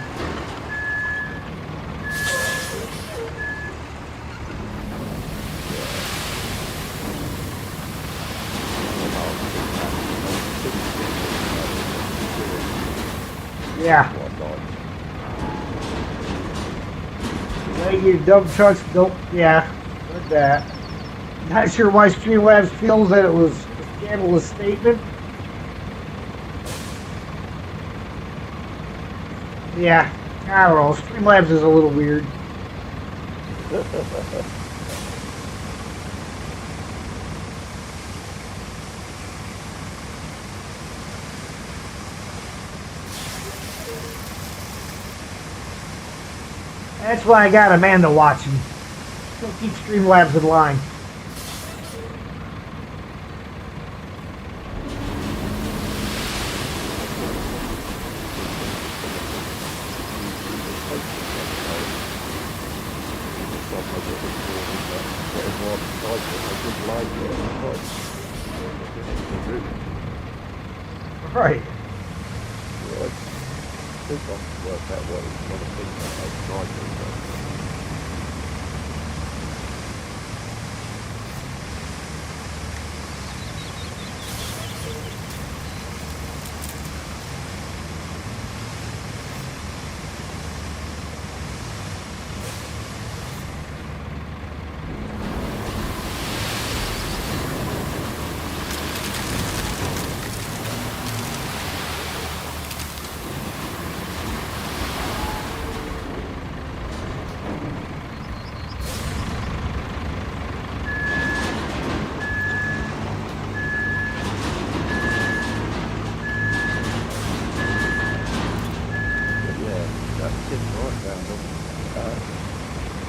yeah. Like your dump trucks don't, yeah, with that. Not sure why Streamlabs feels that it was a scandalous statement. Yeah, I don't know. Streamlabs is a little weird. That's why I got Amanda watching. She'll keep Streamlabs in line. Right.
Yeah, I think I can work out what it's going to be that they try to do.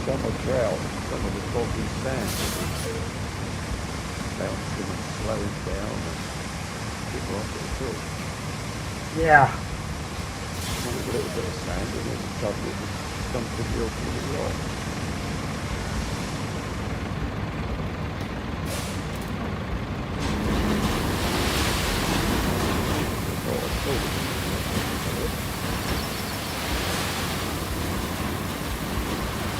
Some are drought, some of the boggy sand bouncing and slowing down and get right to the top.
Yeah.
A little bit of sand and then suddenly it just dumped the hill to the right.